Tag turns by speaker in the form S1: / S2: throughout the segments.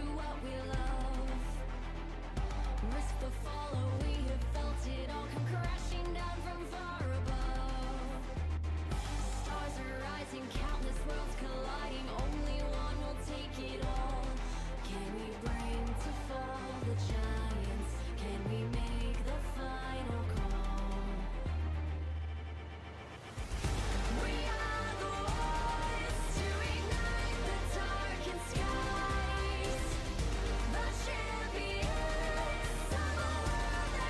S1: do what we love. Risk the fall, oh, we have felt it all come crashing down from far above. Stars are rising, countless worlds colliding. Only one will take it all. Can we bring to fall the giants? Can we make the final call? We are the ones to ignite the darkened skies. The champions of a world that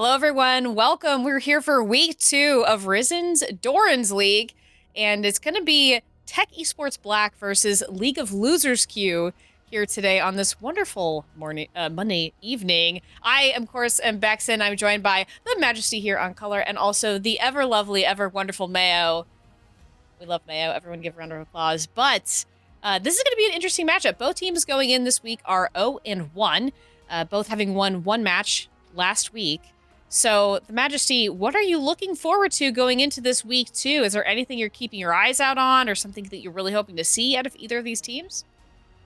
S2: Hello, everyone. Welcome. We're here for week 2 of Risen's Doran's League, and it's going to be Tech Esports Black versus League of Losers Q here today on this wonderful Monday evening. I, of course, am Bex, and I'm joined by the Majesty here on color, and also the ever lovely, ever wonderful Mayo. We love Mayo. Everyone give a round of applause. But this is going to be an interesting matchup. Both teams going in this week are 0-1, both having won one match last week. So, the Majesty, what are you looking forward to going into this week 2? Is there anything you're keeping your eyes out on or something that you're really hoping to see out of either of these teams?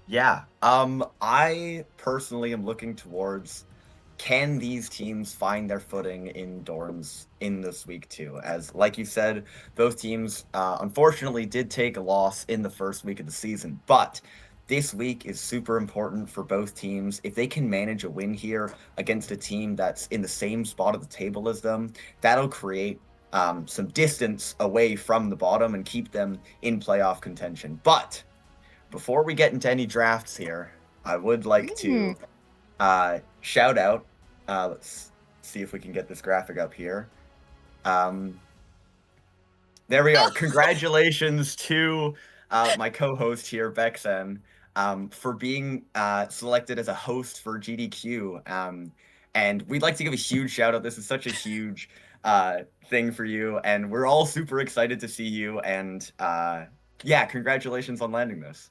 S3: Yeah, I personally am looking towards, can these teams find their footing in dorms in this week too? As like you said, both teams unfortunately did take a loss in the first week of the season, but this week is super important for both teams. If they can manage a win here against a team that's in the same spot of the table as them, that'll create some distance away from the bottom and keep them in playoff contention. But before we get into any drafts here, I would like to shout out. Let's see if we can get this graphic up here. There we are. Congratulations to my co-host here, Bexen, for being selected as a host for GDQ. And we'd like to give a huge shout out. This is such a huge thing for you, and we're all super excited to see you. And yeah, congratulations on landing this.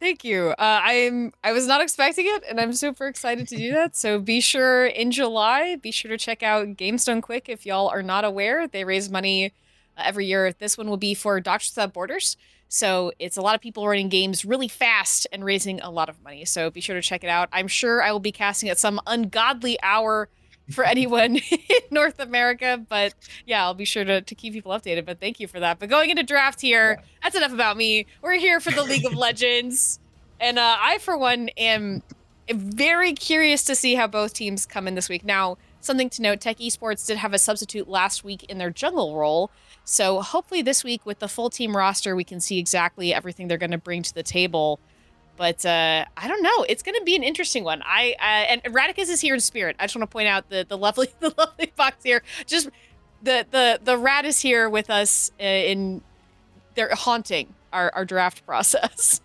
S2: Thank you. I was not expecting it, and I'm super excited to do that. So be sure in July, be sure to check out GameStone Quick if y'all are not aware. They raise money every year. This one will be for Doctors Without Borders. So it's a lot of people running games really fast and raising a lot of money. So be sure to check it out. I'm sure I will be casting at some ungodly hour for anyone in North America. But yeah, I'll be sure to keep people updated. But thank you for that. But going into draft here, that's enough about me. We're here for the League of Legends. And I, for one, am very curious to see how both teams come in this week. Now, something to note, Tech Esports did have a substitute last week in their jungle role. So hopefully this week with the full team roster, we can see exactly everything they're going to bring to the table. But I don't know. It's going to be an interesting one. And Radicus is here in spirit. I just want to point out the lovely box here. Just the rat is here with us in they're haunting our draft process.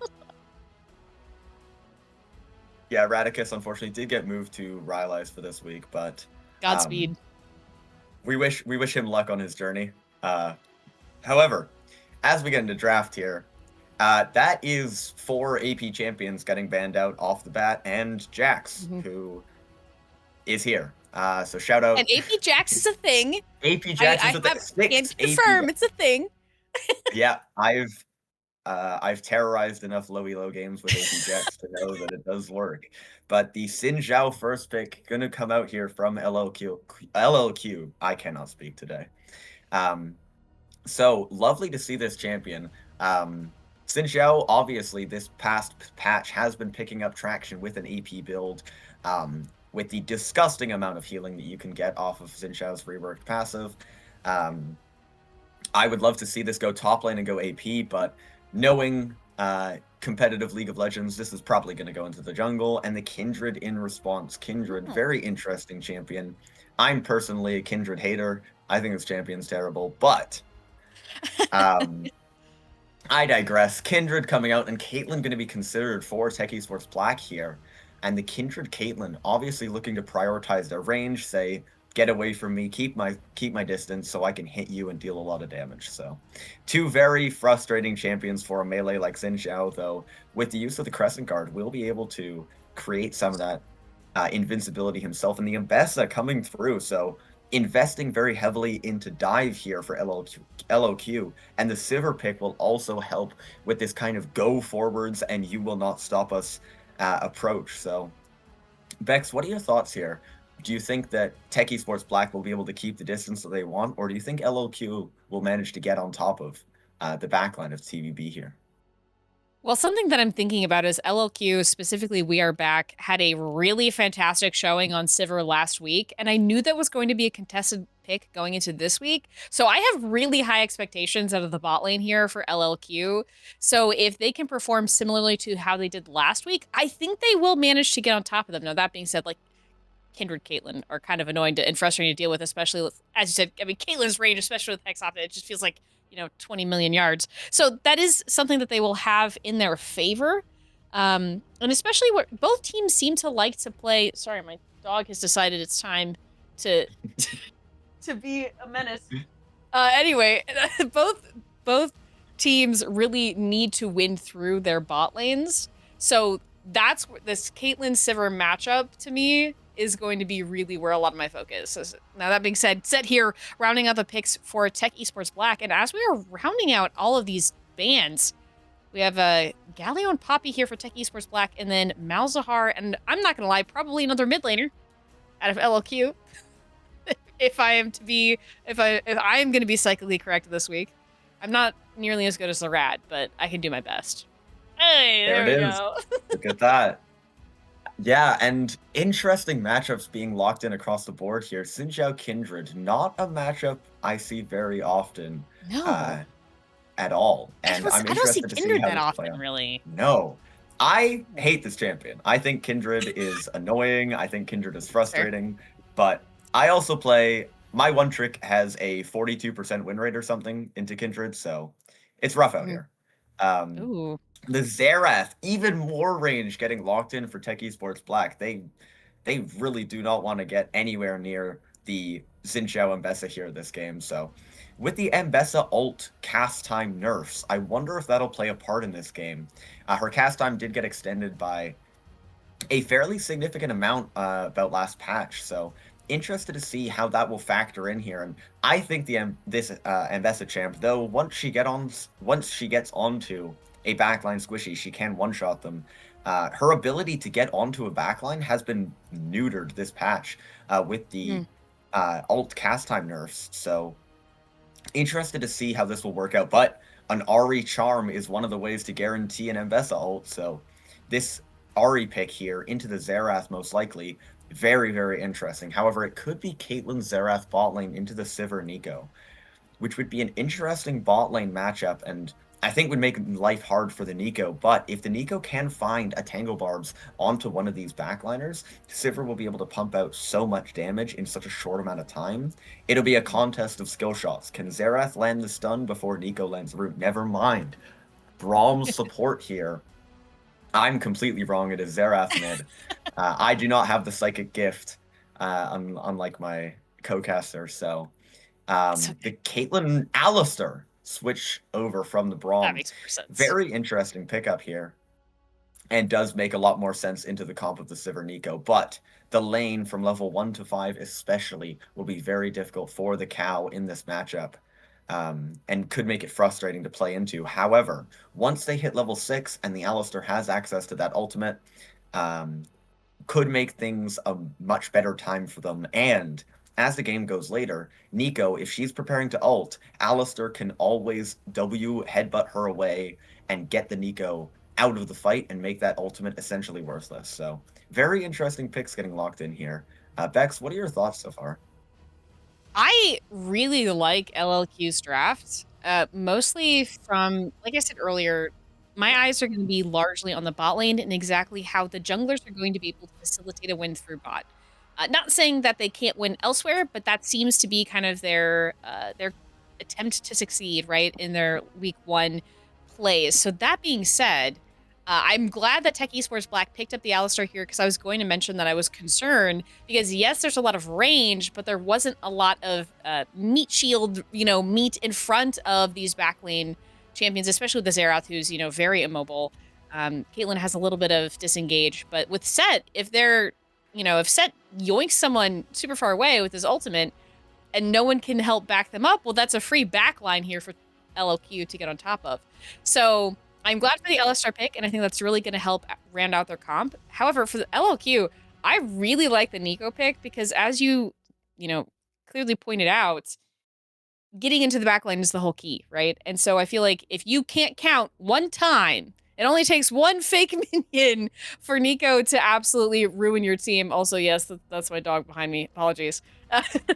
S3: Yeah, Radicus unfortunately did get moved to Rylai's for this week, but
S2: Godspeed.
S3: We wish him luck on his journey. However, as we get into draft here, that is 4 AP champions getting banned out off the bat, and Jax, who is here. So shout out.
S2: And AP Jax is a thing.
S3: AP Jax is a thing.
S2: I can confirm it's a thing.
S3: Yeah, I've terrorized enough low games with AP Jax to know that it does work. But the Xin Zhao first pick gonna come out here from LLQ. I cannot speak today. So lovely to see this champion. Xin Zhao, obviously, this past patch has been picking up traction with an AP build, with the disgusting amount of healing that you can get off of Xin Zhao's reworked passive. I would love to see this go top lane and go AP, but knowing competitive League of Legends, this is probably going to go into the jungle. And the Kindred in response. Kindred, very interesting champion. I'm personally a Kindred hater. I think this champion's terrible, but I digress. Kindred coming out, and Caitlyn going to be considered for Tech Esports Black here. And the Kindred Caitlyn obviously looking to prioritize their range, say, get away from me, keep my distance so I can hit you and deal a lot of damage. So 2 very frustrating champions for a melee like Xin Zhao, though with the use of the Crescent Guard, will be able to create some of that invincibility himself, and the Ambessa coming through. So investing very heavily into dive here for LOQ, and the Sivir pick will also help with this kind of go forwards and you will not stop us approach. So Bex, what are your thoughts here? Do you think that Tech Esports Black will be able to keep the distance that they want, or do you think LOQ will manage to get on top of the backline of TVB here?
S2: Well, something that I'm thinking about is LLQ, specifically We Are Back, had a really fantastic showing on Sivir last week, and I knew that was going to be a contested pick going into this week. So I have really high expectations out of the bot lane here for LLQ. So if they can perform similarly to how they did last week, I think they will manage to get on top of them. Now, that being said, like, Kindred Caitlyn are kind of annoying and frustrating to deal with, especially with, as you said, I mean, Caitlyn's range, especially with Hex Optic, it just feels like, 20 million yards. So that is something that they will have in their favor. And especially what both teams seem to like to play. Sorry, my dog has decided it's time to to be a menace. Anyway, both teams really need to win through their bot lanes. So that's this Caitlyn Sivir matchup to me is going to be really where a lot of my focus is. Now that being said, set here, rounding out the picks for Tech Esports Black, and as we are rounding out all of these bans, we have Galio and Poppy here for Tech Esports Black, and then Malzahar, and I'm not gonna lie, probably another mid laner out of LLQ. If I am gonna be psychically correct this week. I'm not nearly as good as the Rad, but I can do my best. Hey, there we go.
S3: Look at that. Yeah, and interesting matchups being locked in across the board here. Xin Zhao Kindred, not a matchup I see very often.
S2: No.
S3: At all. And I'm
S2: I don't see
S3: interested to see
S2: Kindred
S3: how
S2: that
S3: this
S2: often,
S3: play out.
S2: really.
S3: No. I hate this champion. I think Kindred is annoying. I think Kindred is frustrating. But I also play... My one trick has a 42% win rate or something into Kindred, so it's rough out here.
S2: Ooh.
S3: The Xerath, even more range getting locked in for Tech Esports Black. They really do not want to get anywhere near the Xin Zhao Mbessa here this game. So with the Mbessa ult cast time nerfs, I wonder if that'll play a part in this game. Her cast time did get extended by a fairly significant amount about last patch. So interested to see how that will factor in here. And I think this Mbessa champ, though, once she gets onto a backline squishy, she can one-shot them. Her ability to get onto a backline has been neutered this patch with the ult cast time nerfs. So interested to see how this will work out. But an Ahri charm is one of the ways to guarantee an Mbessa ult. So this Ahri pick here into the Xerath most likely, very, very interesting. However, it could be Caitlyn Xerath bot lane into the Sivir Neeko, which would be an interesting bot lane matchup, and I think would make life hard for the Neeko. But if the Neeko can find a Tangle Barbs onto one of these backliners, Sivir will be able to pump out so much damage in such a short amount of time. It'll be a contest of skill shots. Can Xerath land the stun before Neeko lands the root? Never mind. Braum's support here. I'm completely wrong. It is Xerath mid. I do not have the psychic gift, unlike my co-caster. So the Caitlyn Alistar switch over from the Braum.
S2: That makes more sense.
S3: Very interesting pickup here, and does make a lot more sense into the comp of the Sivir Neeko. But the lane from level 1 to 5 especially will be very difficult for the cow in this matchup. And could make it frustrating to play into. However, once they hit level 6 and the Alistar has access to that ultimate, could make things a much better time for them. And as the game goes later, Neeko, if she's preparing to ult, Alistar can always W headbutt her away and get the Neeko out of the fight and make that ultimate essentially worthless. So very interesting picks getting locked in here. Bex, what are your thoughts so far?
S2: I really like LLQ's draft, mostly from, like I said earlier, my eyes are going to be largely on the bot lane and exactly how the junglers are going to be able to facilitate a win through bot. Not saying that they can't win elsewhere, but that seems to be kind of their attempt to succeed, right, in their week 1 plays. So that being said, I'm glad that Tech Esports Black picked up the Alistar here, because I was going to mention that I was concerned because, yes, there's a lot of range, but there wasn't a lot of meat shield, meat in front of these backlane champions, especially with the Xerath, who's, very immobile. Caitlyn has a little bit of disengage, but with Set, if Set yoinks someone super far away with his ultimate and no one can help back them up, well, that's a free backline here for LLQ to get on top of. So I'm glad for the Alistar pick, and I think that's really going to help round out their comp. However, for the LLQ, I really like the Neeko pick because, as you clearly pointed out, getting into the backline is the whole key, right? And so I feel like if you can't count one time, it only takes one fake minion for Neeko to absolutely ruin your team. Also, yes, that's my dog behind me. Apologies.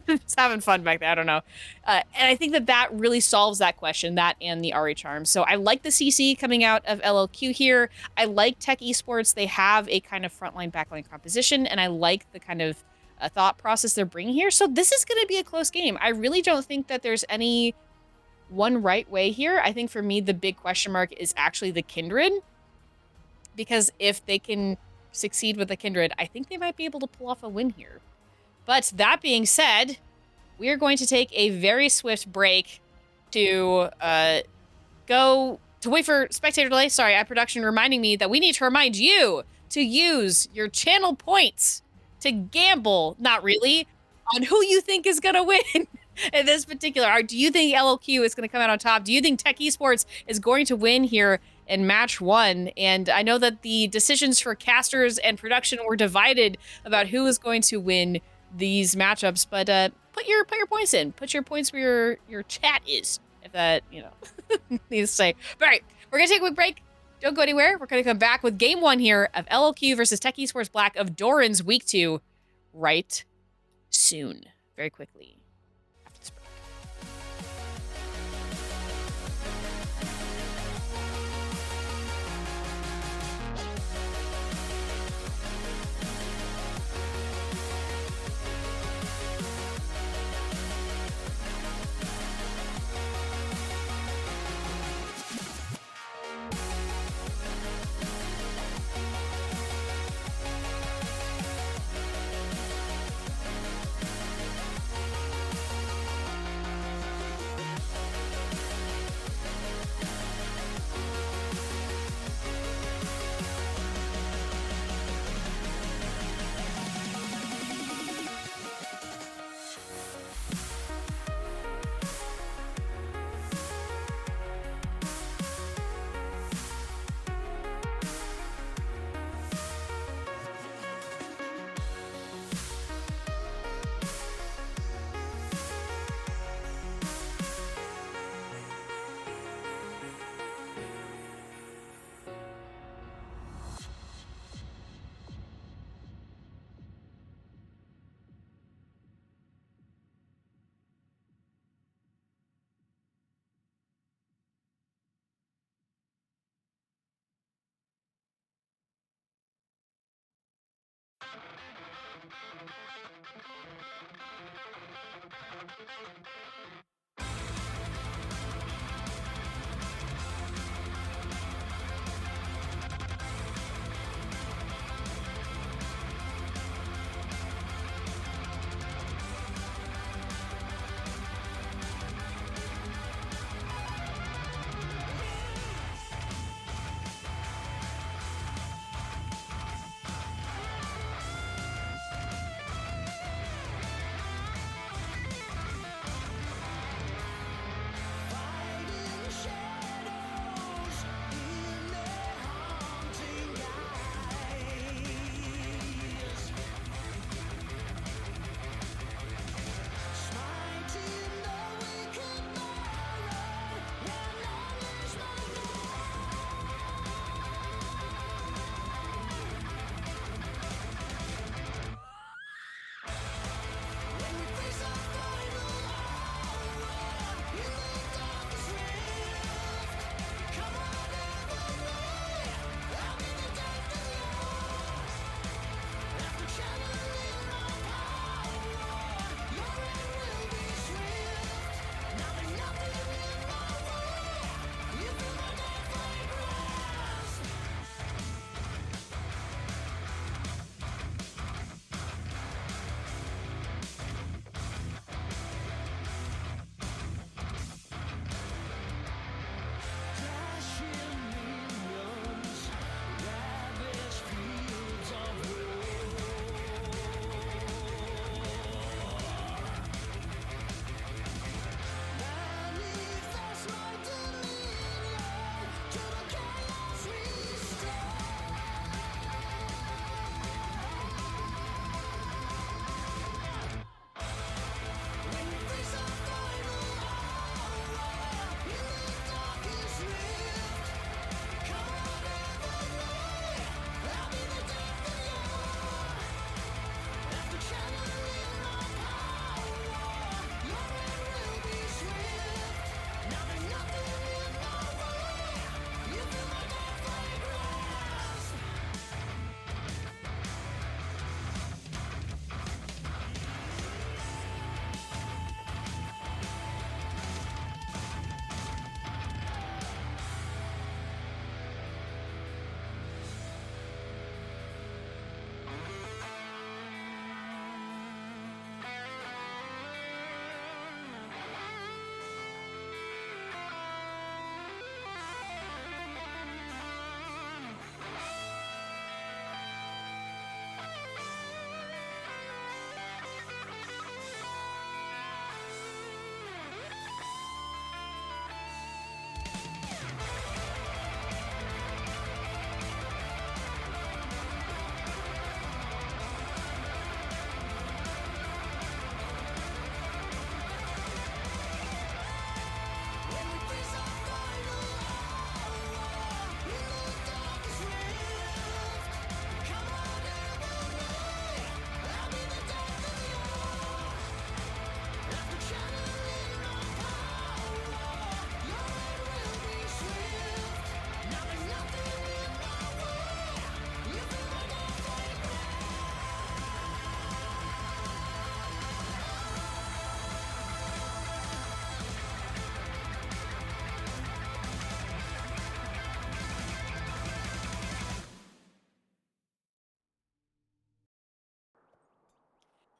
S2: Just having fun back there. I don't know. And I think that really solves that question, that and the Ahri charm. So I like the CC coming out of LLQ here. I like Tech Esports. They have a kind of frontline backline composition, and I like the kind of thought process they're bringing here. So this is going to be a close game. I really don't think that there's any one right way here. I think for me, the big question mark is actually the Kindred. Because if they can succeed with the Kindred, I think they might be able to pull off a win here. But that being said, we are going to take a very swift break to go to wait for spectator delay. Sorry, at production reminding me that we need to remind you to use your channel points to gamble, not really, on who you think is going to win in this particular. Do you think LLQ is going to come out on top? Do you think Tech Esports is going to win here in match 1? And I know that the decisions for casters and production were divided about who is going to win these matchups, but put your points in. Put your points where your chat is, if that, needs to say. But all right, we're going to take a quick break. Don't go anywhere. We're going to come back with game 1 here of LLQ versus Tech Esports Black of Doran's week 2 right soon. Very quickly. After this break.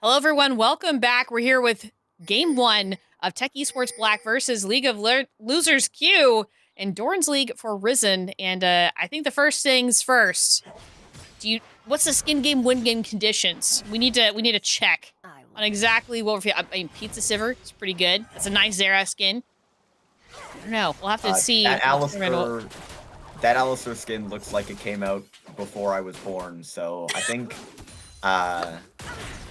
S2: Hello, everyone. Welcome back. We're here with Game 1 of Tech Esports Black versus League of Losers Q in Doran's League for Risen. And I think the first things first. What's the skin game win game conditions? We need to check on exactly what we're feeling. I mean, Pizza Siver is pretty good. That's a nice Zera skin. I don't know. We'll have to see.
S3: That Alistair skin looks like it came out before I was born, so I think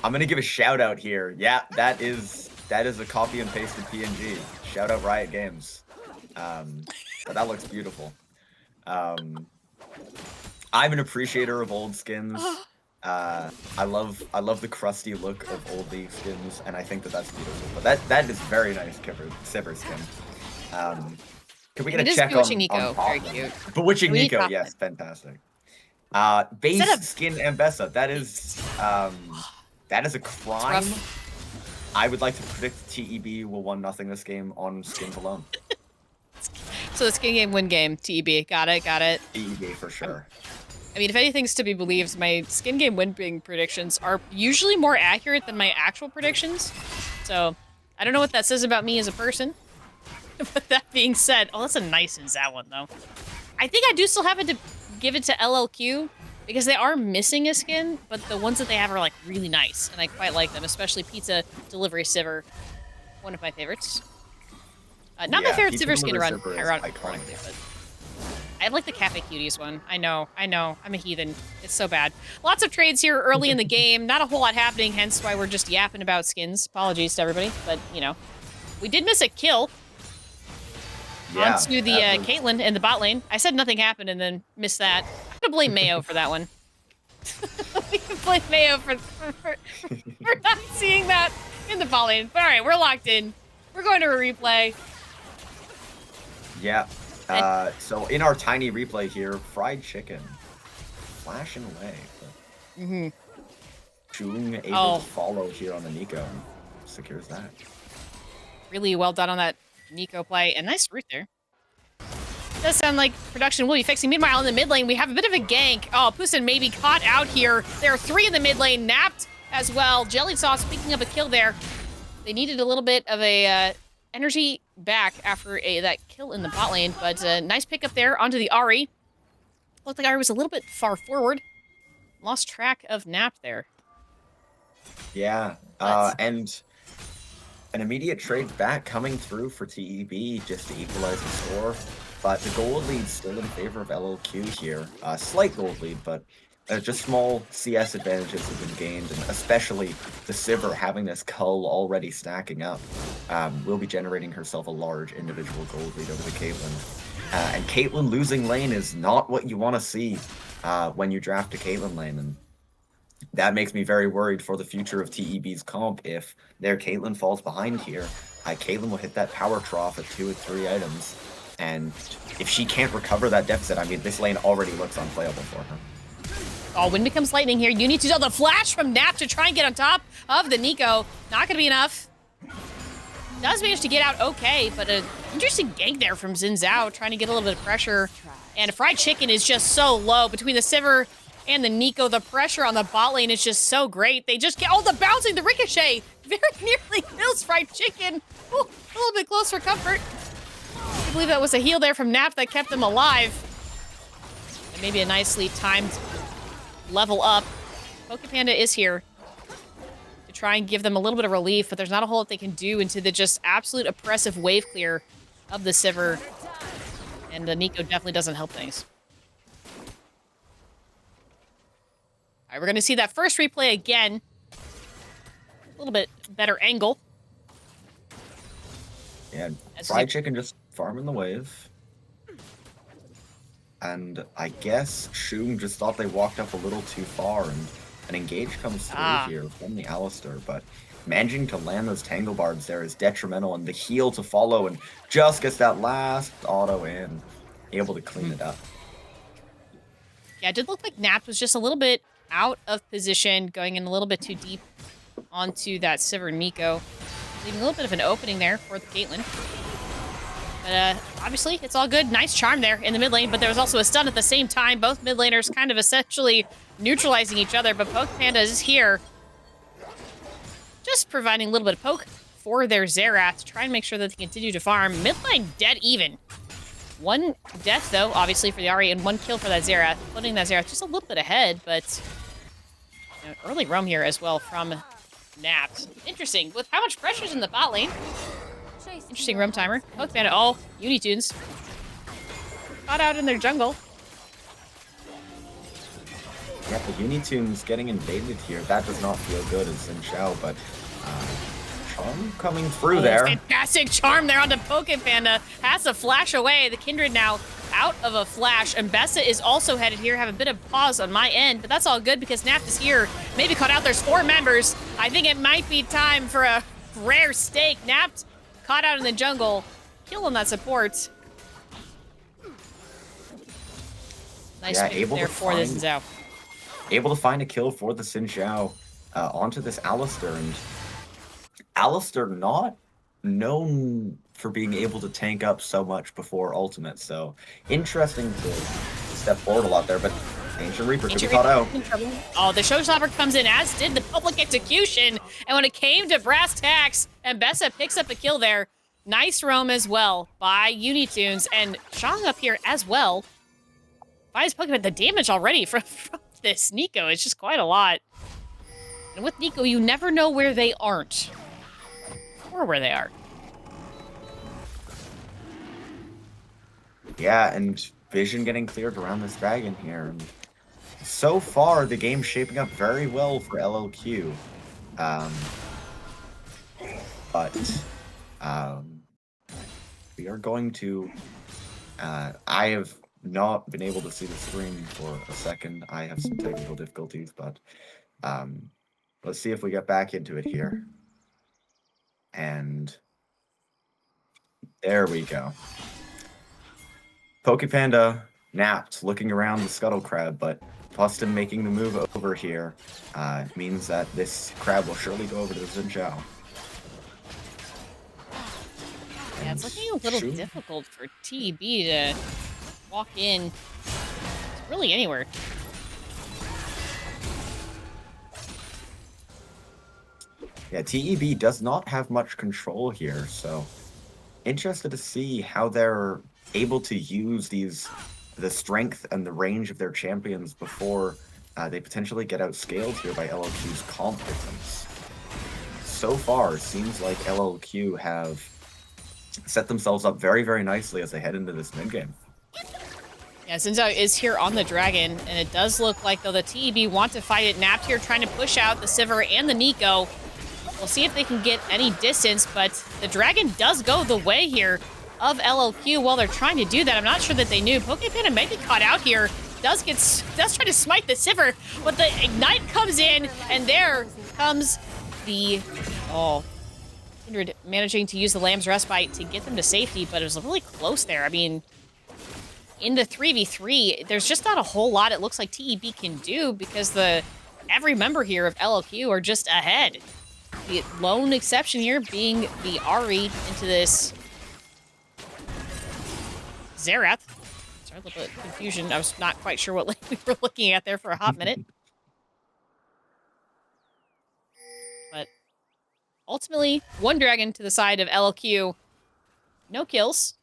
S3: I'm gonna give a shout out here. Yeah, that is a copy and pasted PNG. Shout out Riot Games. But that looks beautiful. I'm an appreciator of old skins. I love the crusty look of old League skins, and I think that's beautiful. But that is very nice Sivir skin. Can we get a check on
S2: Nico? Very cute.
S3: Bewitching Nico, yes, fantastic. Base skin Ambessa. That is a crime. I would like to predict TEB will 1-0 this game on skins alone.
S2: So the skin game win game, TEB. Got it.
S3: TEB for sure.
S2: I mean, if anything's to be believed, my skin game win game predictions are usually more accurate than my actual predictions. So I don't know what that says about me as a person. But that being said, oh, that's a nice Zao one, though. I think I do still have to give it to LLQ, because they are missing a skin, but the ones that they have are, like, really nice, and I quite like them, especially Pizza Delivery Siver, one of my favorites. Not my favorite Siver skin to run, ironically, but I like the Cafe Cuties one. I know, I'm a heathen. It's so bad. Lots of trades here early in the game, not a whole lot happening, hence why we're just yapping about skins. Apologies to everybody, but, you know. We did miss a kill.
S3: Yeah,
S2: onto the Caitlyn in the bot lane. I said nothing happened and then missed that. I'm gonna blame Mayo for that one. We can blame Mayo for not seeing that in the bot lane. But all right, we're locked in. We're going to a replay.
S3: Yeah. So in our tiny replay here, fried chicken flashing away. Jung able to follow here on the Nico. Secures that.
S2: Really well done on that Nico play, and nice root there. Does sound like production will be fixing. Meanwhile, in the mid lane, we have a bit of a gank. Oh, Pusin may be caught out here. There are 3 in the mid lane, napped as well. Jelly Sauce picking up a kill there. They needed a little bit of a energy back after that kill in the bot lane, but nice pickup there onto the Ahri. Looked like Ahri was a little bit far forward. Lost track of Nap there.
S3: Yeah, and an immediate trade back coming through for TEB just to equalize the score. But the gold lead's still in favor of LLQ here. Slight gold lead, but just small CS advantages have been gained, and especially the Sivir having this cull already stacking up will be generating herself a large individual gold lead over the Caitlyn. And Caitlyn losing lane is not what you want to see when you draft a Caitlyn lane, and that makes me very worried for the future of TEB's comp. If their Caitlyn falls behind here, Caitlyn will hit that power trough at 2 or 3 items. And if she can't recover that deficit, I mean, this lane already looks unplayable for her.
S2: Oh, wind becomes lightning here. You need to do the flash from Nap to try and get on top of the Nico. Not going to be enough. Does manage to get out okay, but an interesting gank there from Xin Zhao, trying to get a little bit of pressure. And fried chicken is just so low between the Sivir and the Nico. The pressure on the bot lane is just so great. They just get all the bouncing, the ricochet very nearly kills fried chicken. Ooh, a little bit close for comfort. I believe that was a heal there from Nap that kept them alive. And maybe a nicely timed level up. Pokepanda is here to try and give them a little bit of relief, but there's not a whole lot they can do into the just absolute oppressive wave clear of the Sivir. And the Nico definitely doesn't help things. All right, we're going to see that first replay again. A little bit better angle.
S3: Yeah, fried chicken just farming the wave. And I guess Shung just thought they walked up a little too far, and an engage comes through here from the Alistair, but managing to land those Tangle Barbs there is detrimental, and the heal to follow, and just gets that last auto in, able to clean it up.
S2: Yeah, it did look like Nap was just a little bit out of position, going in a little bit too deep onto that Sivir Nico, leaving a little bit of an opening there for the Caitlyn. But obviously, it's all good. Nice charm there in the mid lane, but there was also a stun at the same time. Both mid laners kind of essentially neutralizing each other, but Pokepanda is here. just providing a little bit of poke for their Xerath to try and make sure that they continue to farm. Midline dead even. One death, though, obviously, for the Ahri, and one kill for that Xerath, putting that Xerath just a little bit ahead, but early roam here as well from Napt. Interesting, with how much pressure's in the bot lane. Interesting roam timer. Poke Panda, all Unitunes. Caught out in their jungle.
S3: Yeah, the Unitunes getting invaded here. That does not feel good as Xin Xiao, but Charm coming through there.
S2: Fantastic charm there onto Poke Panda. Has to flash away. The Kindred now out of a flash. And Bessa is also headed here. Have a bit of pause on my end, but that's all good because Naft is here. Maybe caught out. There's 4 members. I think it might be time for a rare steak. Naft caught out in the jungle. Kill on that support. Nice move there for this Zhao.
S3: Able to find a kill for the Xin Xiao onto this Alistar, and Alistar not known for being able to tank up so much before ultimate, so interesting to step forward a lot there, but Ancient Reaper could be caught out.
S2: Oh, the Showstopper comes in, as did the Public Execution, and when it came to brass tacks, and Bessa picks up a kill there. Nice roam as well by Unitunes, and Shang up here as well. By his Pokemon, the damage already from this Nico is just quite a lot. And with Nico, you never know where they aren't. Or where they are.
S3: Yeah, and vision getting cleared around this dragon here. And so far, the game's shaping up very well for LLQ. We are going to... I have not been able to see the screen for a second. I have some technical difficulties, but let's see if we get back into it here. And there we go. Pokepanda napped, looking around the Scuttle Crab, but Boston making the move over here means that this crab will surely go over to the Xin Xiao.
S2: Yeah, it's looking a little difficult for TB to walk in really anywhere.
S3: Yeah, TEB does not have much control here, so interested to see how they're able to use the strength and the range of their champions before they potentially get outscaled here by LLQ's comp difference. So far, it seems like LLQ have set themselves up very, very nicely as they head into this mid-game.
S2: Yeah, Zinzao is here on the Dragon, and it does look like, though, the TEB want to fight it. Napped here trying to push out the Sivir and the Nico. We'll see if they can get any distance, but the Dragon does go the way here of LLQ while they're trying to do that. I'm not sure that they knew. Pokepanda may be caught out here. Does try to smite the Sivir, but the Ignite comes in, and there comes the... Oh, Kindred managing to use the Lamb's Respite to get them to safety, but it was really close there. I mean, in the 3v3, there's just not a whole lot it looks like TEB can do because every member here of LLQ are just ahead. The lone exception here being the Ahri into this Xerath. Sorry, a little bit of confusion. I was not quite sure what lane we were looking at there for a hot minute. But ultimately, one dragon to the side of LLQ. No kills.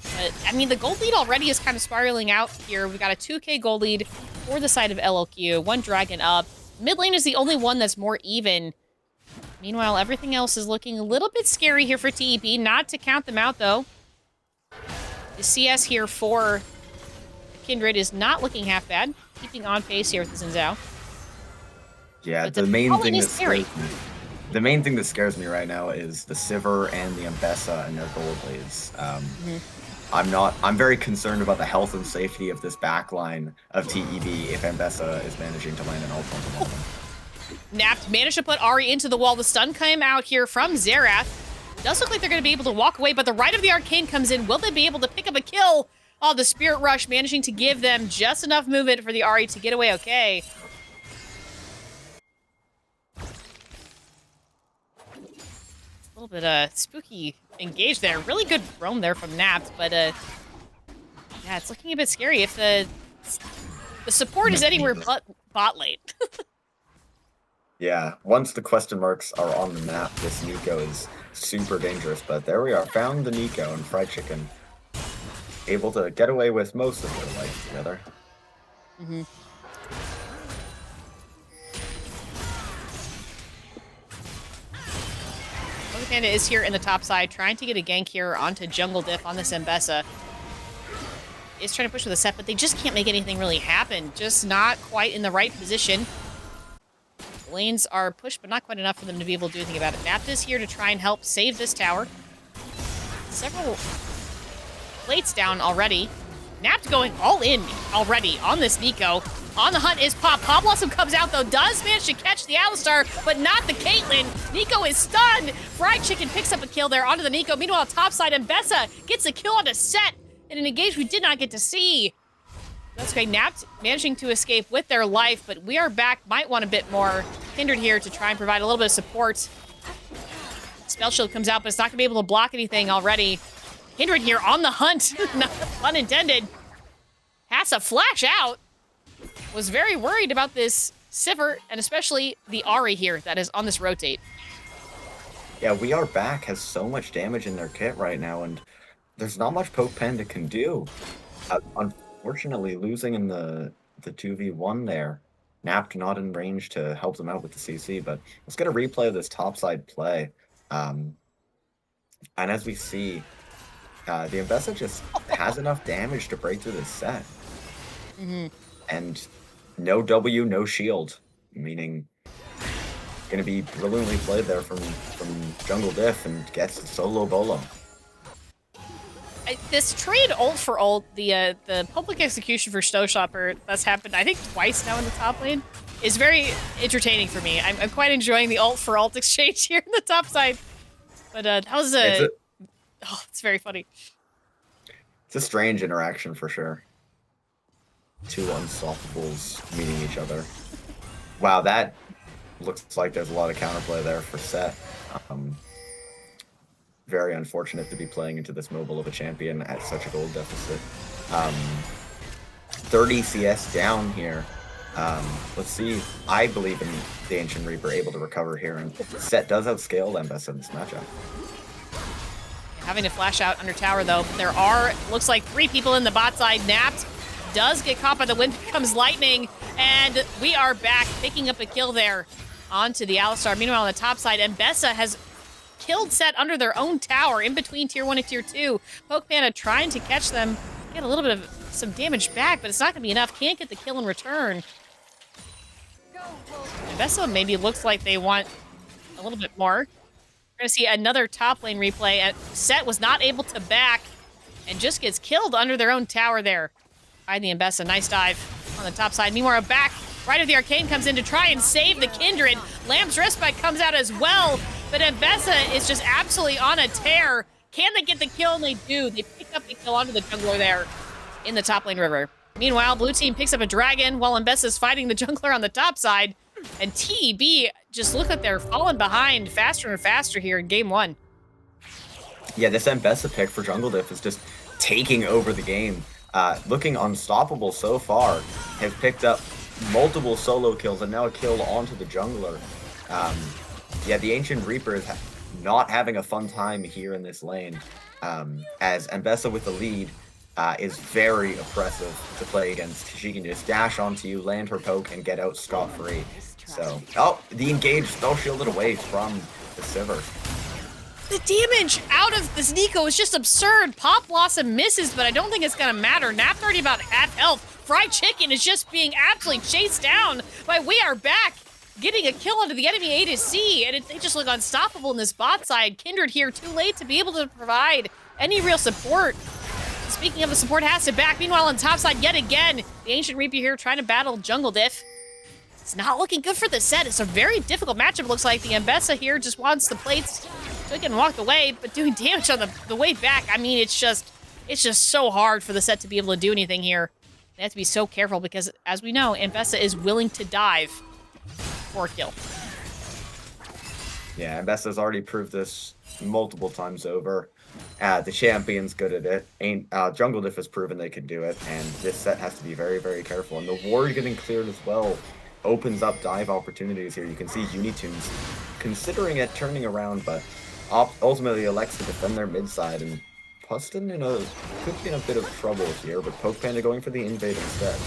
S2: But, I mean, the gold lead already is kind of spiraling out here. We've got a 2k gold lead for the side of LLQ. One dragon up. Mid lane is the only one that's more even. Meanwhile, everything else is looking a little bit scary here for TEB. Not to count them out, though. The CS here for Kindred is not looking half bad. Keeping on pace here with the Zinzao.
S3: Yeah,
S2: but
S3: the main thing that scares me right now is the Sivir and the Ambessa and their gold leads. I'm very concerned about the health and safety of this backline of TEB if Ambessa is managing to land an ult on the moment.
S2: Napped managed to put Ahri into the wall. The stun came out here from Xerath. Does look like they're going to be able to walk away, but the Rite of the Arcane comes in. Will they be able to pick up a kill? Oh, the Spirit Rush managing to give them just enough movement for the Ahri to get away okay. A little bit spooky engage there. Really good roam there from Napped, but yeah, it's looking a bit scary if the support is anywhere but bot lane.
S3: Yeah, once the question marks are on the map, this Nico is super dangerous. But there we are, found the Nico and Fried Chicken. Able to get away with most of their life together.
S2: Mm-hmm. Panda is here in the top side, trying to get a gank here onto Jungle Diff on this Mbessa. Is trying to push with a set, but they just can't make anything really happen. Just not quite in the right position. The lanes are pushed, but not quite enough for them to be able to do anything about it. Napt is here to try and help save this tower. Several plates down already. Napt going all in already on this Nico. On the hunt is Pop. Pop Blossom comes out, though, does manage to catch the Alistar, but not the Caitlyn. Nico is stunned. Fried Chicken picks up a kill there onto the Nico. Meanwhile, topside, Mbessa gets a kill on a set in an engage we did not get to see. That's great. Napt managing to escape with their life, but we are back. Might want a bit more Kindred here to try and provide a little bit of support. Spell Shield comes out, but it's not going to be able to block anything already. Kindred here on the hunt. Pun intended. Has to flash out. Was very worried about this Sivir, and especially the Ahri here that is on this rotate.
S3: Yeah, We Are Back has so much damage in their kit right now, and there's not much Poke Panda can do. Unfortunately, losing in the 2v1 there. Napt not in range to help them out with the CC, but let's get a replay of this topside play. And as we see, the Mbessa just has enough damage to break through this set.
S2: Mm-hmm.
S3: And no W, no shield, meaning going to be brilliantly played there from Jungle Diff and gets the solo bolo.
S2: This trade ult for ult, the public execution for Snowshopper that's happened, I think, twice now in the top lane, is very entertaining for me. I'm quite enjoying the ult for ult exchange here in the top side. But that was it's very funny.
S3: It's a strange interaction for sure. Two unstoppables meeting each other. Wow, that looks like there's a lot of counterplay there for Set. Very unfortunate to be playing into this mobile of a champion at such a gold deficit. 30 CS down here. Let's see. I believe in the Ancient Reaper able to recover here, and Set does outscale Mbessa in this matchup.
S2: Having to flash out under tower, though. There are, looks like, 3 people in the bot side. Napt does get caught by the wind becomes lightning, and we are back, picking up a kill there onto the Alistar. Meanwhile, on the top side, Mbessa has killed Set under their own tower, in between tier 1 and tier 2. Poke Panda trying to catch them, get a little bit of some damage back, but it's not going to be enough. Can't get the kill in return. Mbessa maybe looks like they want a little bit more. We're going to see another top lane replay. Set was not able to back and just gets killed under their own tower there. By the Mbessa, nice dive on the top side. Meanwhile, back, right of the Arcane comes in to try and save the Kindred. Lamb's Respite comes out as well, but Mbessa is just absolutely on a tear. Can they get the kill? And they do. They pick up the kill onto the jungler there in the top lane river. Meanwhile, blue team picks up a dragon while Mbessa's fighting the jungler on the top side. And TEB just look like they're falling behind faster and faster here in game 1.
S3: Yeah, this Mbessa pick for Jungle Diff is just taking over the game. Looking unstoppable so far, have picked up multiple solo kills and now a kill onto the jungler. Yeah, the Ancient Reaper is not having a fun time here in this lane, as Mbessa with the lead is very oppressive to play against. She can just dash onto you, land her poke, and get out scot-free. So, oh, the engage spell shielded away from the Sivir.
S2: The damage out of this Nico is just absurd. Pop Blossom misses, but I don't think it's gonna matter. Napt already about half health. Fried Chicken is just being absolutely chased down by We Are Back, getting a kill onto the enemy A to C, and they just look unstoppable in this bot side. Kindred here, too late to be able to provide any real support. Speaking of the support, has to back. Meanwhile, on top side, yet again, the Ancient Reaper here trying to battle Jungle Diff. It's not looking good for the set. It's a very difficult matchup, looks like. The Mbessa here just wants the plates. Took and walked away, but doing damage on the way back. I mean, it's just so hard for the set to be able to do anything here. They have to be so careful because, as we know, Mbessa is willing to dive for a kill.
S3: Yeah, Mbessa's already proved this multiple times over. The champion's good at it. Jungle Diff has proven they can do it, and this set has to be very, very careful. And the ward getting cleared as well opens up dive opportunities here. You can see Unitunes considering it, turning around, but ultimately elects to defend their mid side, and Pustin could be in a bit of trouble here, but Poke Panda going for the invade instead.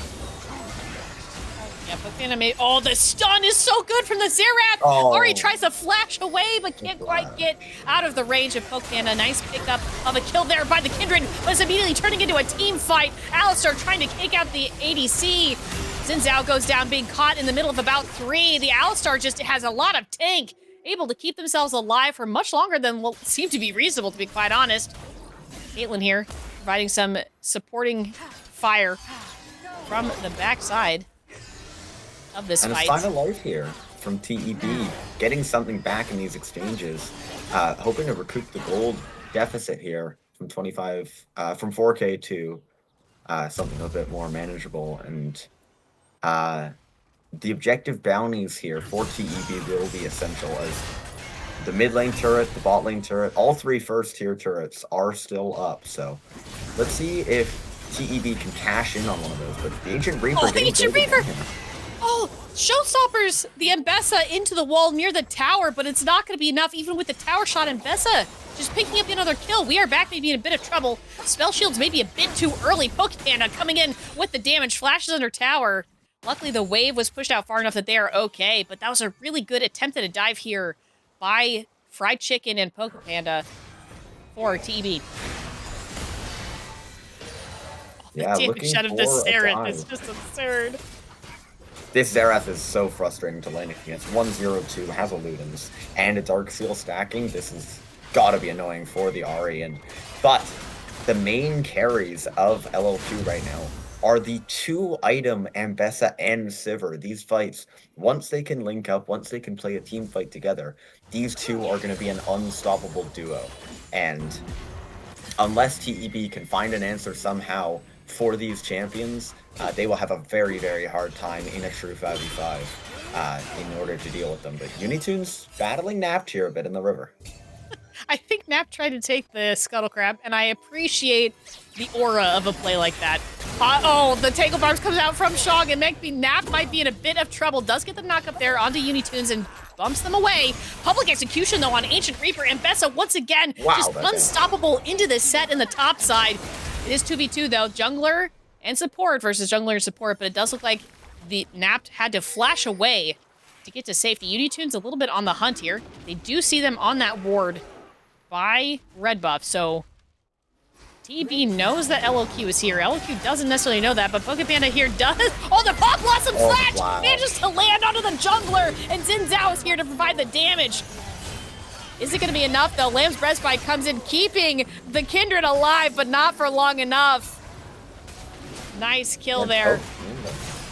S2: Yeah, Poke Panda made. Oh, the stun is so good from the Xerath!
S3: Oh.
S2: Ori tries to flash away, but can't quite get out of the range of Poke Panda. Nice pickup of a kill there by the Kindred, but it's immediately turning into a team fight. Alistar trying to take out the ADC. Xin Zhao goes down, being caught in the middle of about 3. The Alistar just has a lot of tank, able to keep themselves alive for much longer than what seemed to be reasonable, to be quite honest. Caitlyn here, providing some supporting fire from the backside of this fight.
S3: And a sign of life here from TEB, getting something back in these exchanges, hoping to recoup the gold deficit here from 25, from 4K to something a bit more manageable. And the objective bounties here for TEB will be essential, as the mid lane turret, the bot lane turret, all 3 first tier turrets are still up. So let's see if TEB can cash in on one of those. But the Ancient Reaper
S2: Ancient Reaper! Oh, Showstoppers the Mbessa into the wall near the tower, but it's not going to be enough even with the tower shot. Mbessa just picking up another kill. We are back maybe in a bit of trouble. Spell shields maybe a bit too early. Poke Panda coming in with the damage, flashes under tower. Luckily, the wave was pushed out far enough that they are okay, but that was a really good attempt at a dive here by Fried Chicken and Poke Panda for TB.
S3: Yeah,
S2: the
S3: looking
S2: shot of the Xerath is just absurd.
S3: This Xerath is so frustrating to lane against. 1-0-2 has a Ludens and a Dark Seal stacking. This has got to be annoying for the Ahri. But the main carries of LLQ right now are the 2-item Ambessa and Sivir. These fights, once they can link up, once they can play a team fight together, these two are going to be an unstoppable duo. And unless TEB can find an answer somehow for these champions, they will have a very, very hard time in a true 5v5 in order to deal with them. But Unitunes battling Napped here a bit in the river.
S2: I think Nap tried to take the Scuttle Crab, and I appreciate the aura of a play like that. Oh, the Tangle Barbs comes out from Shog, and Nap might be in a bit of trouble. Does get the knock up there onto Unitunes and bumps them away. Public execution, though, on Ancient Reaper. And Bessa, once again, just unstoppable into the set in the top side. It is 2v2, though. Jungler and support versus jungler and support, but it does look like the Napped had to flash away to get to safety. Unitunes a little bit on the hunt here. They do see them on that ward by Red Buff, so TB knows that LLQ is here. LLQ doesn't necessarily know that, but Poke Panda here does. Oh, the Pop Blossom Slash manages to land onto the jungler, and Xin Zhao is here to provide the damage. Is it going to be enough, though? Lamb's Breastbite comes in, keeping the Kindred alive, but not for long enough. Nice kill there.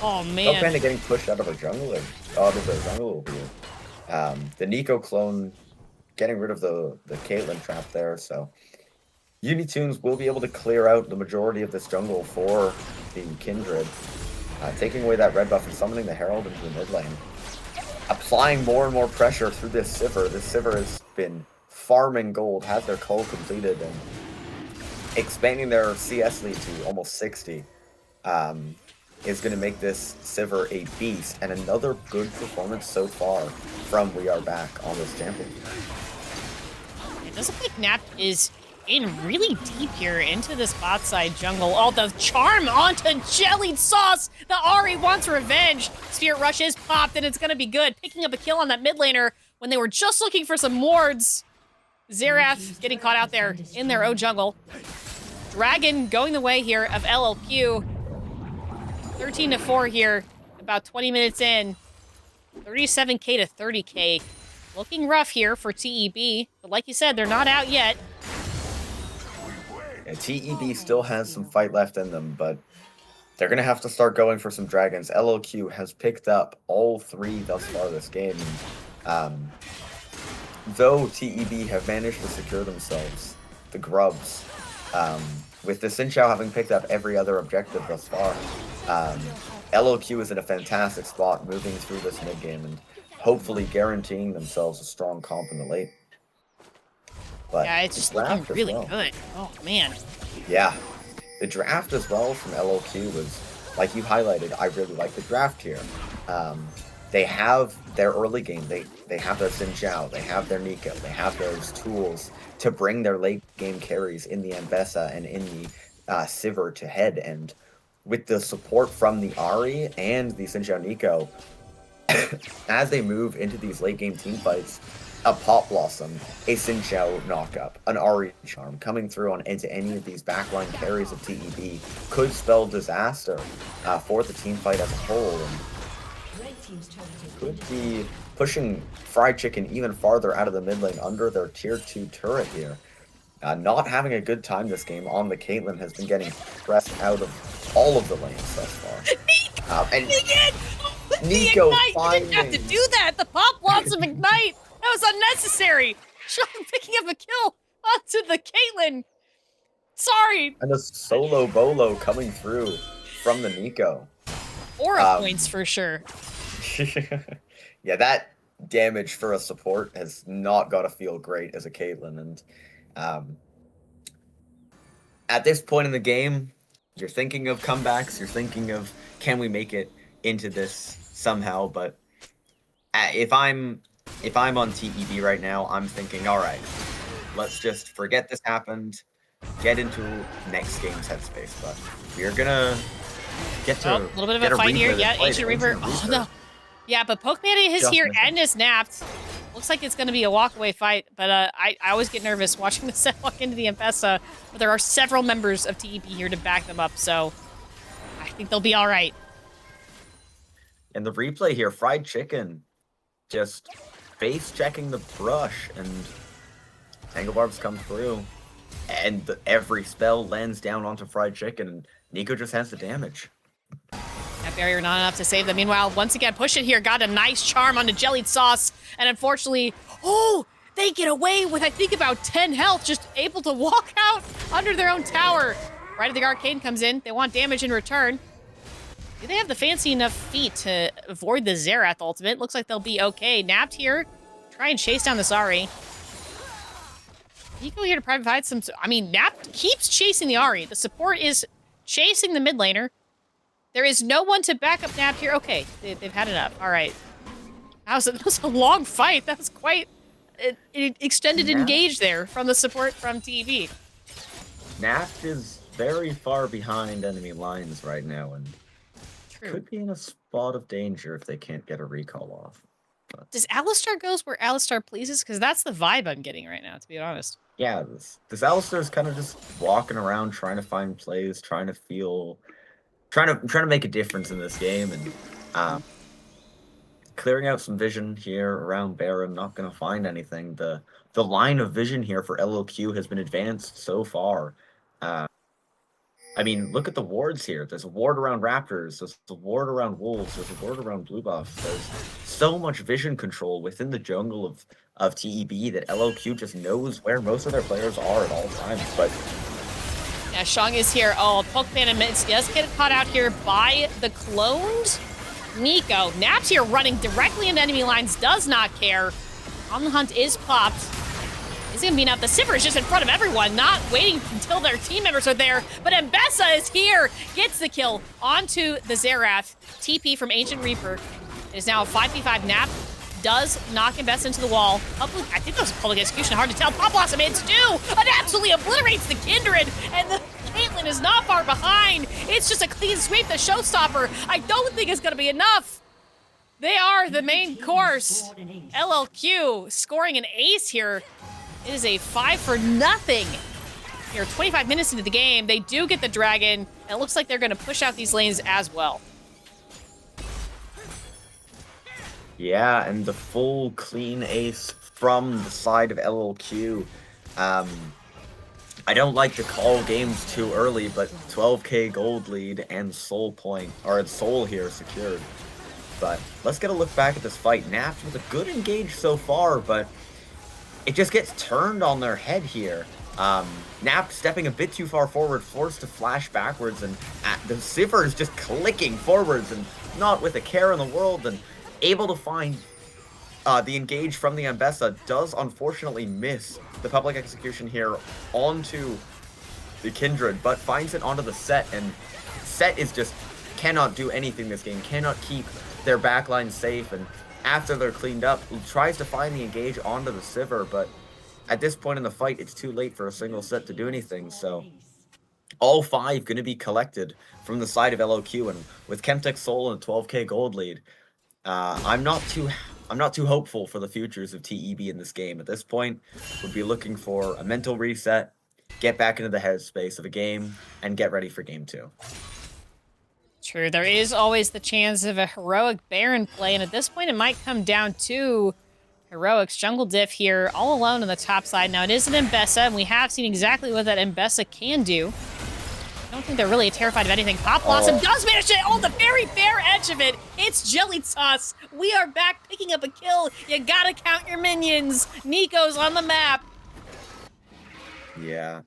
S2: Oh, man.
S3: Poke Panda getting pushed out of her jungler. Oh, there's a jungle here. The Nico clone getting rid of the Caitlyn trap there, so Unitunes will be able to clear out the majority of this jungle for the Kindred, taking away that red buff and summoning the Herald into the mid lane. Applying more and more pressure through this Sivir. This Sivir has been farming gold, has their cull completed, and expanding their CS lead to almost 60 is going to make this Sivir a beast, and another good performance so far from We Are Back on this champion.
S2: It does look like Nap is in really deep here into this bot side jungle. Oh, the charm onto Jellied Sauce! The Ahri wants revenge! Spirit Rush is popped, and it's gonna be good. Picking up a kill on that mid laner when they were just looking for some wards. Xerath getting caught out there in their own jungle. Dragon going the way here of LLQ. 13-4 here, about 20 minutes in. 37k to 30k. Looking rough here for TEB, but like you said, they're not out yet.
S3: Yeah, TEB still has some fight left in them, but they're going to have to start going for some dragons. LLQ has picked up all 3 thus far this game. Though TEB have managed to secure themselves the grubs, with the Xin Zhao having picked up every other objective thus far, LLQ is in a fantastic spot moving through this mid-game and hopefully guaranteeing themselves a strong comp in the late. But
S2: yeah, it's just looking really good. Oh, man.
S3: Yeah. The draft as well from LLQ was like you highlighted, I really like the draft here. They have their early game. They have their Xin Zhao. They have their Nico. They have those tools to bring their late game carries in the Ambessa and in the Sivir to head. And with the support from the Ahri and the Xin Zhao Nico, as they move into these late game team fights, a Pop Blossom, a Xin Zhao knockup, an Ahri charm coming through into any of these backline carries of TEB could spell disaster for the team fight as a whole. And could be pushing Fried Chicken even farther out of the mid lane under their tier 2 turret here. Not having a good time this game on the Caitlyn has been getting pressed out of all of the lanes thus far. And Nico
S2: You didn't have to do that! The Pop Blossom Ignite! That was unnecessary! Sean picking up a kill onto the Caitlyn! Sorry!
S3: And a solo bolo coming through from the Nico.
S2: Aura points for sure.
S3: Yeah, that damage for a support has not got to feel great as a Caitlyn. And at this point in the game, you're thinking of comebacks. You're thinking of, can we make it into this somehow? But if I'm on TEB right now, I'm thinking, all right, let's just forget this happened, get into next game's headspace. But we're gonna get to
S2: a little bit of a fight here. Yeah, Ancient Reaper. Oh no. Yeah, but Pokemon is here and is napped. Looks like it's going to be a walkaway fight, but I always get nervous watching the set walk into the Ambessa, but there are several members of TEP here to back them up, so I think they'll be all right.
S3: And the replay here, Fried Chicken just face checking the brush, and Tangle Barbs come through, and every spell lands down onto Fried Chicken, and Nico just has the damage.
S2: That barrier not enough to save them. Meanwhile, once again, push it here. Got a nice charm onto Jellied Sauce. And unfortunately, they get away with, I think, about 10 health. Just able to walk out under their own tower. Right as the Arcane comes in. They want damage in return. Do they have the fancy enough feet to avoid the Xerath ultimate? Looks like they'll be okay. Napped here. Try and chase down the Ahri. Nico here to provide some... I mean, Napped keeps chasing the Ahri. The support is chasing the mid laner. There is no one to back up Napped here. Okay, they've had enough. All right. That was a long fight. That was quite an extended engage there from the support from TV.
S3: Napped is very far behind enemy lines right now, and could be in a spot of danger if they can't get a recall off. But
S2: does Alistar goes where Alistar pleases? Because that's the vibe I'm getting right now, to be honest.
S3: Yeah, this Alistar's kind of just walking around trying to find plays, trying to make a difference in this game, and clearing out some vision here around Baron. Not going to find anything. The line of vision here for LOQ has been advanced so far. I mean, look at the wards here. There's a ward around Raptors. There's a ward around Wolves. There's a ward around Blue Buff. There's so much vision control within the jungle of TEB that LOQ just knows where most of their players are at all times. But
S2: yeah, Shang is here. Oh, Pokemon admits he does get caught out here by the cloned Nico. Naps here running directly into enemy lines, does not care. On the Hunt is popped. Is he gonna beat out the Sivir is just in front of everyone, not waiting until their team members are there. But Ambessa is here, gets the kill onto the Xerath. TP from Ancient Reaper. It is now a 5v5 Nap. Does knock Ambessa into the wall. I think that was public execution, hard to tell. Pop Blossom hits too, and absolutely obliterates the Kindred, and the Caitlyn is not far behind. It's just a clean sweep, the showstopper. I don't think it's gonna be enough. They are the main course. LLQ scoring an ace here. It is a 5-0 here, 25 minutes into the game. They do get the dragon, and it looks like they're gonna push out these lanes as well.
S3: yeah, and the full clean ace from the side of LLQ. I don't like to call games too early, but 12k gold lead and soul point, or soul here secured. But let's get a look back at this fight. Naps with a good engage so far, but it just gets turned on their head here. Nap stepping a bit too far forward, forced to flash backwards, and the Sivir is just clicking forwards and not with a care in the world, and able to find the engage from the Ambessa. Does unfortunately miss the public execution here onto the Kindred, but finds it onto the Set, and Set is just cannot do anything this game, cannot keep their backline safe, and after they're cleaned up, tries to find the engage onto the Sivir, but at this point in the fight, it's too late for a single set to do anything, so all 5 going to be collected from the side of LOQ, and with Chemtech Soul and a 12k gold lead, I'm not too hopeful for the futures of TEB in this game. At this point, would be looking for a mental reset, get back into the headspace of a game, and get ready for game 2.
S2: True, there is always the chance of a heroic Baron play, and at this point it might come down to heroics. Jungle Diff here, all alone on the top side. Now it is an Mbessa, and we have seen exactly what that Mbessa can do. I don't think they're really terrified of anything. Pop Blossom does manage it on the very bare edge of it. It's Jelly Sauce. We are back picking up a kill. You gotta count your minions. Nico's on the map.
S3: Yeah.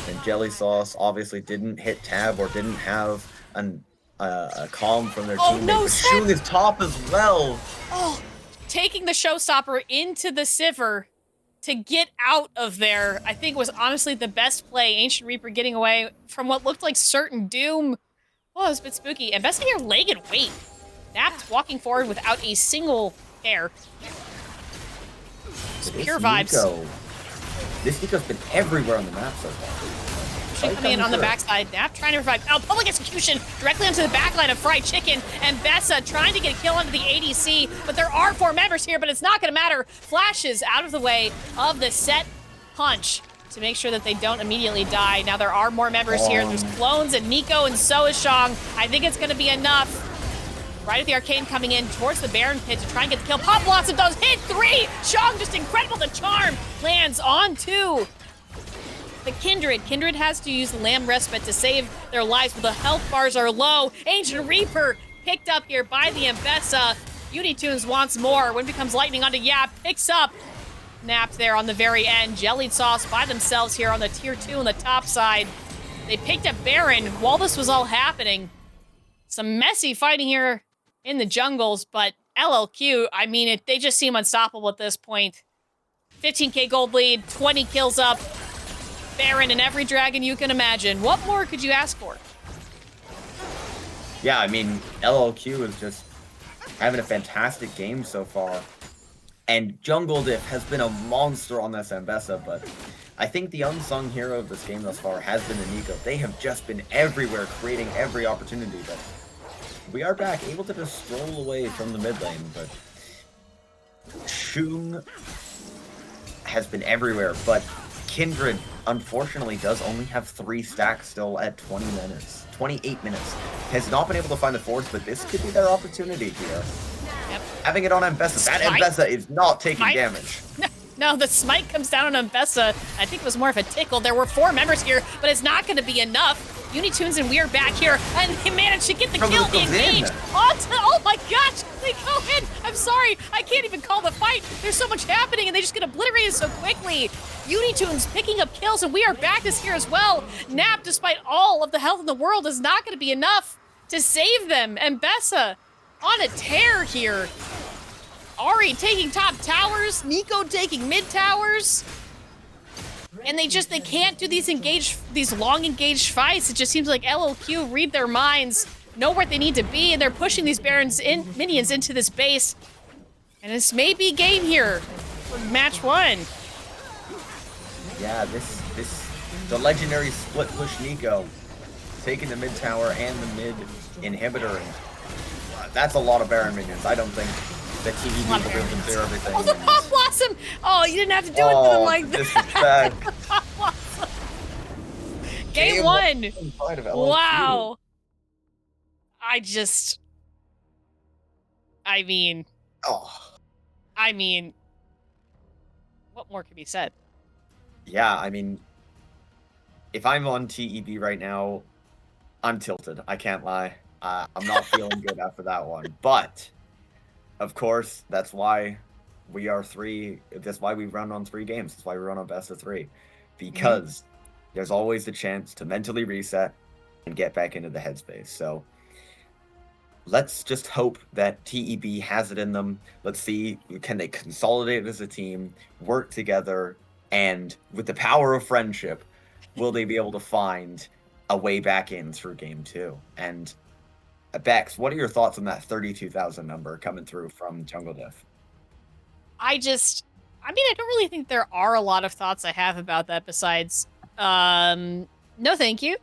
S3: And Jelly Sauce obviously didn't hit tab or didn't have a calm from their teammate.
S2: No,
S3: but Shung is top as well.
S2: Oh, taking the showstopper into the Sivir to get out of there, I think was honestly the best play. Ancient Reaper getting away from what looked like certain doom. Oh, it was a bit spooky. And Best here leg and wait. Napped walking forward without a single care. Pure vibes.
S3: This Nico's been everywhere on the map so far.
S2: Coming in on the backside. Nap trying to revive. Oh, public execution directly onto the backline of Fried Chicken. And Bessa trying to get a kill onto the ADC. But there are 4 members here, but it's not going to matter. Flashes out of the way of the set punch to make sure that they don't immediately die. Now there are more members here. There's clones and Nico, and so is Shang. I think it's going to be enough. Right at the Arcane coming in towards the Baron pit to try and get the kill. Pop Blossom does hit 3. Shang just incredible. The charm lands on 2. The Kindred. Kindred has to use the Lamb Respite to save their lives, but the health bars are low. Ancient Reaper picked up here by the Mbessa. Beauty Tunes wants more. When becomes lightning onto Yap. Picks up. Napped there on the very end. Jelly Sauce by themselves here on the tier 2 on the top side. They picked up Baron while this was all happening. Some messy fighting here in the jungles, but LLQ, I mean, they just seem unstoppable at this point. 15k gold lead, 20 kills up. Baron and every dragon you can imagine. What more could you ask for?
S3: Yeah, I mean, LLQ is just having a fantastic game so far. And Jungle Diff has been a monster on this Mbessa, but I think the unsung hero of this game thus far has been the Nico. They have just been everywhere, creating every opportunity, but we are back, able to just stroll away from the mid lane, but Shung has been everywhere, but Kindred, unfortunately, does only have 3 stacks still at 20 minutes. 28 minutes. Has not been able to find the force, but this could be their opportunity here.
S2: Yep.
S3: Having it on Mbessa. That Mbessa is not taking damage.
S2: No, the smite comes down on Mbessa. I think it was more of a tickle. There were 4 members here, but it's not going to be enough. Unitunes and we are back here, and he managed to get the kill, the engage. Oh my gosh, they go in. I'm sorry, I can't even call the fight. There's so much happening, and they just get obliterated so quickly. Unitunes picking up kills, and we are back this here as well. Nap, despite all of the health in the world, is not going to be enough to save them. And Bessa on a tear here. Ari taking top towers, Nico taking mid towers. And they can't do these long engaged fights. It just seems like LOQ read their minds, know where they need to be, and they're pushing these minions into this base. And this may be game here for match 1.
S3: Yeah, the legendary split push Nico, taking the mid tower and the mid inhibitor. And that's a lot of Baron minions. I don't think that TEB will be able to clear everything.
S2: Oh, the Pop Blossom! Oh, you didn't have to do it to them like that. Pop Blossom. Game 1. Wow. I mean, what more can be said?
S3: Yeah, I mean, if I'm on TEB right now, I'm tilted. I can't lie. I'm not feeling good after that one. But, of course, that's why we are 3. That's why we run on 3 games. That's why we run on best of 3. Because there's always the chance to mentally reset and get back into the headspace. So let's just hope that TEB has it in them. Let's see, can they consolidate as a team, work together, and with the power of friendship, will they be able to find a way back in through game 2? And Bex, what are your thoughts on that 32,000 number coming through from Jungle Diff?
S2: I don't really think there are a lot of thoughts I have about that besides, no thank you.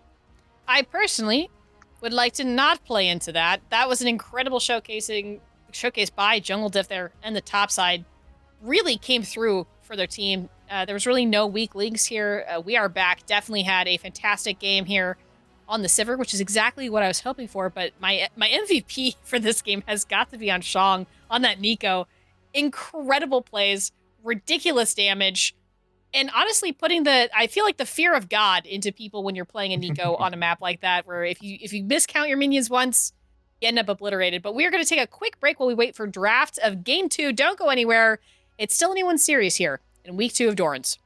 S2: I personally would like to not play into that. That was an incredible showcase by Jungle Diff there, and the top side really came through for their team. There was really no weak links here. We are back. Definitely had a fantastic game here on the Sivir, which is exactly what I was hoping for. But my MVP for this game has got to be on Shang, on that Nico. Incredible plays, ridiculous damage, and honestly putting I feel like the fear of God into people when you're playing a Nico on a map like that, where if you miscount your minions once, you end up obliterated. But we are going to take a quick break while we wait for draft of Game 2. Don't go anywhere. It's still anyone's series here in Week 2 of Doran's.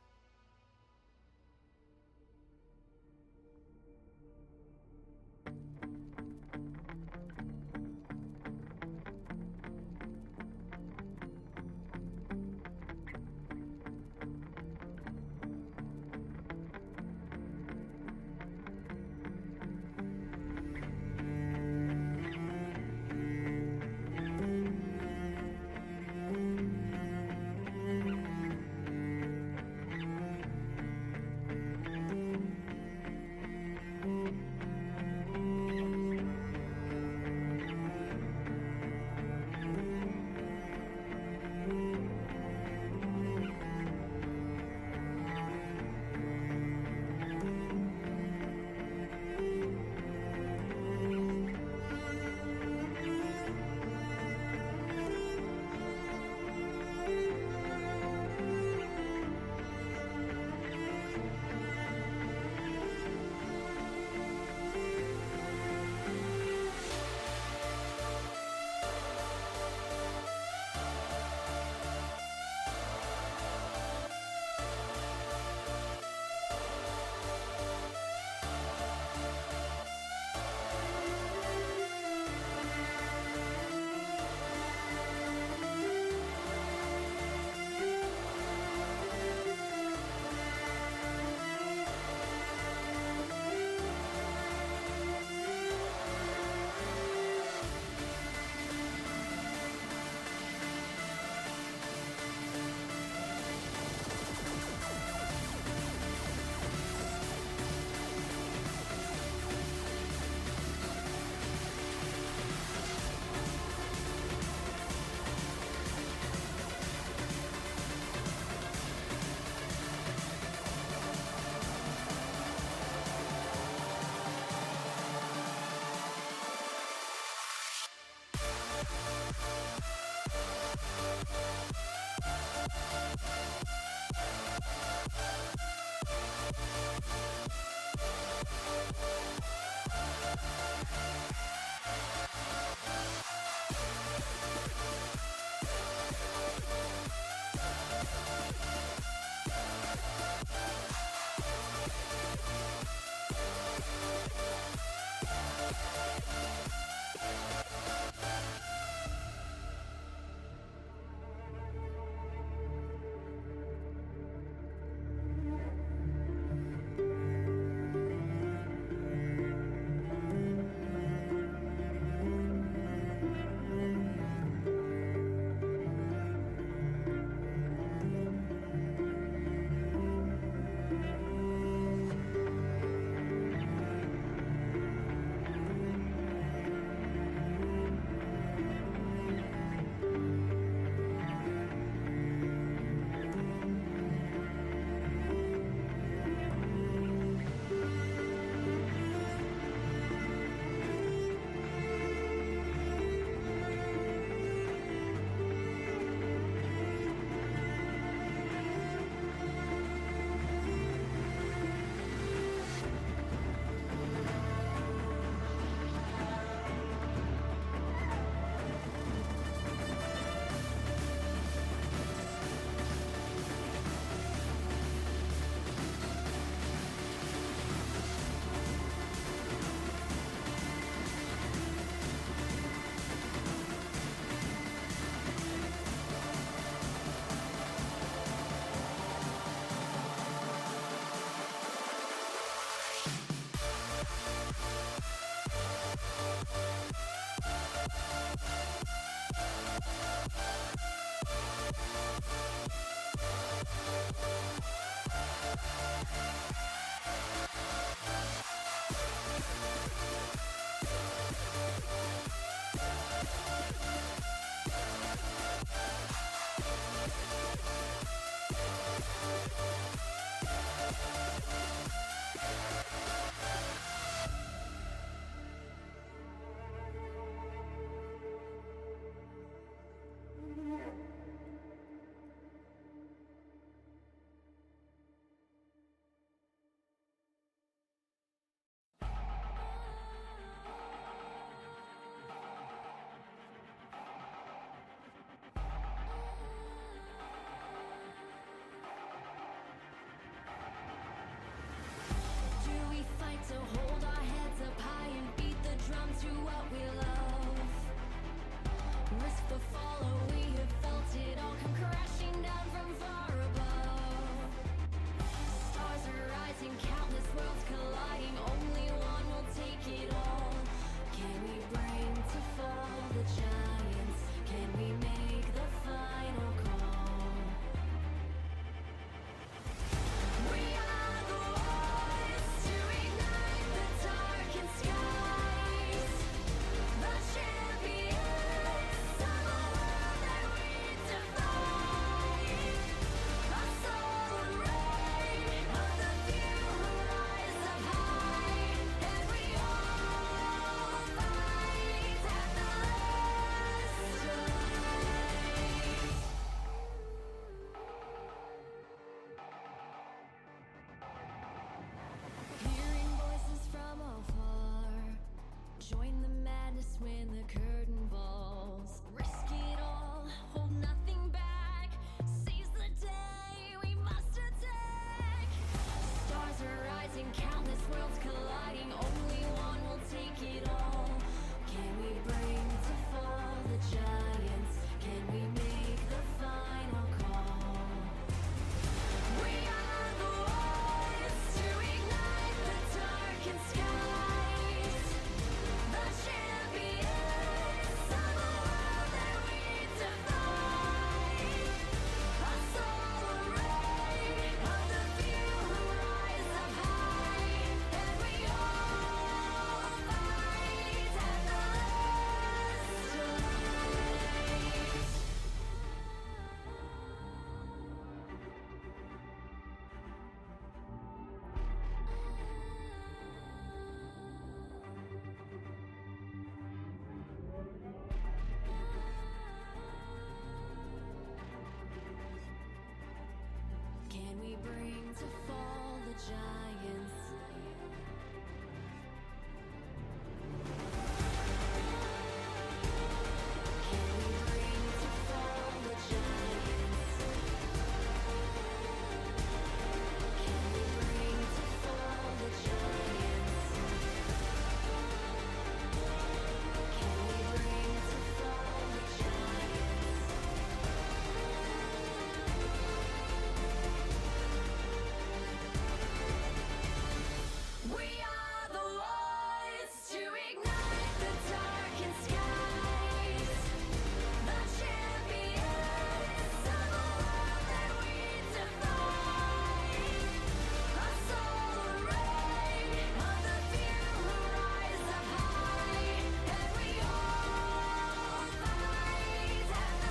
S1: giants. Can we make the final call? We are the ones to ignite the darkened skies. The champions of the world that we defy. A solar ray of the few who rise up high. And we all fight at the last light. Can we bring to fall the giants? Can we bring to fall the giants? Can we bring to fall the giants? Can we bring to fall the giants? We are the ones to ignite the darkened skies. The champions of the world that we defy. A solar ray of the few who rise up high. And we all fight at the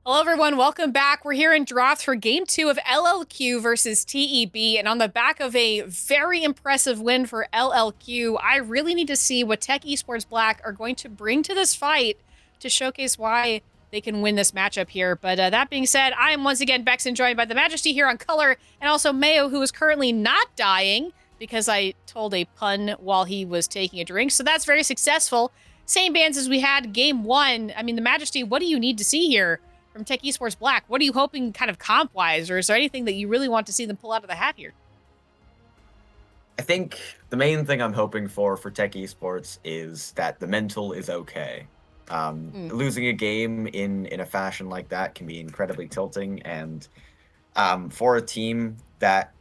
S2: Hello, everyone. Welcome back. We're here in draft for Game 2 of LLQ versus TEB. And on the back of a very impressive win for LLQ, I really need to see what Tech Esports Black are going to bring to this fight to showcase why they can win this matchup here. But that being said, I am once again Bex, and joined by the Majesty here on color, and also Mayo, who is currently not dying because I told a pun while he was taking a drink. So that's very successful. Same bands as we had Game 1. I mean, the Majesty, what do you need to see here from Tech Esports Black? What are you hoping kind of comp-wise, or is there anything that you really want to see them pull out of the hat here?
S3: I think the main thing I'm hoping for Tech Esports is that the mental is okay. Losing a game in a fashion like that can be incredibly tilting, and for a team that,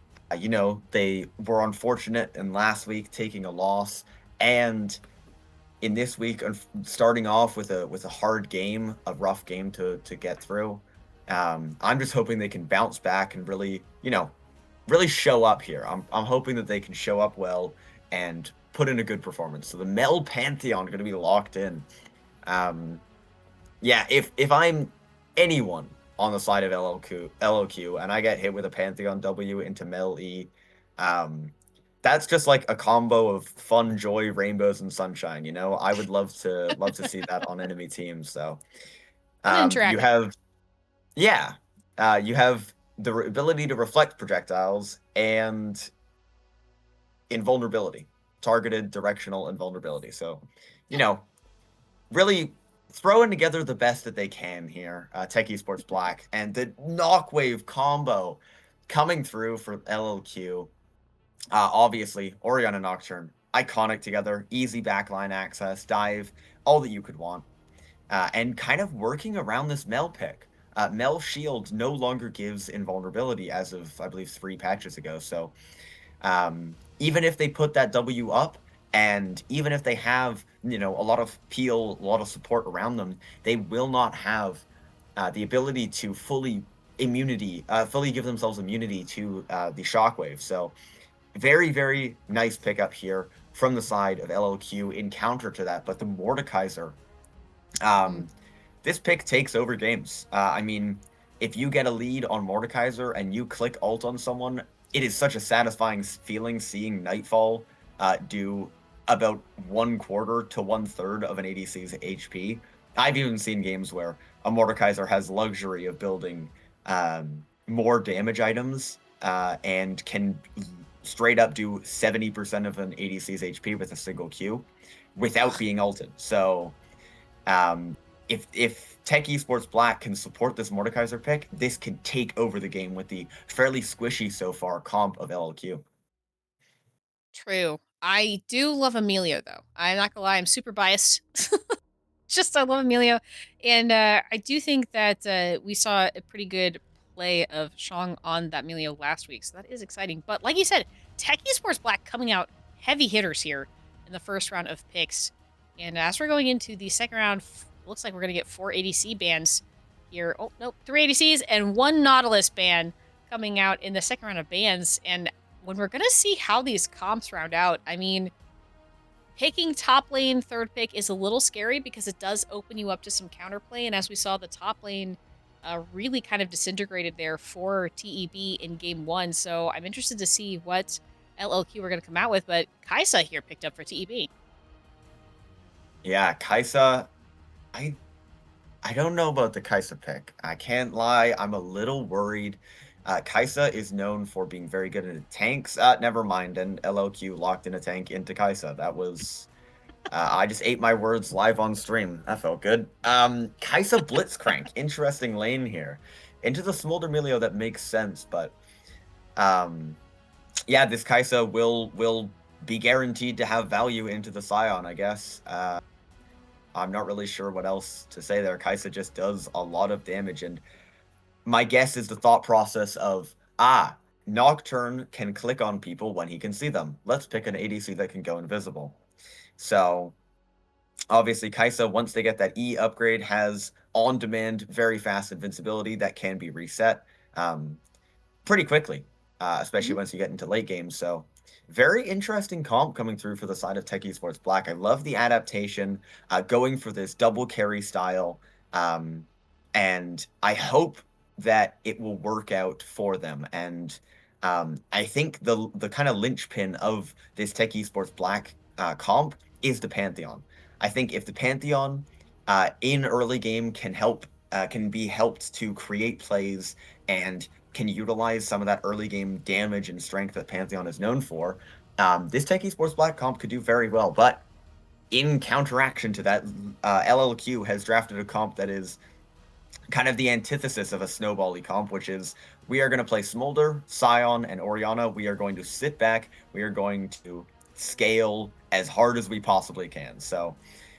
S3: they were unfortunate in last week taking a loss, and in this week starting off with a hard game, a rough game to get through. I'm just hoping they can bounce back and really show up here. I'm hoping that they can show up well and put in a good performance. So the Mel Pantheon going to be locked in. If I'm anyone on the side of LLQ and I get hit with a Pantheon W into Mel E, that's just like a combo of fun, joy, rainbows, and sunshine. I would love to see that on enemy teams. So you have the ability to reflect projectiles and invulnerability, targeted, directional invulnerability. So, really throwing together the best that they can here. Tech Esports Black and the Knockwave combo coming through for LLQ. Obviously, Oriana Nocturne, iconic together, easy backline access, dive, all that you could want. And kind of working around this Mel pick. Mel Shield no longer gives invulnerability as of, I believe, 3 patches ago. So even if they put that W up, and even if they have, a lot of peel, a lot of support around them, they will not have the ability to fully give themselves immunity to the shockwave. So very, very nice pickup here from the side of LLQ in counter to that. But the Mordekaiser, this pick takes over games. I mean, if you get a lead on Mordekaiser and you click ult on someone, it is such a satisfying feeling seeing Nightfall do about 1/4 to 1/3 of an ADC's HP. I've even seen games where a Mordekaiser has luxury of building more damage items and can straight up do 70% of an ADC's HP with a single Q without being ulted. So if Tech Esports Black can support this Mordekaiser pick, this can take over the game with the fairly squishy so far comp of LLQ.
S2: True. I do love Emilio, though. I'm not gonna lie, I'm super biased. Just I love Emilio, and I do think that we saw a pretty good play of Shang on that Emilio last week, so that is exciting. But like you said, Tech Esports Black coming out heavy hitters here in the first round of picks, and as we're going into the second round, looks like we're gonna get 4 ADC bans here. Oh nope, 3 ADCs and 1 Nautilus ban coming out in the second round of bans, and when we're gonna see how these comps round out, I mean, picking top lane third pick is a little scary because it does open you up to some counterplay. And as we saw, the top lane really kind of disintegrated there for TEB in game 1. So I'm interested to see what LLQ we're going to come out with. But Kaisa here picked up for TEB.
S3: Yeah, Kaisa, I don't know about the Kaisa pick. I can't lie, I'm a little worried. Kaisa is known for being very good at tanks. Never mind, and LLQ locked in a tank into Kaisa. That was... I just ate my words live on stream. That felt good. Kaisa Blitzcrank. Interesting lane here. Into the Smolder Milio, that makes sense, but... yeah, this Kaisa will be guaranteed to have value into the Scion, I guess. I'm not really sure what else to say there. Kaisa just does a lot of damage, and my guess is the thought process of, Nocturne can click on people when he can see them. Let's pick an ADC that can go invisible. So, obviously, Kaisa, once they get that E upgrade, has on-demand, very fast invincibility that can be reset pretty quickly, especially once you get into late games. So, very interesting comp coming through for the side of Tech Esports Black. I love the adaptation, going for this double carry style, and I hope that it will work out for them. And I think the kind of linchpin of this Tech Esports Black comp is the Pantheon. I think if the Pantheon in early game can be helped to create plays and can utilize some of that early game damage and strength that Pantheon is known for, this Tech Esports Black comp could do very well. But in counteraction to that, LLQ has drafted a comp that is kind of the antithesis of a snowbally comp, which is we are going to play Smolder, Scion, and Orianna. We are going to sit back. We are going to scale as hard as we possibly can. So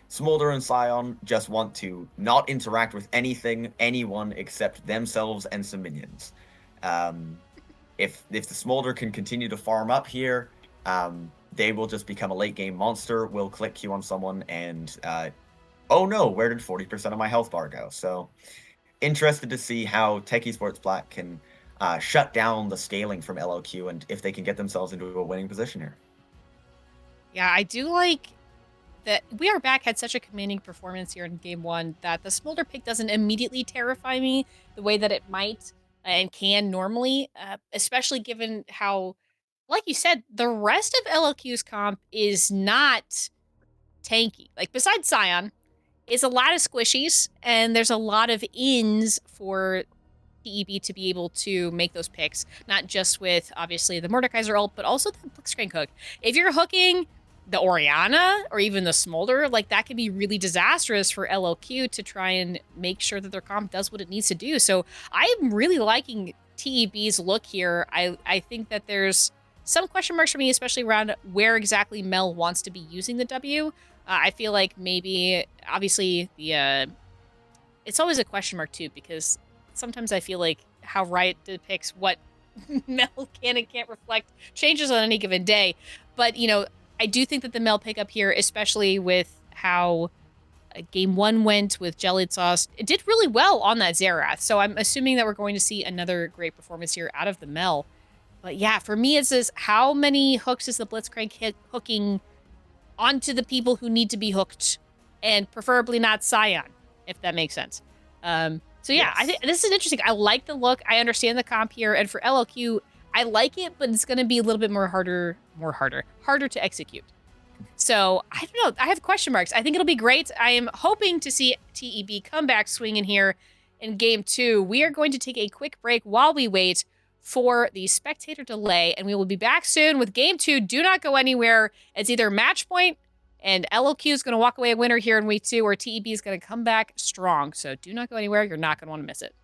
S3: Smolder and Scion just want to not interact with anyone except themselves and some minions. If the Smolder can continue to farm up here, they will just become a late game monster. We'll click Q on someone and oh no, where did 40% of my health bar go? So interested to see how Tech Esports Black can shut down the scaling from LLQ and if they can get themselves into a winning position here.
S2: Yeah, I do like that We Are Back had such a commanding performance here in game 1 that the Smolder pick doesn't immediately terrify me the way that it might and can normally, especially given how, like you said, the rest of LLQ's comp is not tanky. Like, besides Scion, it's a lot of squishies, and there's a lot of ins for TEB to be able to make those picks, not just with, obviously, the Mordekaiser ult, but also the Blitzcrank hook. If you're hooking the Orianna or even the Smolder, like, that can be really disastrous for LLQ to try and make sure that their comp does what it needs to do. So I'm really liking TEB's look here. I think that there's some question marks for me, especially around where exactly Mel wants to be using the W. I feel like maybe, obviously, it's always a question mark, too, because sometimes I feel like how Riot depicts what Mel can and can't reflect changes on any given day. But, you know, I do think that the Mel pickup here, especially with how game 1 went with Jellied Sauce, it did really well on that Xerath. So I'm assuming that we're going to see another great performance here out of the Mel. But yeah, for me, it's this, how many hooks is the Blitzcrank hooking onto the people who need to be hooked, and preferably not Scion, if that makes sense. So yeah, yes. I think this is interesting. I like the look. I understand the comp here, and for LLQ, I like it, but it's going to be a little bit harder to execute. So So I don't know. I have question marks. I think it'll be great. I am hoping to see TEB come back swinging here in game 2. We are going to take a quick break while we wait for the spectator delay, and we will be back soon with game 2. Do not go anywhere. It's either match point and LLQ is going to walk away a winner here in week 2, or TEB is going to come back strong. So do not go anywhere. You're not going to want to miss it.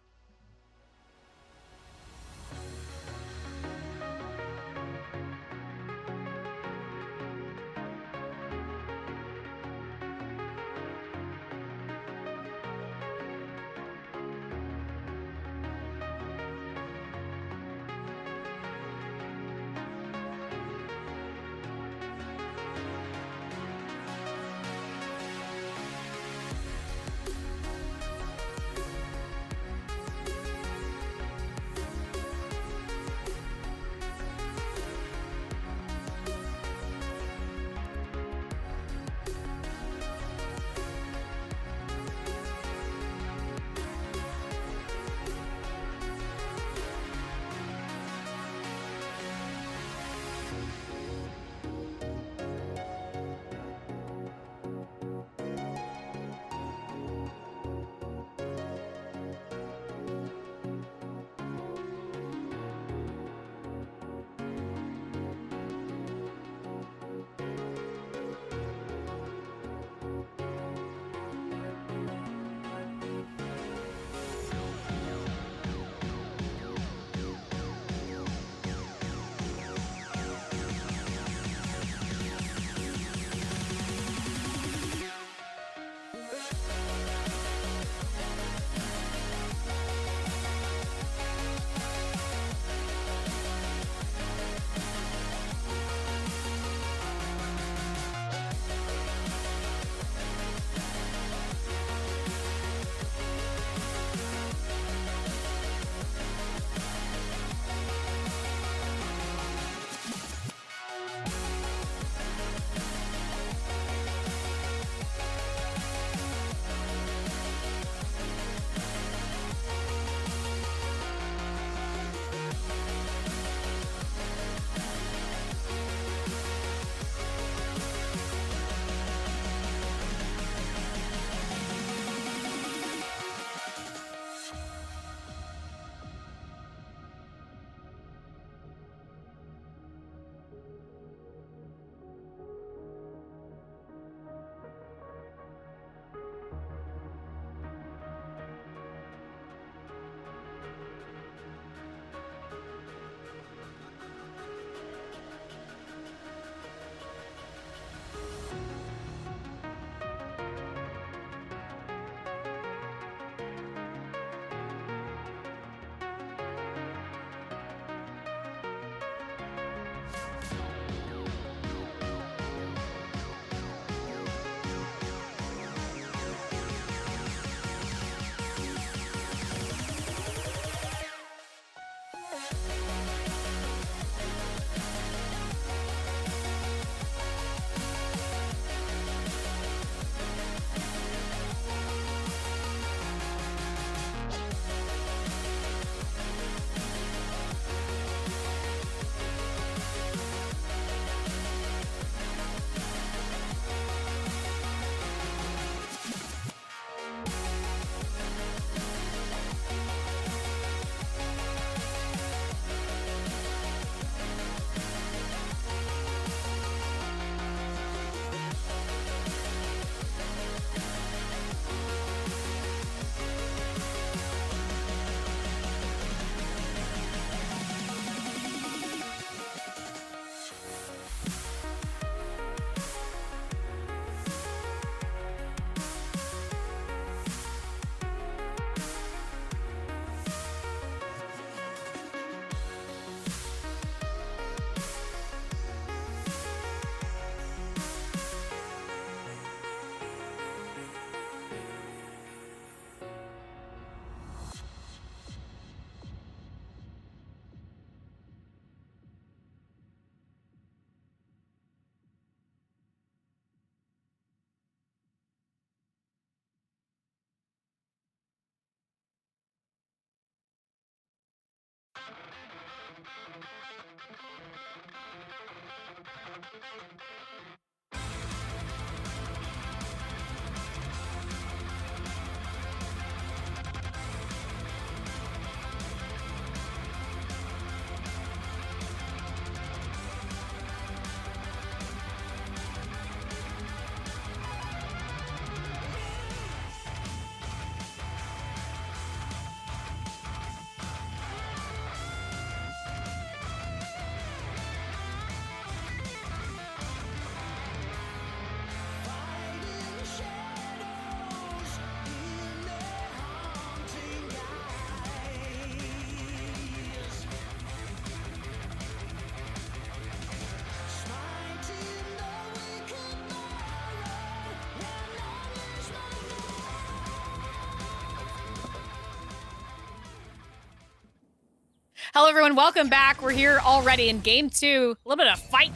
S2: Hello, everyone. Welcome back. We're here already in game 2. A little bit of fight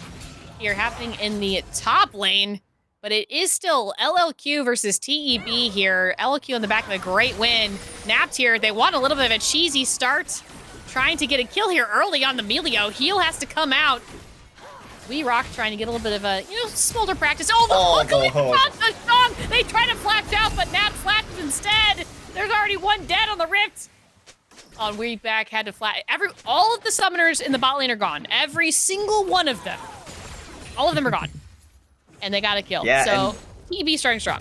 S2: here happening in the top lane, but it is still LLQ versus TEB here. LLQ on the back of a great win. Napped here. They want a little bit of a cheesy start, trying to get a kill here early on the Melio. Heal has to come out. We Rock trying to get a little bit of a, smolder practice. Oh, the hook! The song! They try to flash out, but Nap flashes instead. There's already one dead on the Rift. On Weedback had to flat. All of the summoners in the bot lane are gone. Every single one of them. All of them are gone. And they got a kill.
S3: Yeah,
S2: so TB starting strong.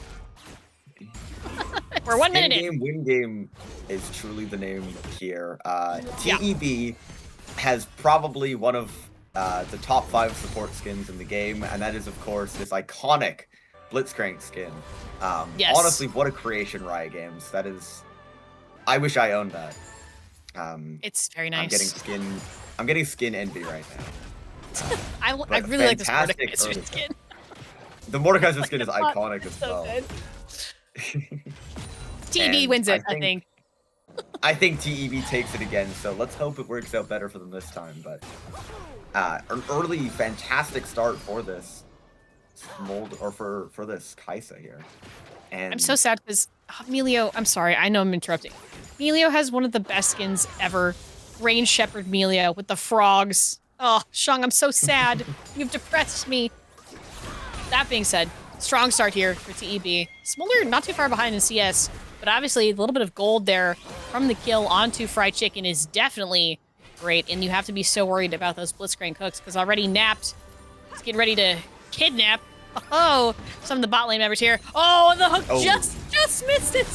S2: We're 1 minute in.
S3: Win game is truly the name here. TEB has probably one of the top 5 support skins in the game, and that is, of course, this iconic Blitzcrank skin.
S2: Yes.
S3: Honestly, what a creation, Riot Games. That is... I wish I owned that.
S2: It's very nice.
S3: I'm getting skin envy right now.
S2: I really like this Mordekaiser skin.
S3: The Mordekaiser skin is iconic as
S2: so
S3: well.
S2: TEB wins it, I think.
S3: I think TEB takes it again, so let's hope it works out better for them this time. But an early fantastic start for this mold, or for this Kaisa here. And
S2: I'm so sad because Melio, I'm sorry, I know I'm interrupting. Melio has one of the best skins ever. Range Shepherd Melio with the frogs. Oh, Shang, I'm so sad. You've depressed me. That being said, strong start here for TEB. Smolder not too far behind in CS, but obviously a little bit of gold there from the kill onto Fried Chicken is definitely great, and you have to be so worried about those Blitzcrank hooks because already Napped is getting ready to kidnap. Oh, some of the bot lane members here. Oh, and the hook just missed it.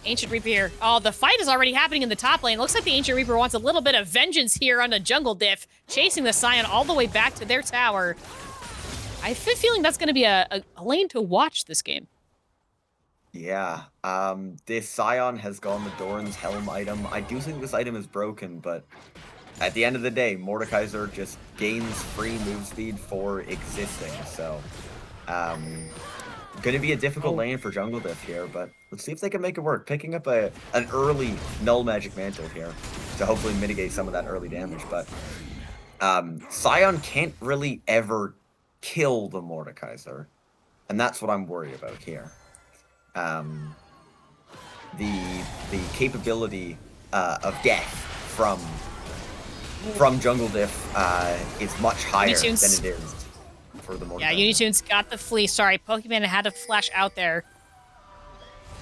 S2: Ancient Reaper here. Oh, the fight is already happening in the top lane. Looks like the Ancient Reaper wants a little bit of vengeance here on a jungle diff, chasing the Scion all the way back to their tower. I have a feeling that's going to be a lane to watch this game.
S3: Yeah, this Scion has gone the Doran's Helm item. I do think this item is broken, but at the end of the day, Mordekaiser just gains free move speed for existing, so gonna be a difficult lane for Jungle Diff here, but let's see if they can make it work. Picking up an early Null Magic Mantle here to hopefully mitigate some of that early damage, but Scion can't really ever kill the Mordekaiser, and that's what I'm worried about here. The capability of death from Jungle Diff is much higher than it is for the Mordekaiser.
S2: Yeah, Unitunes got the fleece. Sorry, Pokemon had to flash out there.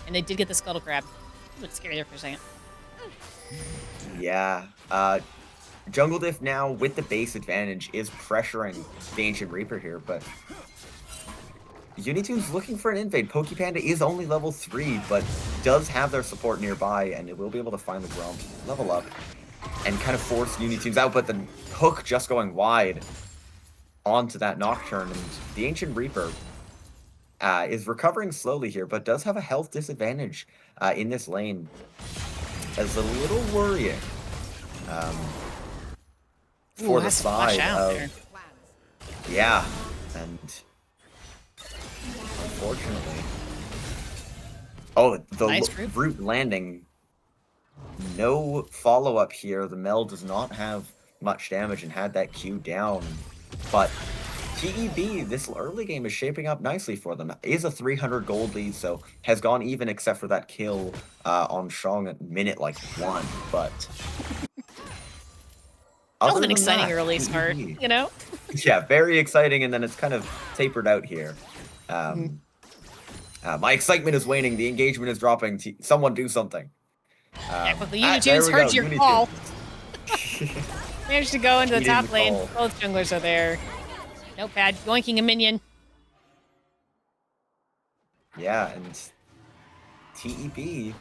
S2: And they did get the Scuttle Crab. It was scary there for a second.
S3: Yeah. Jungle Diff now, with the base advantage, is pressuring the Ancient Reaper here, but Unitune's looking for an invade. Pokepanda is only level 3, but does have their support nearby, and it will be able to find the Grump, level up, and kind of force Unitunes out, but the hook just going wide onto that Nocturne, and the Ancient Reaper is recovering slowly here, but does have a health disadvantage in this lane. That's a little worrying for the side of... Yeah, and unfortunately... Oh, the nice root landing. No follow-up here. The Mel does not have much damage and had that Q down. But TEB, this early game is shaping up nicely for them. Is a 300 gold lead, so has gone even except for that kill on Shang at minute like 1. But
S2: that was an exciting early start, you know?
S3: Yeah, very exciting, and then it's kind of tapered out here. My excitement is waning. The engagement is dropping. Someone do something.
S2: Yeah, quickly. Unitunes heard your call. Managed to go into the top lane. Both junglers are there. Notepad, yoinking a minion.
S3: Yeah, and TEB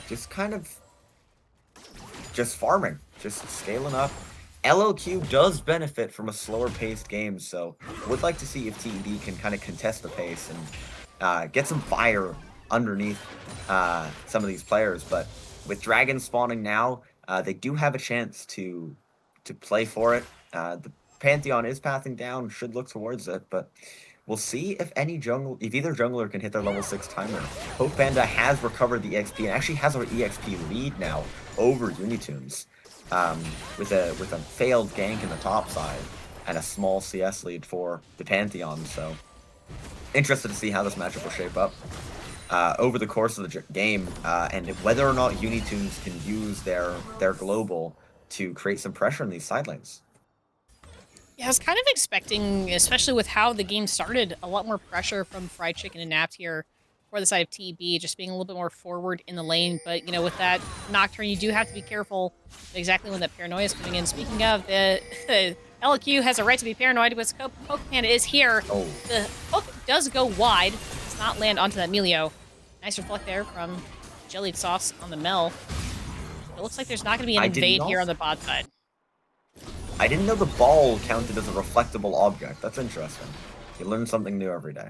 S3: just kind of just farming, just scaling up. LLQ does benefit from a slower paced game, so would like to see if TEB can kind of contest the pace and get some fire underneath some of these players. But with dragons spawning now, they do have a chance to play for it. The Pantheon is pathing down, should look towards it, but we'll see if either jungler can hit their level 6 timer. Hope Panda has recovered the XP and actually has our EXP lead now over Unitunes with a failed gank in the top side and a small CS lead for the Pantheon. So interested to see how this matchup will shape up over the course of the game, and whether or not Unitunes can use their global to create some pressure in these side lanes.
S2: Yeah, I was kind of expecting, especially with how the game started, a lot more pressure from Fried Chicken and Napped here for the side of TB, just being a little bit more forward in the lane. But, you know, with that Nocturne, you do have to be careful exactly when that Paranoia is coming in. Speaking of, the LQ has a right to be paranoid, but Poke Panda is here.
S3: Oh.
S2: The hook does go wide. Does not land onto that Melio. Nice reflect there from Jellied Sauce on the Mel. It looks like there's not going to be an invade here on the bot side.
S3: I didn't know the ball counted as a reflectable object. That's interesting. You learn something new every day.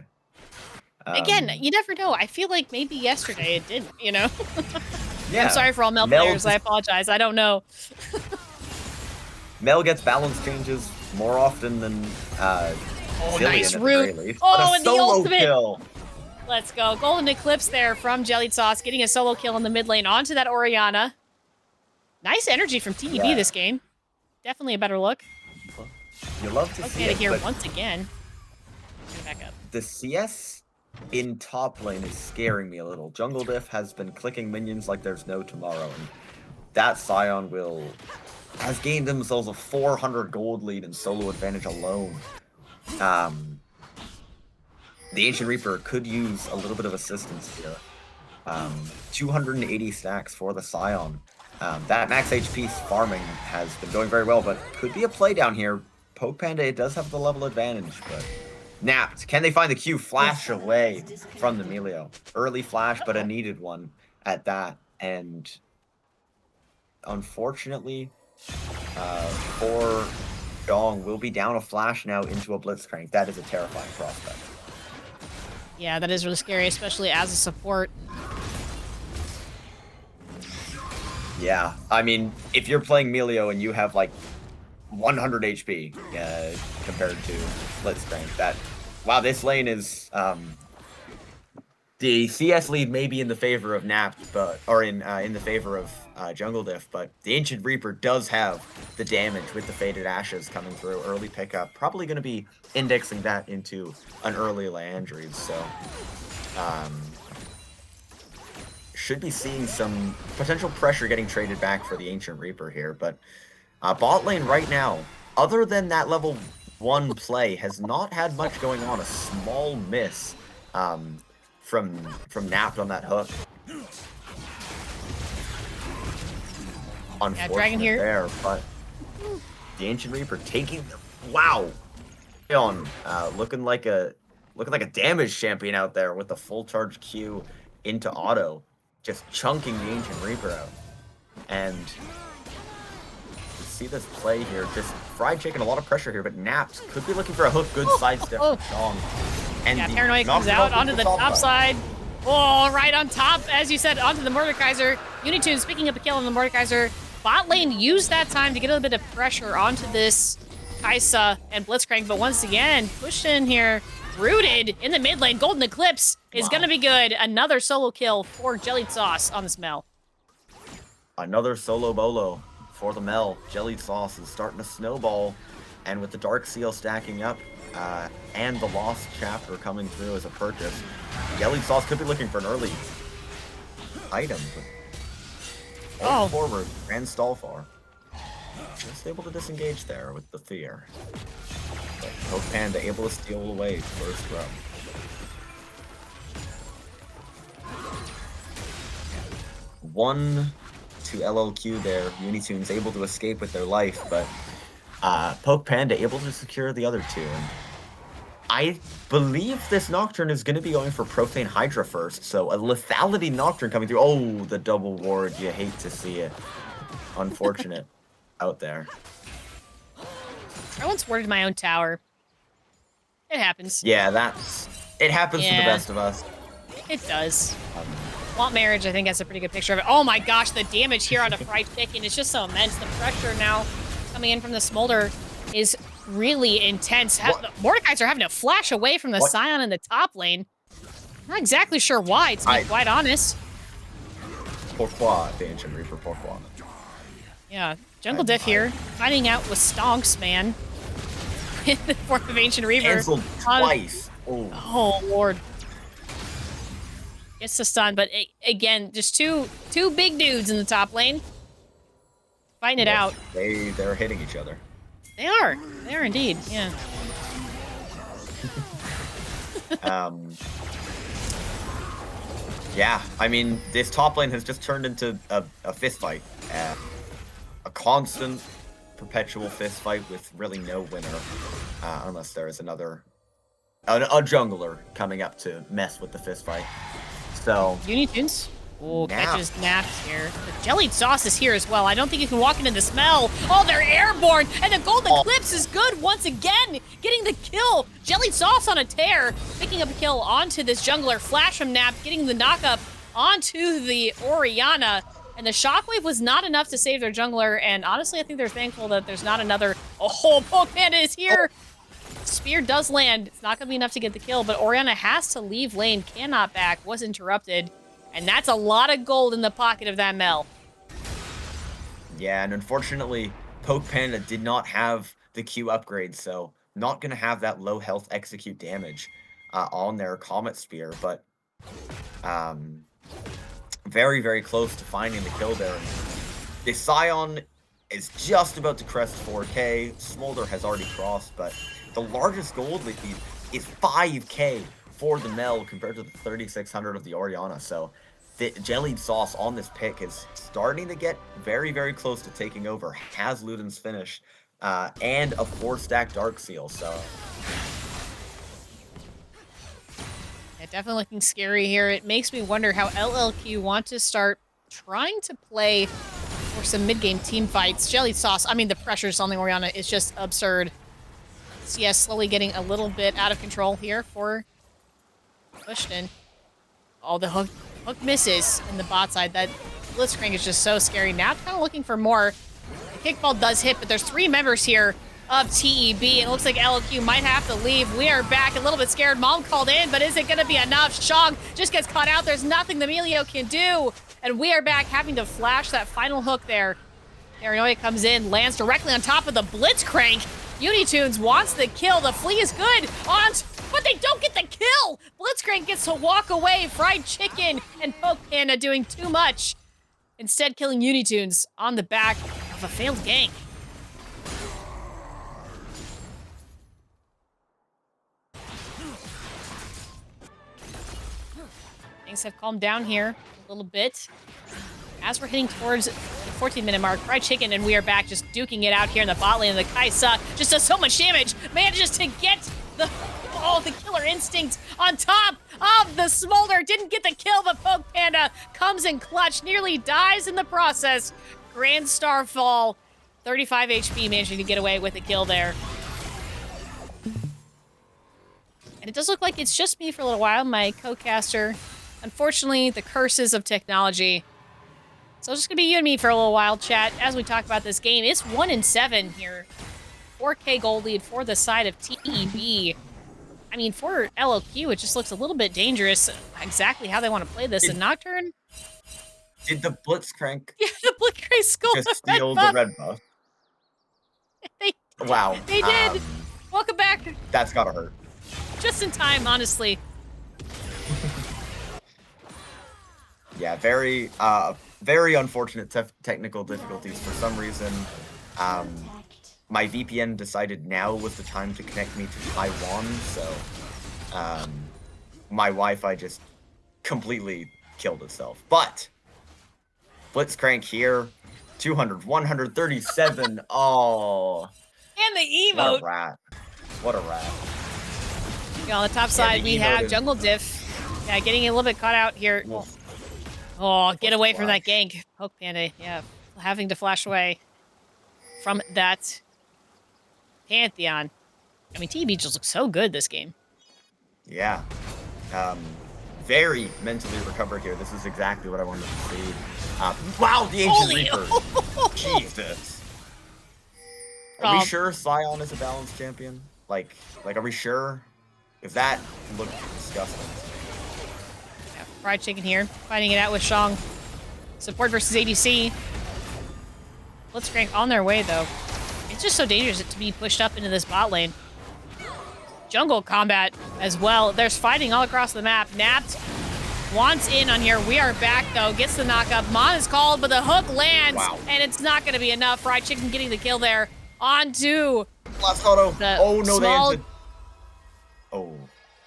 S2: Again, you never know. I feel like maybe yesterday it didn't, you know?
S3: Yeah.
S2: I'm sorry for all Mel players. I apologize. I don't know.
S3: Mel gets balance changes more often than
S2: nice root.
S3: Least,
S2: oh, and the ultimate.
S3: Kill.
S2: Let's go. Golden Eclipse there from Jellied Sauce, getting a solo kill in the mid lane onto that Orianna. Nice energy from TEB this game. Definitely a better look.
S3: You love to see it,
S2: here once again. Back up.
S3: The CS in top lane is scaring me a little. Jungle Diff has been clicking minions like there's no tomorrow, and that Scion has gained themselves a 400 gold lead and solo advantage alone. The Ancient Reaper could use a little bit of assistance here. 280 stacks for the Scion. That max HP farming has been going very well, but could be a play down here. Poke Panda, it does have the level advantage, but Napped. Can they find the Q? Flash away from the Melio. Early flash, but a needed one at that. And unfortunately, for Dong, will be down a flash now into a Blitzcrank. That is a terrifying prospect.
S2: Yeah, that is really scary, especially as a support.
S3: Yeah, I mean, if you're playing Melio and you have like 100 HP compared to Blitzcrank, wow, this lane is the CS lead may be in the favor of Napped, or in the favor of Jungle Diff, but the Ancient Reaper does have the damage with the Faded Ashes coming through. Early pickup, probably going to be indexing that into an early Landry's, so should be seeing some potential pressure getting traded back for the Ancient Reaper here, but bot lane right now, other than that level 1 play, has not had much going on. A small miss from Napped on that hook. Unfortunate
S2: Dragon here.
S3: There, but the Ancient Reaper taking wow, on looking like a damage champion out there with the full charge Q into auto, just chunking the Ancient Reaper out. And see this play here, just Fried Chicken, a lot of pressure here, but Naps could be looking for a hook, good sidestep from Dong. And
S2: Paranoia comes out onto the top side. Oh, right on top, as you said, onto the Mordekaiser. Unitunes picking up a kill on the Mordekaiser. Bot lane used that time to get a little bit of pressure onto this Kaisa and Blitzcrank, but once again, pushed in here, rooted in the mid lane. Golden Eclipse is going to be good. Another solo kill for Jellied Sauce on this Mel.
S3: Another solo bolo for the Mel. Jellied Sauce is starting to snowball, and with the Dark Seal stacking up, and the Lost Chapter coming through as a purchase, Jellied Sauce could be looking for an early item. But forward, and Stalfar. Just able to disengage there with the fear. But Poke Panda able to steal away first row. One to LLQ there. Unitunes able to escape with their life, but Poke Panda able to secure the other two. And I believe this Nocturne is going to be going for Profane Hydra first, so a Lethality Nocturne coming through. Oh, the double ward. You hate to see it. Unfortunate out there.
S2: I once warded my own tower. It happens.
S3: Yeah, it happens to the best of us.
S2: It does. Want Marriage, I think, has a pretty good picture of it. Oh my gosh, the damage here on a Fried Chicken is just so immense. The pressure now coming in from the Smolder is really intense. Mordekaiser are having to flash away from the Scion in the top lane. Not exactly sure why, to be quite honest.
S3: Pourquoi the Ancient Reaper? Pourquoi?
S2: Yeah, Jungle Diff here, fighting out with Stonks, man. In the form of Ancient Reaper.
S3: Cancelled twice.
S2: Oh, Lord. Gets the stun, but again, just two big dudes in the top lane. Fighting it out.
S3: They're hitting each other.
S2: They are. They are indeed, yeah.
S3: Yeah, I mean, this top lane has just turned into a fist fight. A constant, perpetual fist fight with really no winner. Unless there is a jungler coming up to mess with the fist fight. So...
S2: Unitunes. Oh, catches naps here. The jellied sauce is here as well. I don't think you can walk into the smell. Oh, they're airborne, and the golden eclipse is good once again, getting the kill. Jellied sauce on a tear, picking up a kill onto this jungler. Flash from Nap, getting the knockup onto the Orianna, and the shockwave was not enough to save their jungler. And honestly, I think they're thankful that there's not another. Oh, Poke Panda is here. Spear does land. It's not going to be enough to get the kill, but Orianna has to leave lane. Cannot back. Was interrupted. And that's a lot of gold in the pocket of that Mel.
S3: Yeah, and unfortunately, Poke Panda did not have the Q upgrade, so not going to have that low health execute damage on their Comet Spear, but very, very close to finding the kill there. The Scion is just about to crest 4K. Smolder has already crossed, but the largest gold lead is 5K for the Mel compared to the 3,600 of the Orianna. So the jellied sauce on this pick is starting to get very, very close to taking over. Has Luden's finish and a 4-stack Dark Seal. So
S2: yeah, definitely looking scary here. It makes me wonder how LLQ want to start trying to play for some mid-game team fights. Jellied sauce, I mean, the pressures on the Orianna is just absurd. CS slowly getting a little bit out of control here for Bushton. Oh, the hook misses in the bot side. That Blitzcrank is just so scary. Now kind of looking for more. The kickball does hit, but there's 3 members here of TEB. And it looks like LQ might have to leave. We are back a little bit scared. Mom called in, but is it going to be enough? Shong just gets caught out. There's nothing the Melio can do. And we are back having to flash that final hook there. Paranoia comes in, lands directly on top of the Blitzcrank. Unitunes wants the kill. The flea is good but they don't get the kill. Blitzcrank gets to walk away. Fried Chicken and Poke Panda doing too much. Instead, killing Unitunes on the back of a failed gank. Things have calmed down here a little bit. As we're heading towards the 14-minute mark, Fried Chicken and we are back just duking it out here in the bot lane. And the Kaisa just does so much damage. Manages to get the killer instinct on top of the Smolder. Didn't get the kill, but Poke Panda comes in clutch. Nearly dies in the process. Grand Starfall. 35 HP managing to get away with a kill there. And it does look like it's just me for a little while, my co-caster. Unfortunately, the curses of technology. So it's just gonna be you and me for a little while, chat, as we talk about this game. It's 1-7 here. 4K gold lead for the side of TEB. I mean, for LLQ, it just looks a little bit dangerous exactly how they want to play this. And Nocturne?
S3: Did the Blitzcrank
S2: The Blitzcrank skull
S3: just steal the red buff? Wow.
S2: They did. Welcome back.
S3: That's gotta hurt.
S2: Just in time, honestly.
S3: Yeah, very unfortunate technical difficulties. For some reason, my VPN decided now was the time to connect me to Taiwan, so my Wi-Fi just completely killed itself. But Blitzcrank here, 200, 137. Oh,
S2: And the emote.
S3: what a rat! What a rat!
S2: Yeah, on the top side, we have Jungle Diff. Yeah, getting a little bit caught out here. Oh, get away from that gank. Poke Panda, yeah, having to flash away from that Pantheon. I mean, TB just looks so good this game.
S3: Yeah. Very mentally recovered here. This is exactly what I wanted to see. Wow, the Ancient Reaper. Jesus. Are we sure Scion is a balanced champion? Like, are we sure? If that looked disgusting.
S2: Yeah, Fried Chicken here, fighting it out with Shong. Support versus ADC. Blitzcrank on their way, though. It's just so dangerous to be pushed up into this bot lane. Jungle combat as well. There's fighting all across the map. Napt wants in on here. We are back, though. Gets the knockup. Mon is called, but the hook lands, and it's not going to be enough. Fried Chicken getting the kill there. On to
S3: last auto. Oh, no,
S2: small...
S3: they ended. Oh.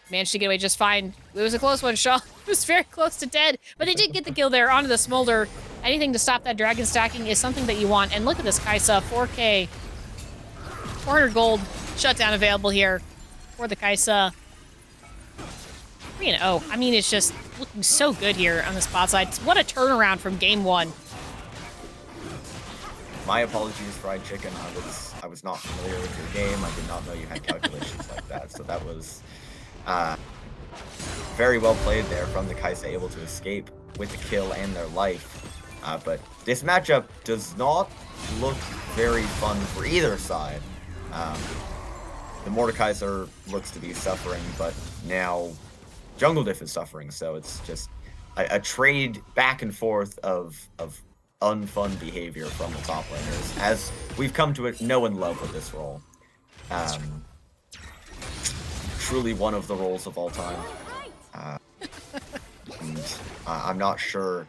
S2: Managed to get away just fine. It was a close one, Shaw. It was very close to dead, but they did get the kill there onto the Smolder. Anything to stop that dragon stacking is something that you want. And look at this Kai'Sa, 4K. 400 gold shutdown available here for the Kai'Sa. 3-0. I mean, it's just looking so good here on the spot side. What a turnaround from game one.
S3: My apologies, Fried Chicken. I was not familiar with your game. I did not know you had calculations like that. So that was very well played there from the Kai'Sa, able to escape with the kill and their life. But this matchup does not look very fun for either side. The Mordekaiser looks to be suffering, but now Jungle Diff is suffering. So it's just a trade back and forth of unfun behavior from the top laners, as we've come to know and love with this role. Truly one of the roles of all time. I'm not sure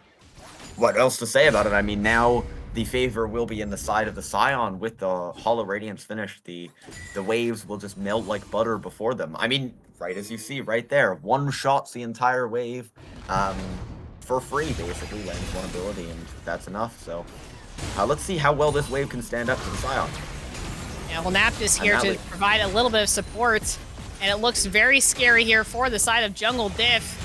S3: what else to say about it. I mean, now the favor will be in the side of the Scion with the Hollow Radiance finish. The waves will just melt like butter before them. I mean, right as you see right there, one shots the entire wave for free, basically, lands one ability, and that's enough. So let's see how well this wave can stand up to the Scion.
S2: Yeah, well, Napt is here to provide a little bit of support, and it looks very scary here for the side of Jungle Diff.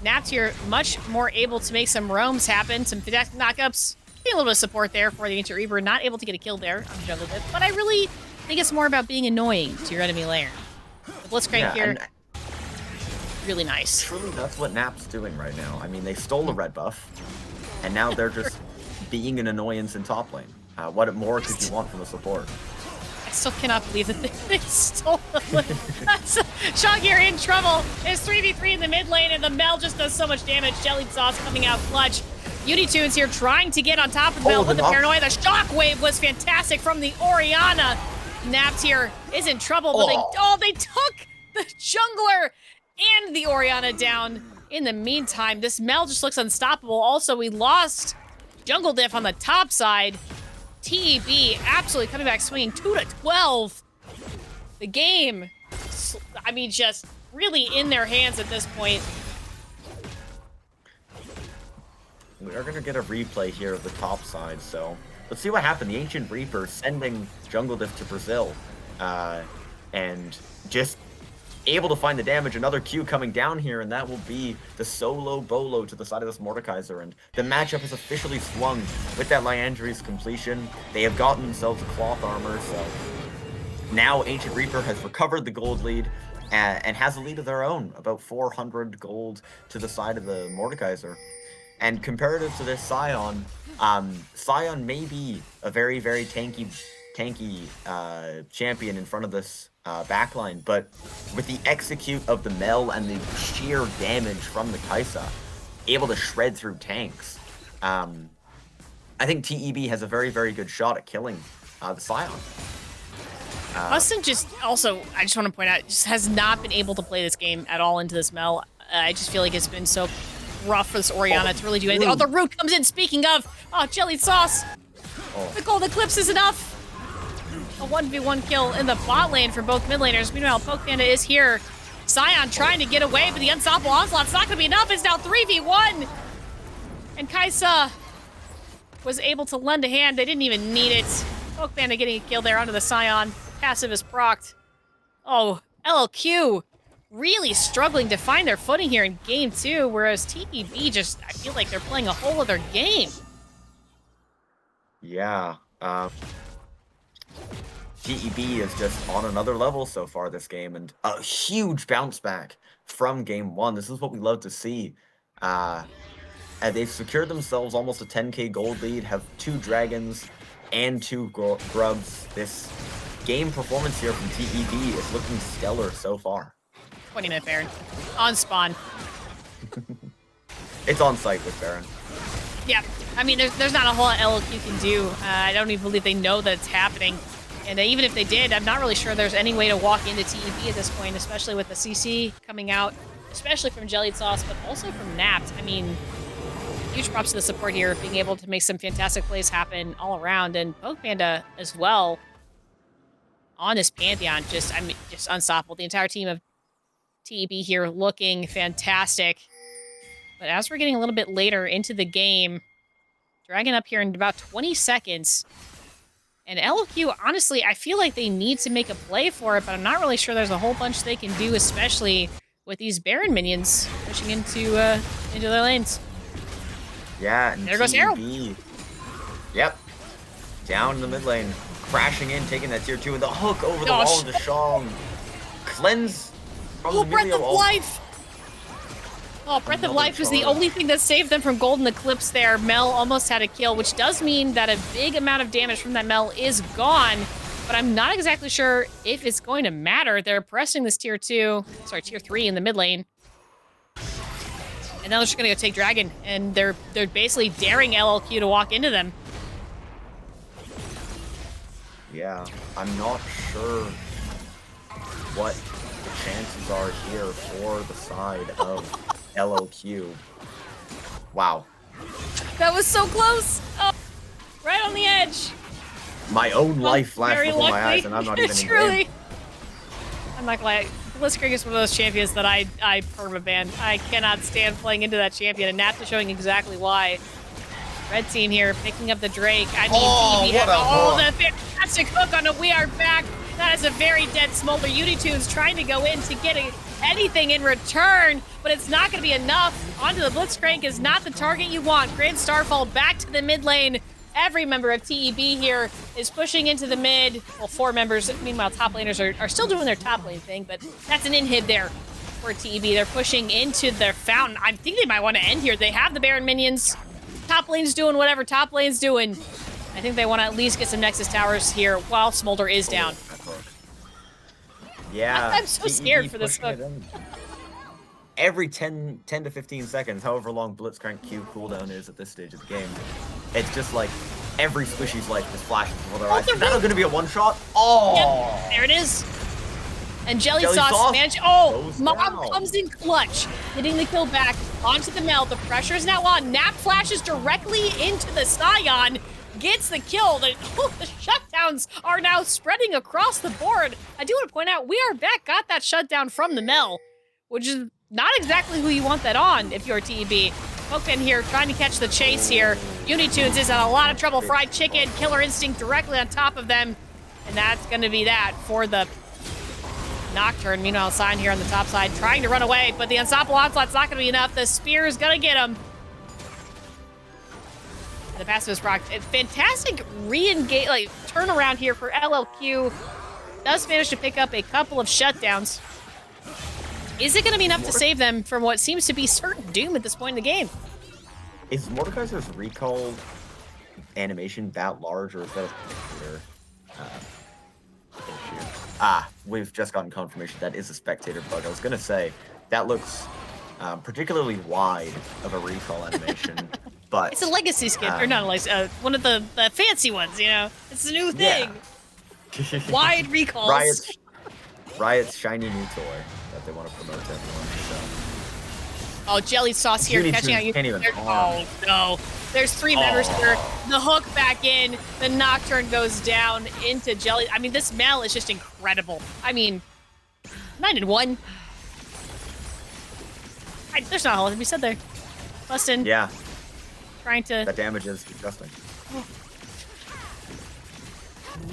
S2: Napt here much more able to make some roams happen, some knockups. A little bit of support there for the Ancient Reaper. Not able to get a kill there on Jungle Diff, but I really think it's more about being annoying to your enemy laner. The Blitzcrank here, really nice.
S3: Truly, that's what Napt's doing right now. I mean, they stole the red buff, and now they're just being an annoyance in top lane. What more could you want from the support?
S2: I still cannot believe that they stole the lane. Shog here in trouble. It's 3v3 in the mid lane, and the Mel just does so much damage. Jellied Sauce coming out clutch. Unitunes here trying to get on top of the Mel with the paranoia. The shockwave was fantastic from the Orianna. Napt here is in trouble, but they took the jungler and the Orianna down. In the meantime, this Mel just looks unstoppable. Also, we lost Jungle Diff on the top side. TEB absolutely coming back swinging 2-12. The game, I mean, just really in their hands at this point.
S3: We are going to get a replay here of the top side, so let's see what happened. The Ancient Reaper sending Jungle Diff to Brazil, and just able to find the damage. Another Q coming down here, and that will be the solo bolo to the side of this Mordekaiser, and the matchup has officially swung with that Liandry's completion. They have gotten themselves a cloth armor, so now Ancient Reaper has recovered the gold lead and has a lead of their own, about 400 gold to the side of the Mordekaiser. And comparative to this Scion, Scion may be a very, very tanky champion in front of this backline, but with the execute of the Mel and the sheer damage from the Kai'Sa, able to shred through tanks, I think TEB has a very, very good shot at killing the Scion.
S2: Austin just also, I just want to point out, just has not been able to play this game at all into this Mel. I just feel like it's been so rough for this Orianna to really do anything. Oh, the root comes in, speaking of. Oh, Jellied Sauce. The Gold Eclipse is enough. A 1v1 kill in the bot lane for both mid laners. Meanwhile, Poke Panda is here. Scion trying to get away, but the unstoppable onslaught's not going to be enough. It's now 3v1. And Kai'Sa was able to lend a hand. They didn't even need it. Poke Panda getting a kill there onto the Scion. Passive is procced. Oh, LLQ really struggling to find their footing here in game 2, whereas TEB just, I feel like they're playing a whole other game.
S3: Yeah. TEB is just on another level so far this game, and a huge bounce back from game 1. This is what we love to see. And they've secured themselves almost a 10k gold lead, have 2 dragons and 2 grubs. This game performance here from TEB is looking stellar so far.
S2: 20-minute Baron. On spawn.
S3: It's on site with Baron.
S2: Yeah, I mean, there's not a whole lot LLQ can do. I don't even believe they know that it's happening. And even if they did, I'm not really sure there's any way to walk into TEB at this point, especially with the CC coming out, especially from Jellied Sauce, but also from Napped. I mean, huge props to the support here, being able to make some fantastic plays happen all around, and both Panda as well on this Pantheon, just unstoppable. The entire team of TEB here looking fantastic. But as we're getting a little bit later into the game, Dragon up here in about 20 seconds. And LQ, honestly, I feel like they need to make a play for it, but I'm not really sure there's a whole bunch they can do, especially with these Baron minions pushing into their lanes.
S3: Yeah, and
S2: there goes Arrow.
S3: Yep. Down in the mid lane. Crashing in, taking that tier 2 with the hook over the wall into Shong. Cleanse from the
S2: Breath of
S3: Emilio.
S2: Life! Oh, Breath of Life was the only thing that saved them from Golden Eclipse there. Mel almost had a kill, which does mean that a big amount of damage from that Mel is gone, but I'm not exactly sure if it's going to matter. They're pressing this tier 3 in the mid lane. And now they're just gonna go take Dragon, and they're basically daring LLQ to walk into them.
S3: Yeah, I'm not sure what the chances are here for the side of LLQ. Wow.
S2: That was so close! Oh, right on the edge.
S3: My own life flashed before my eyes, and I'm not even in game.
S2: I'm not gonna lie. Blitzkrieg is one of those champions that I permaban. I cannot stand playing into that champion, and Naps is showing exactly why. Red team here picking up the Drake. I mean, the fantastic hook on a We Are Back. That is a very dead Smolder. Unitunes trying to go in to get anything in return, but it's not going to be enough. Onto the Blitzcrank is not the target you want. Grand Starfall back to the mid lane. Every member of TEB here is pushing into the mid. Well, 4 members. Meanwhile, top laners are still doing their top lane thing, but that's an inhib there for TEB. They're pushing into their fountain. I think they might want to end here. They have the Baron minions. Top lane's doing whatever top lane's doing. I think they want to at least get some Nexus towers here while Smolder is down.
S3: Yeah.
S2: I'm so scared for this hook.
S3: Every 10 to 15 seconds, however long Blitzcrank Q cooldown is at this stage of the game, it's just like every squishy's life just flashes before their eyes. Is that going to be a one-shot? Oh!
S2: Yep, there it is. And Jelly Sauce managed. Oh, Mom comes in clutch, getting the kill back onto the Mel. The pressure is now on. Nap flashes directly into the Scion, gets the kill. The shutdowns are now spreading across the board. I do want to point out, We Are Back got that shutdown from the Mel, which is not exactly who you want that on if you're TEB. Pokeman here trying to catch the chase here. Unitunes is in a lot of trouble. Fried Chicken, Killer Instinct directly on top of them. And that's going to be that for the Nocturne. Meanwhile, Sign here on the top side trying to run away, but the Unstoppable Onslaught's not going to be enough. The Spear is going to get him. The passive is proc. Fantastic re-engage, turnaround here for LLQ. Does manage to pick up a couple of shutdowns. Is it going to be enough to save them from what seems to be certain doom at this point in the game?
S3: Is Mordekaiser's recall animation that large, or is that a spectator issue? Ah, we've just gotten confirmation that is a spectator bug. I was going to say, that looks particularly wide of a recall animation, but...
S2: It's a legacy skin, or not a legacy, one of the fancy ones, you know? It's a new thing. Yeah. Wide recalls.
S3: Riot's shiny new toy that they want to promote to everyone, so...
S2: Oh, Jelly Sauce here catching out you. Oh, no. There's 3 members here. The hook back in. The Nocturne goes down into Jelly. I mean, this Mel is just incredible. I mean, 9-1. There's not a whole lot to be said there. Bustin.
S3: Yeah.
S2: Trying to...
S3: That damage is disgusting.
S2: Oh.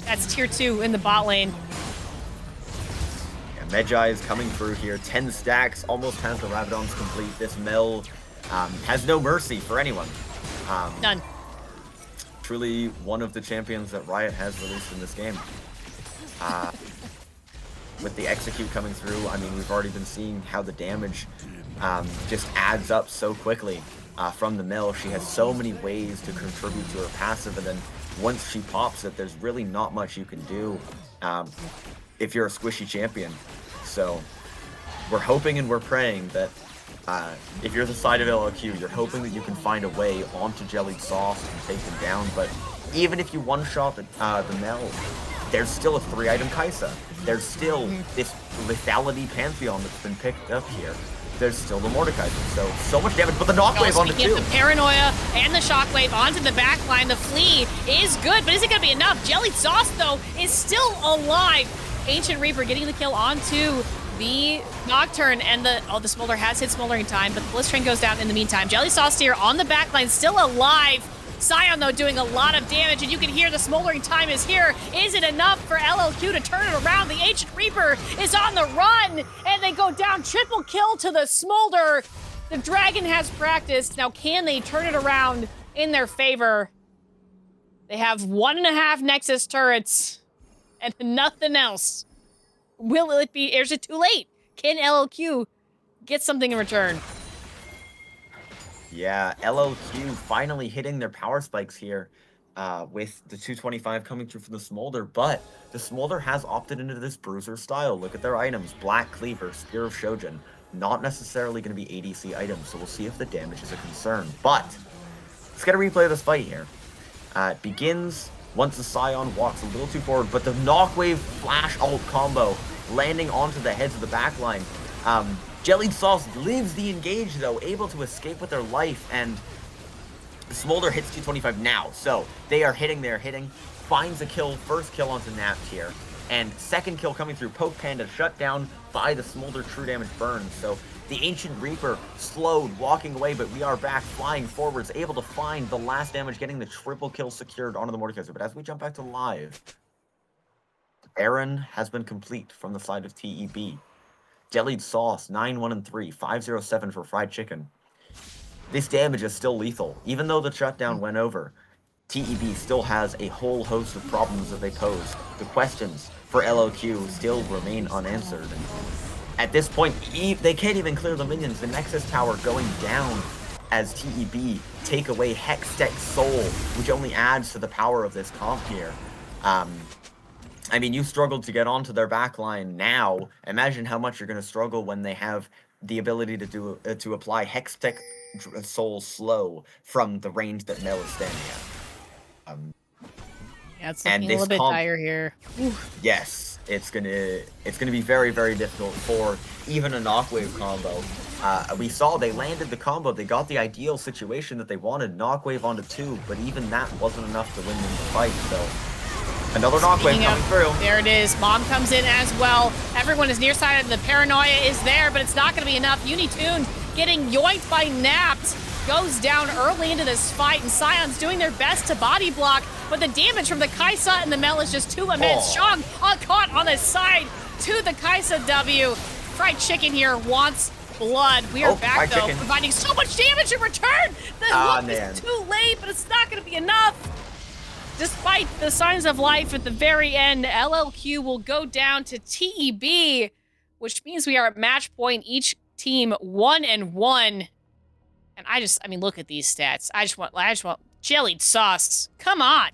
S2: That's tier 2 in the bot lane.
S3: Medjai is coming through here. 10 stacks, almost has the Rabadons complete. This Mel has no mercy for anyone.
S2: None.
S3: Truly one of the champions that Riot has released in this game. With the execute coming through, I mean, we've already been seeing how the damage just adds up so quickly from the Mel. She has so many ways to contribute to her passive, and then once she pops it, there's really not much you can do if you're a squishy champion. So we're hoping and we're praying that If you're the side of LLQ, you're hoping that you can find a way onto Jellied Sauce and take him down, but even if you one-shot the Mel, there's still a 3-item Kaisa. There's still this lethality Pantheon that's been picked up here. There's still the Mordekaiser, so much damage, but the Knockwave on the
S2: Speaking
S3: two.
S2: of the Paranoia and the Shockwave onto the back line, the Flea is good, but is it going to be enough? Jellied Sauce, though, is still alive. Ancient Reaper getting the kill onto the Nocturne, and the Smolder has hit Smoldering Time, but the Blitzcrank goes down in the meantime. Jellied Sauce here on the back line, still alive. Scion, though, doing a lot of damage, and you can hear the Smoldering Time is here. Is it enough for LLQ to turn it around? The Ancient Reaper is on the run, and they go down. Triple kill to the Smolder. The Dragon has practiced. Now, can they turn it around in their favor? They have 1.5 Nexus turrets and nothing else. Will it be, or is it too late? Can LLQ get something in return?
S3: Yeah, LLQ finally hitting their power spikes here with the 225 coming through from the Smolder, but the Smolder has opted into this Bruiser style. Look at their items, Black Cleaver, Spear of Shojin, not necessarily going to be ADC items, so we'll see if the damage is a concern. But let's get a replay of this fight here. It begins once the Scion walks a little too forward, but the Knockwave Flash Ult combo landing onto the heads of the backline. Jellied Sauce lives the engage, though, able to escape with their life, and Smolder hits 225 now. So they are hitting, finds a kill, first kill onto Napt here, and second kill coming through Poke Panda, shut down by the Smolder true damage burn. So the Ancient Reaper slowed, walking away, but we are back, flying forwards, able to find the last damage, getting the triple kill secured onto the Mordekaiser. But as we jump back to live, Doran has been complete from the side of TEB. Jellied Sauce, 9-1-3, 507 for Fried Chicken. This damage is still lethal. Even though the shutdown went over, TEB still has a whole host of problems that they pose. The questions for LLQ still remain unanswered. And at this point, they can't even clear the minions. The Nexus Tower going down as TEB take away Hextech Soul, which only adds to the power of this comp here. I mean, you struggled to get onto their backline now. Imagine how much you're going to struggle when they have the ability to do to apply Hextech Soul slow from the range that Mel is standing at.
S2: Yeah, it's looking a little bit dire here.
S3: Yes, it's gonna be very, very difficult for even a Knockwave combo. We saw they landed the combo. They got the ideal situation that they wanted, Knockwave onto 2, but even that wasn't enough to win them the fight. So another Knockwave coming through.
S2: There it is. Mom comes in as well. Everyone is nearsighted. The Paranoia is there, but it's not going to be enough. Unitune getting yoinked by Napt. Goes down early into this fight, and Scion's doing their best to body block, but the damage from the Kaisa and the Mel is just too immense. Shang caught on the side to the Kaisa W. Fried Chicken here wants blood. We are back, though, providing so much damage in return. The hook is too late, but it's not going to be enough. Despite the signs of life at the very end, LLQ will go down to TEB, which means we are at match point, each team 1-1. And I mean, look at these stats. I just want Jellied Sauce. Come on.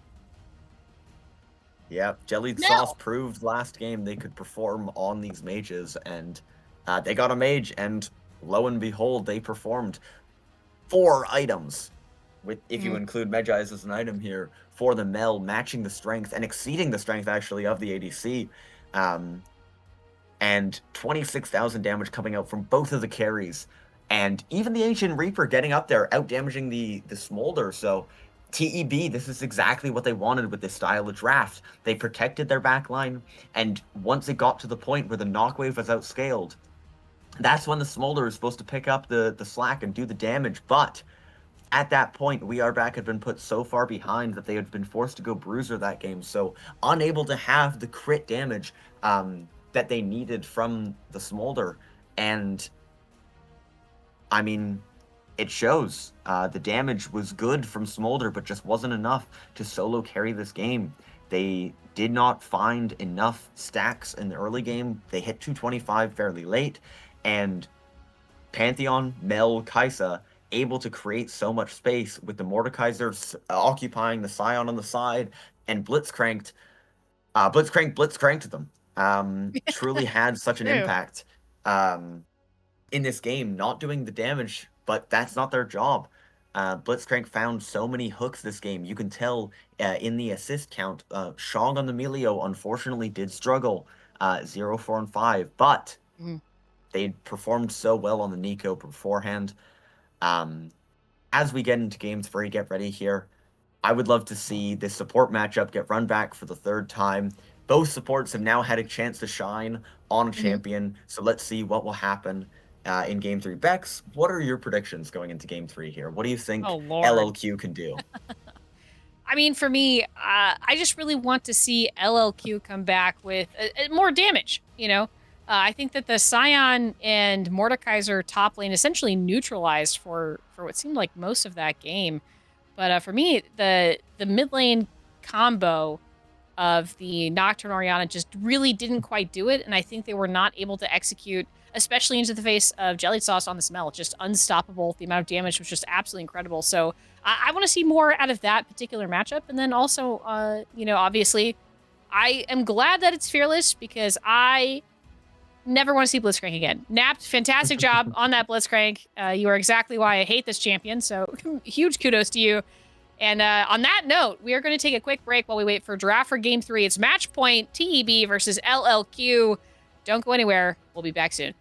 S3: Yep, Jellied Sauce proved last game they could perform on these mages, and they got a mage, and lo and behold, they performed 4 items. If you include Medjai's as an item here, for the Mel, matching the strength and exceeding the strength, actually, of the ADC. And 26,000 damage coming out from both of the carries. And even the Ancient Reaper getting up there, out-damaging the Smolder. So TEB, this is exactly what they wanted with this style of draft. They protected their backline, and once it got to the point where the Knockwave was outscaled, that's when the Smolder is supposed to pick up the slack and do the damage. But at that point, We Are Back had been put so far behind that they had been forced to go Bruiser that game, so unable to have the crit damage that they needed from the Smolder. And I mean, it shows. The damage was good from Smolder, but just wasn't enough to solo carry this game. They did not find enough stacks in the early game. They hit 225 fairly late, and Pantheon, Mel, Kaisa able to create so much space with the Mordekaiser occupying the Scion on the side, and Blitzcranked them. Truly had such an impact. in this game, not doing the damage, but that's not their job. Blitzcrank found so many hooks this game. You can tell in the assist count. Shong on the Melio unfortunately did struggle, 0, 4, and 5, but they performed so well on the Nico beforehand. As we get into game 3, get ready here. I would love to see this support matchup get run back for the 3rd time. Both supports have now had a chance to shine on a champion, so let's see what will happen in Game 3. Bex, what are your predictions going into Game 3 here? What do you think LLQ can do?
S2: I mean, for me, I just really want to see LLQ come back with more damage, you know? I think that the Scion and Mordekaiser top lane essentially neutralized for what seemed like most of that game. But for me, the mid lane combo of the Nocturne Orianna just really didn't quite do it, and I think they were not able to execute, especially into the face of Jelly Sauce on the Smell. Just unstoppable. The amount of damage was just absolutely incredible. So I want to see more out of that particular matchup. And then also, you know, obviously, I am glad that it's Fearless because I never want to see Blitzcrank again. Napped, fantastic job on that Blitzcrank. You are exactly why I hate this champion, so huge kudos to you. And on that note, we are going to take a quick break while we wait for draft for Game 3. It's match point TEB versus LLQ. Don't go anywhere. We'll be back soon.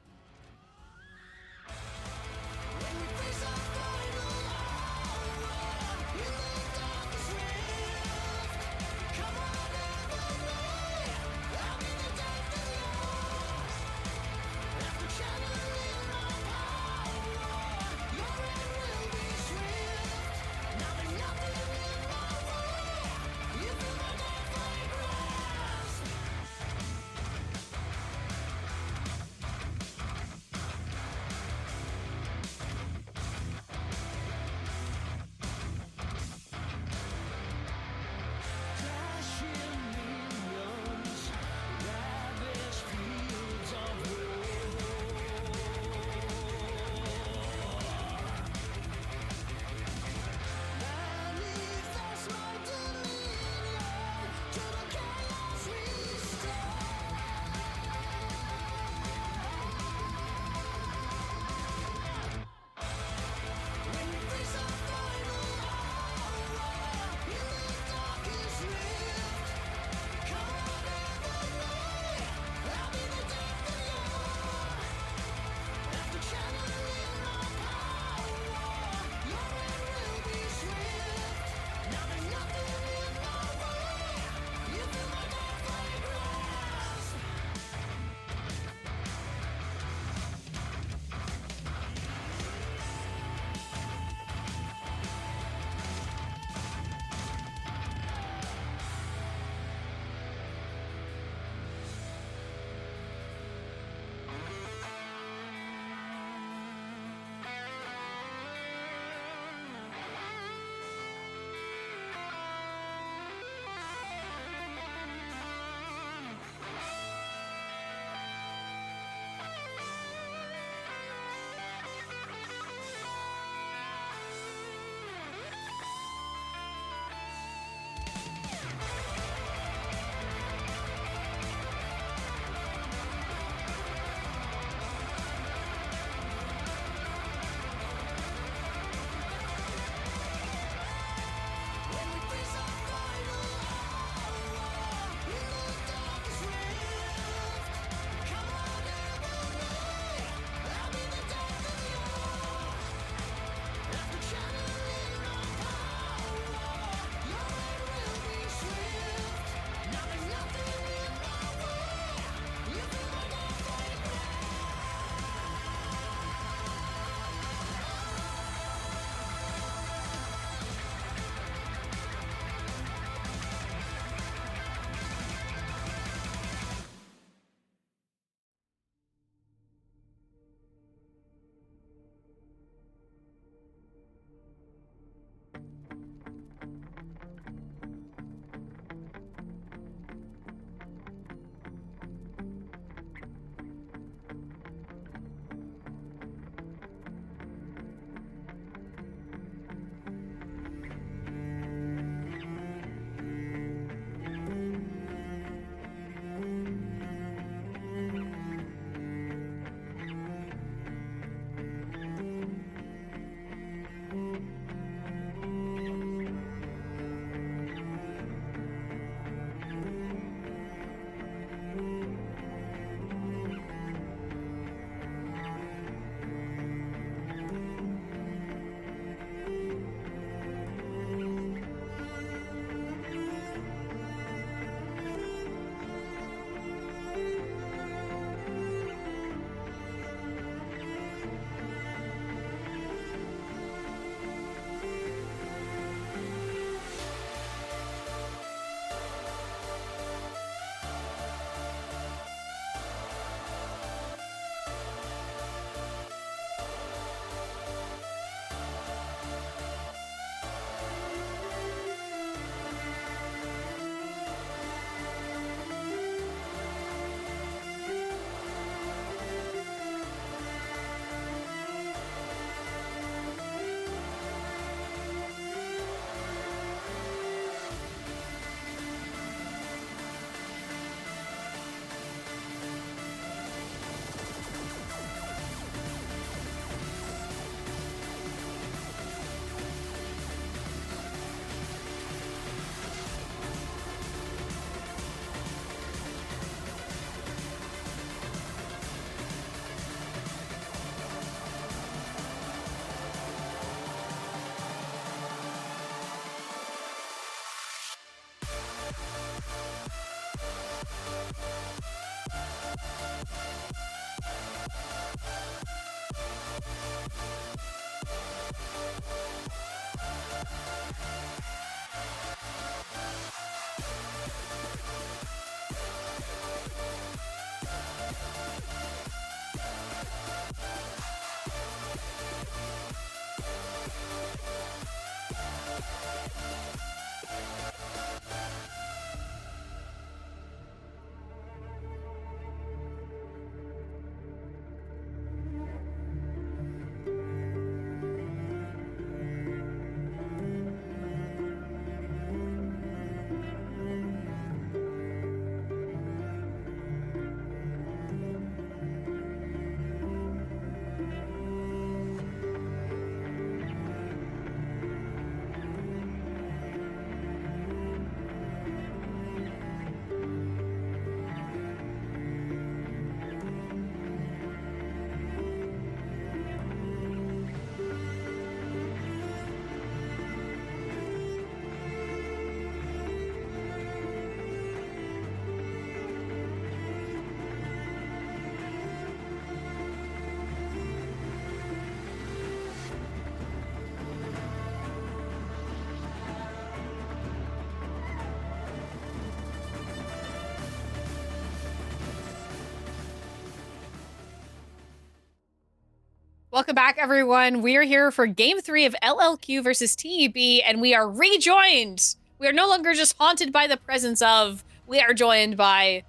S2: Welcome back, everyone. We are here for Game 3 of LLQ versus TEB, and we are rejoined. We are no longer just haunted by the presence of, we are joined by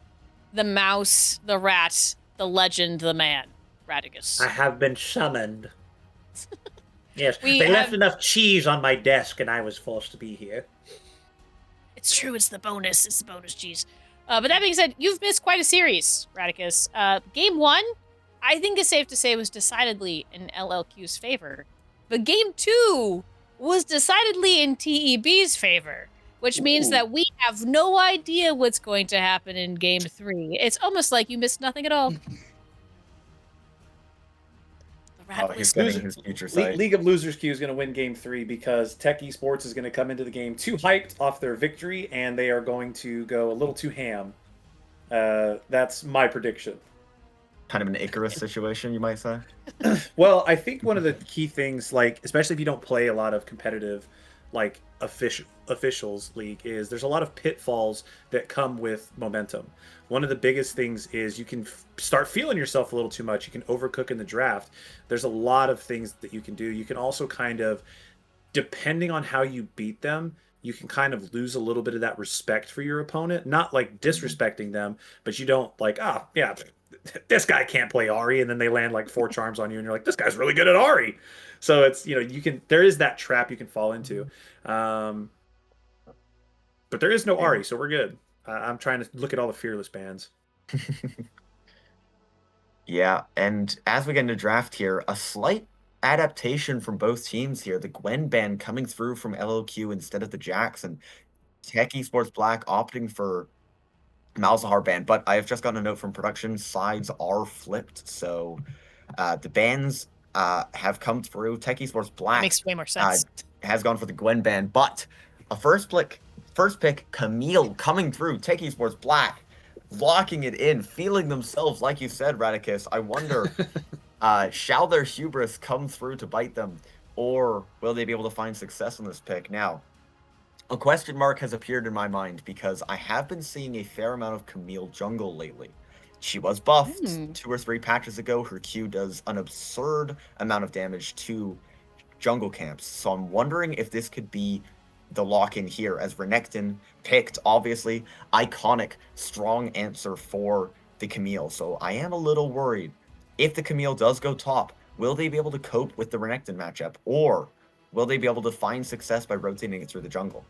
S2: the mouse, the rat, the legend, the man, Radicus.
S4: I have been summoned. Yes,
S2: We
S4: they left
S2: have-
S4: enough cheese on my desk and I was forced to be here.
S2: It's true, it's the bonus. It's the bonus, geez. But that being said, you've missed quite a series, Radicus. Game 1, I think it's safe to say, was decidedly in LLQ's favor. But Game 2 was decidedly in TEB's favor, which means that we have no idea what's going to happen in Game 3. It's almost like you missed nothing at all. The rat
S3: Oh, he's
S2: was
S3: getting his future sight.
S5: League of Losers Q is going to win Game 3 because Tech Esports is going to come into the game too hyped off their victory, and they are going to go a little too ham. That's my prediction.
S3: Kind of an Icarus situation, you might say.
S5: Well, I think one of the key things, like especially if you don't play a lot of competitive, like officials league, is there's a lot of pitfalls that come with momentum. One of the biggest things is you can start feeling yourself a little too much. You can overcook in the draft. There's a lot of things that you can do. You can also kind of, depending on how you beat them, you can kind of lose a little bit of that respect for your opponent. Not like disrespecting them, but you don't like, yeah, this guy can't play Ari, and then they land like 4 charms on you, and you're like, this guy's really good at Ari. So it's, there is that trap you can fall into. But there is no Ari, so we're good. I'm trying to look at all the fearless bans.
S3: Yeah, and as we get into draft here, a slight adaptation from both teams here. The Gwen ban coming through from LLQ instead of the Jax, and Tech Esports Black opting for Malzahar ban. But I have just gotten a note from production, sides are flipped, so the bans have come through. Tech Esports Black
S2: makes way more sense.
S3: Has gone for the Gwen ban, but a first pick, Camille coming through. Tech Esports Black locking it in, feeling themselves, like you said, Radicus. I wonder, shall their hubris come through to bite them, or will they be able to find success in this pick? Now, a question mark has appeared in my mind because I have been seeing a fair amount of Camille jungle lately. She was buffed 2 or 3 patches ago. Her Q does an absurd amount of damage to jungle camps. So I'm wondering if this could be the lock-in here, as Renekton picked, obviously, iconic, strong answer for the Camille. So I am a little worried. If the Camille does go top, will they be able to cope with the Renekton matchup? Or will they be able to find success by rotating it through the jungle?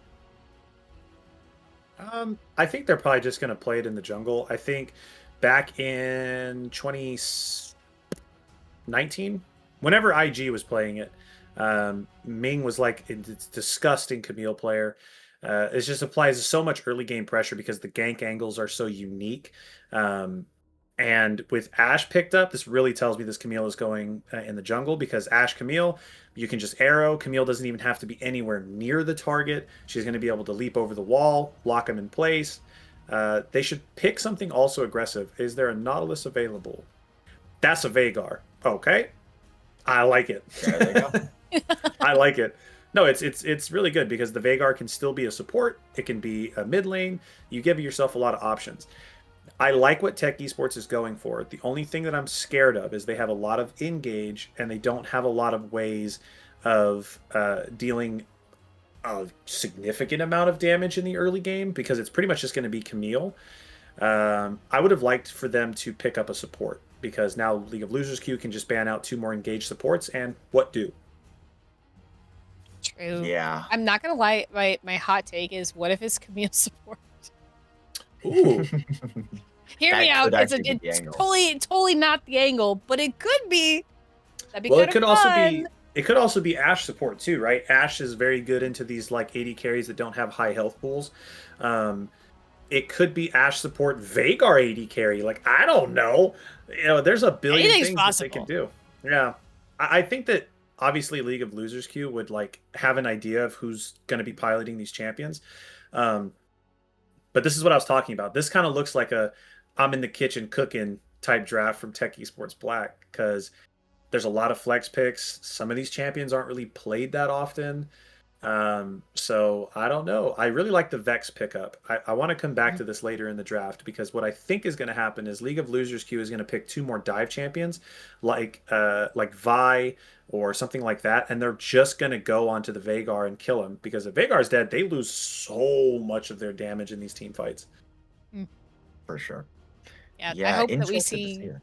S5: I think they're probably just going to play it in the jungle. I think back in 2019, whenever IG was playing it, Ming was like, it's disgusting Camille player. It just applies so much early game pressure because the gank angles are so unique. And with Ashe picked up, this really tells me this Camille is going in the jungle, because Ashe Camille, you can just arrow. Camille doesn't even have to be anywhere near the target. She's going to be able to leap over the wall, lock him in place. They should pick something also aggressive. Is there a Nautilus available? That's a Veigar. Okay. I like it.
S3: There they go.
S5: I like it. No, it's really good because the Veigar can still be a support. It can be a mid lane. You give yourself a lot of options. I like what Tech Esports is going for. The only thing that I'm scared of is they have a lot of engage and they don't have a lot of ways of dealing a significant amount of damage in the early game because it's pretty much just going to be Camille. I would have liked for them to pick up a support because now League of Losers queue can just ban out 2 more engaged supports and what do?
S2: True.
S3: Yeah.
S2: I'm not gonna lie. My hot take is, what if it's Camille support?
S5: Ooh,
S2: Hear
S3: That
S2: me out.
S3: could
S2: It's
S3: actually be the
S2: it's
S3: angle.
S2: totally not the angle, but it could be. That'd be
S5: well,
S2: kind
S5: it could
S2: of
S5: also
S2: fun.
S5: be it could also be Ashe support too, right? Ashe is very good into these like 80 carries that don't have high health pools. It could be Ashe support Veigar 80 carry. Like I don't know. There's a billion
S2: Anything's
S5: things that they can
S2: possible.
S5: do. Yeah, I think that obviously League of Losers queue would like have an idea of who's going to be piloting these champions. But this is what I was talking about. This kind of looks like a I'm in the kitchen cooking type draft from Tech Esports Black because there's a lot of flex picks. Some of these champions aren't really played that often. So I don't know. I really like the Vex pickup. I want to come back to this later in the draft because what I think is going to happen is League of Losers queue is going to pick 2 more dive champions like Vi or something like that, and they're just going to go onto the Veigar and kill him because if Veigar's dead, they lose so much of their damage in these team fights.
S3: For sure.
S2: Yeah, I
S3: Yeah,
S2: hope that we
S3: interested to
S2: see
S3: it.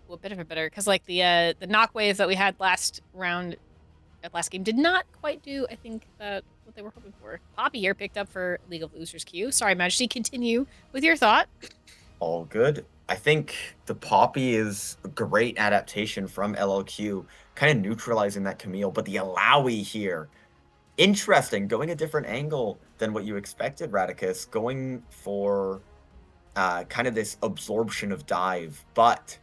S2: a bit of a better, because like the knock wave that we had last round, at last game, did not quite do, I think, that what they were hoping for. Poppy here picked up for League of Losers queue. Sorry, Majesty, continue with your thought.
S3: All good. I think the Poppy is a great adaptation from LLQ, kind of neutralizing that Camille, but the Alawi here, interesting, going a different angle than what you expected, Radicus, going for kind of this absorption of dive, but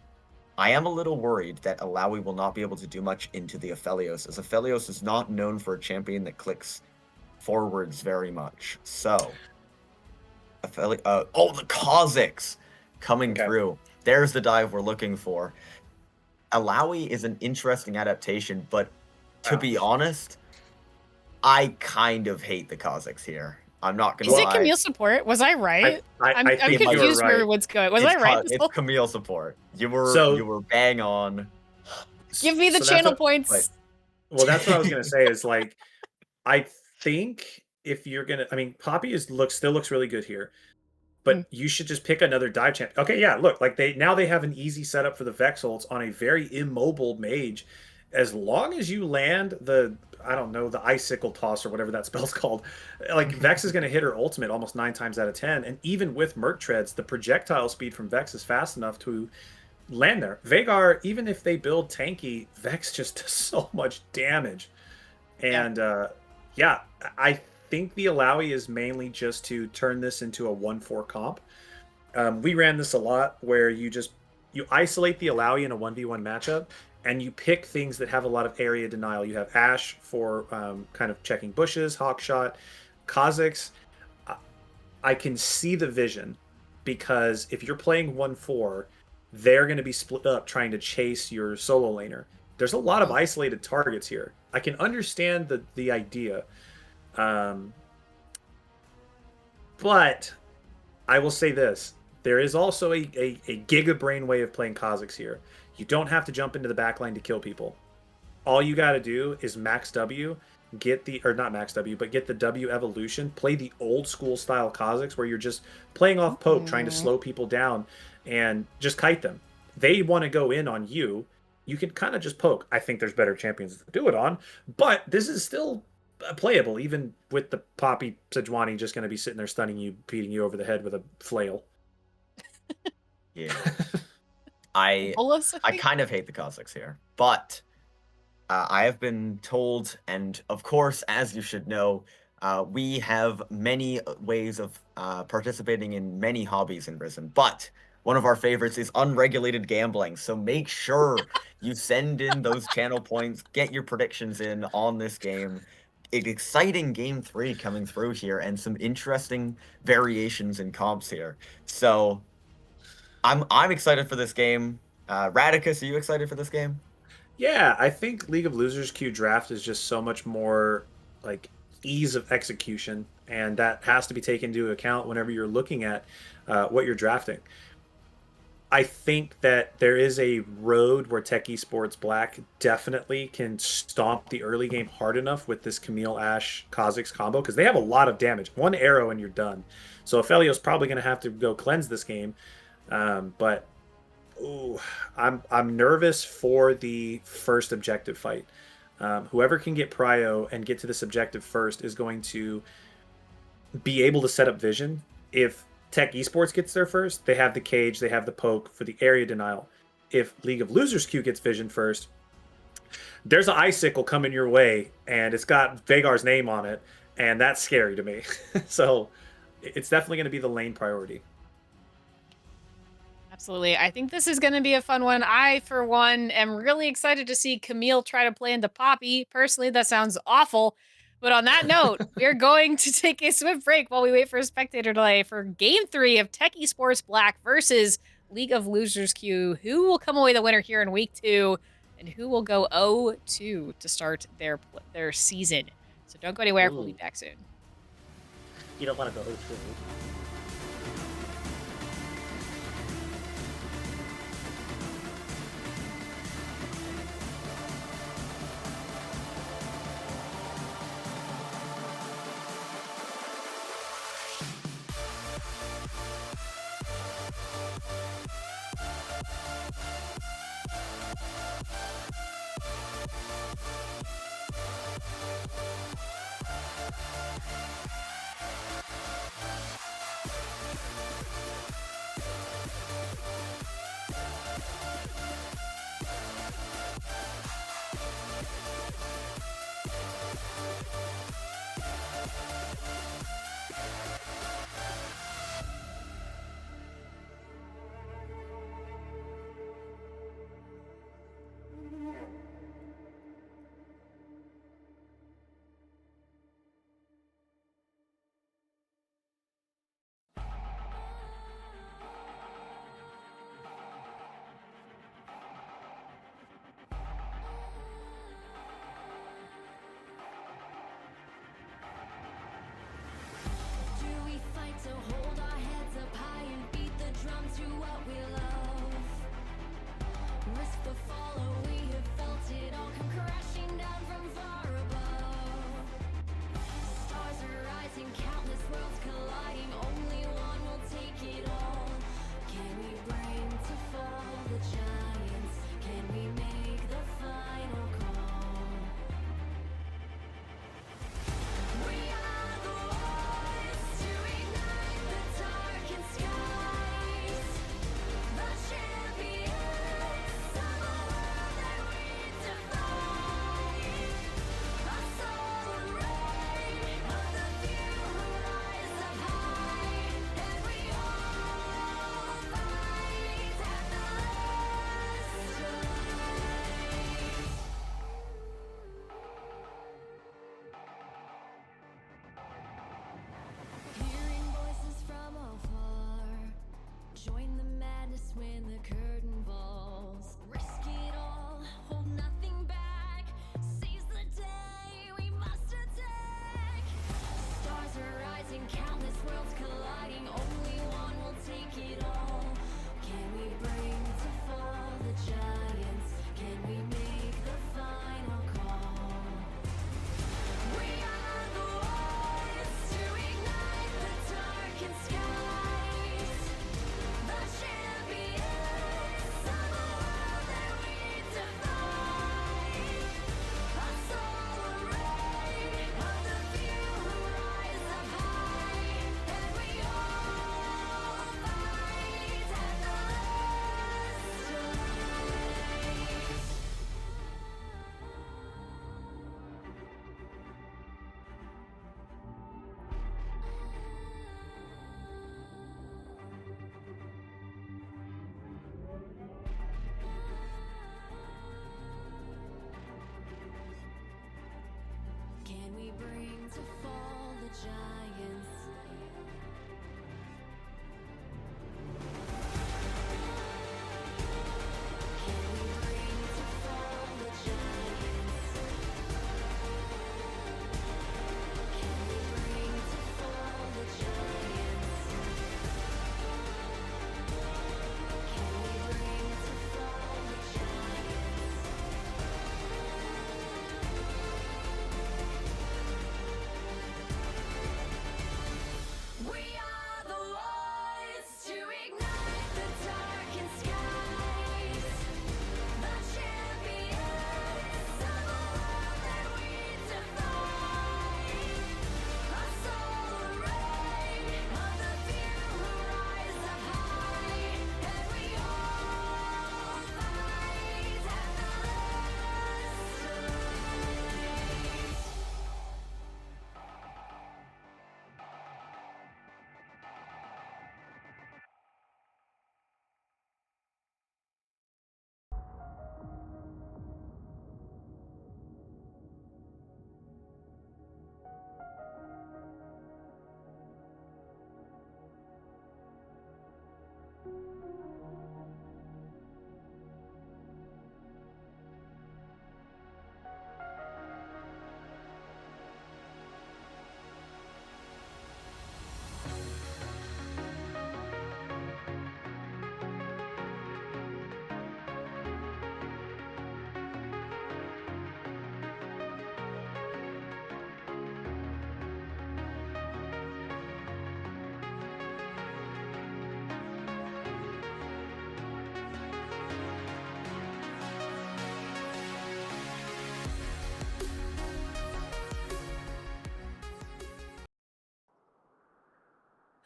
S3: I am a little worried that Alawi will not be able to do much into the Aphelios, as Aphelios is not known for a champion that clicks forwards very much. So, oh, the Kazakhs coming through. There's the dive we're looking for. Alawi is an interesting adaptation, but to be honest, I kind of hate the Kazakhs here. I'm not gonna
S2: Is
S3: lie.
S2: it Camille support? Was I right? I'm
S5: think you were
S2: confused
S5: right.
S2: where what's going. Was
S3: It's
S2: I right?
S3: It's Camille support. You
S5: So-
S3: were bang on.
S2: Give me the
S5: So that's
S2: channel
S5: what-
S2: points.
S5: Well, that's what I was gonna say. Is like, I think if you're gonna, I mean, Poppy still looks really good here, but you should just pick another dive champ. Okay, yeah, look, like they have an easy setup for the Vex ults on a very immobile mage. As long as you land the, I don't know, the icicle toss or whatever that spell's called, like Vex is going to hit her ultimate almost 9 times out of 10. And even with Merc Treads, the projectile speed from Vex is fast enough to land there. Veigar, even if they build tanky, Vex just does so much damage. And yeah, I think the Alawi is mainly just to turn this into a 1-4 comp. We ran this a lot where you isolate the Alawi in a 1v1 matchup and you pick things that have a lot of area denial. You have Ashe for kind of checking bushes, Hawkshot, Kazakhs. I can see the vision because if you're playing 1-4, they're going to be split up trying to chase your solo laner. There's a lot of isolated targets here. I can understand the idea. But I will say this. There is also a giga brain way of playing Kazakhs here. You don't have to jump into the backline to kill people. All you got to do is max W, get the W evolution, play the old school style Kazakhs where you're just playing off poke, trying to slow people down and just kite them. They want to go in on you. You can kind of just poke. I think there's better champions to do it on, but this is still playable, even with the Poppy Sejuani just going to be sitting there stunning you, beating you over the head with a flail.
S3: Yeah. I kind of hate the Kazakhs here, but I have been told, and of course, as you should know, we have many ways of participating in many hobbies in Risen, but one of our favorites is unregulated gambling. So make sure you send in those channel points, get your predictions in on this game. An exciting game 3 coming through here, and some interesting variations in comps here. So I'm excited for this game. Radicus, are you excited for this game?
S5: Yeah, I think League of Losers Q draft is just so much more like ease of execution, and that has to be taken into account whenever you're looking at what you're drafting. I think that there is a road where Tech Esports Black definitely can stomp the early game hard enough with this Camille Ash Kha'Zix combo, because they have a lot of damage. One arrow and you're done. So Aphelios probably going to have to go cleanse this game. But ooh, I'm nervous for the first objective fight. Whoever can get Prio and get to this objective first is going to be able to set up vision. If Tech Esports gets there first, they have the cage, they have the poke for the area denial. If League of Losers Q gets vision first, there's an icicle coming your way, and it's got Vagar's name on it, and that's scary to me. So it's definitely going to be the lane priority.
S2: Absolutely. I think this is going to be a fun one. I, for one, am really excited to see Camille try to play into Poppy. Personally, that sounds awful. But on that note, we're going to take a swift break while we wait for a spectator delay for Game 3 of Tech Esports Black versus League of Losers Q. Who will come away the winner here in Week 2, and who will go 0-2 to start their season? So don't go anywhere. We'll be back soon.
S4: You don't want to go 0-2.
S1: Do we fight to hold our heads up high and beat the drum to what we love? Risk the fall, oh, we have felt it all come crashing down from far above. Stars are rising, countless worlds colliding, only one will take it all. Can we bring to fall the giants? Can we make the final call? We are the ones to ignite the darkened skies, the champions of a world that we defy. A solar ray of the few who rise up high, and we all fight at the last strike. Hearing voices from afar, join the madness when the curtain falls. Risk it all, hold nothing back. Seize the day, we must attack. Stars are rising, countless worlds colliding. Only one will take it all. Can we bring to fall the giants? Can we make the final call? We are the ones to ignite the darkened skies, the champions of a world that we defy. A solar ray of the few who rise up high, and we all fight at the last strike. Can we bring to fall the giants? Can we bring to fall the giants? Can we bring to fall the giants? Can we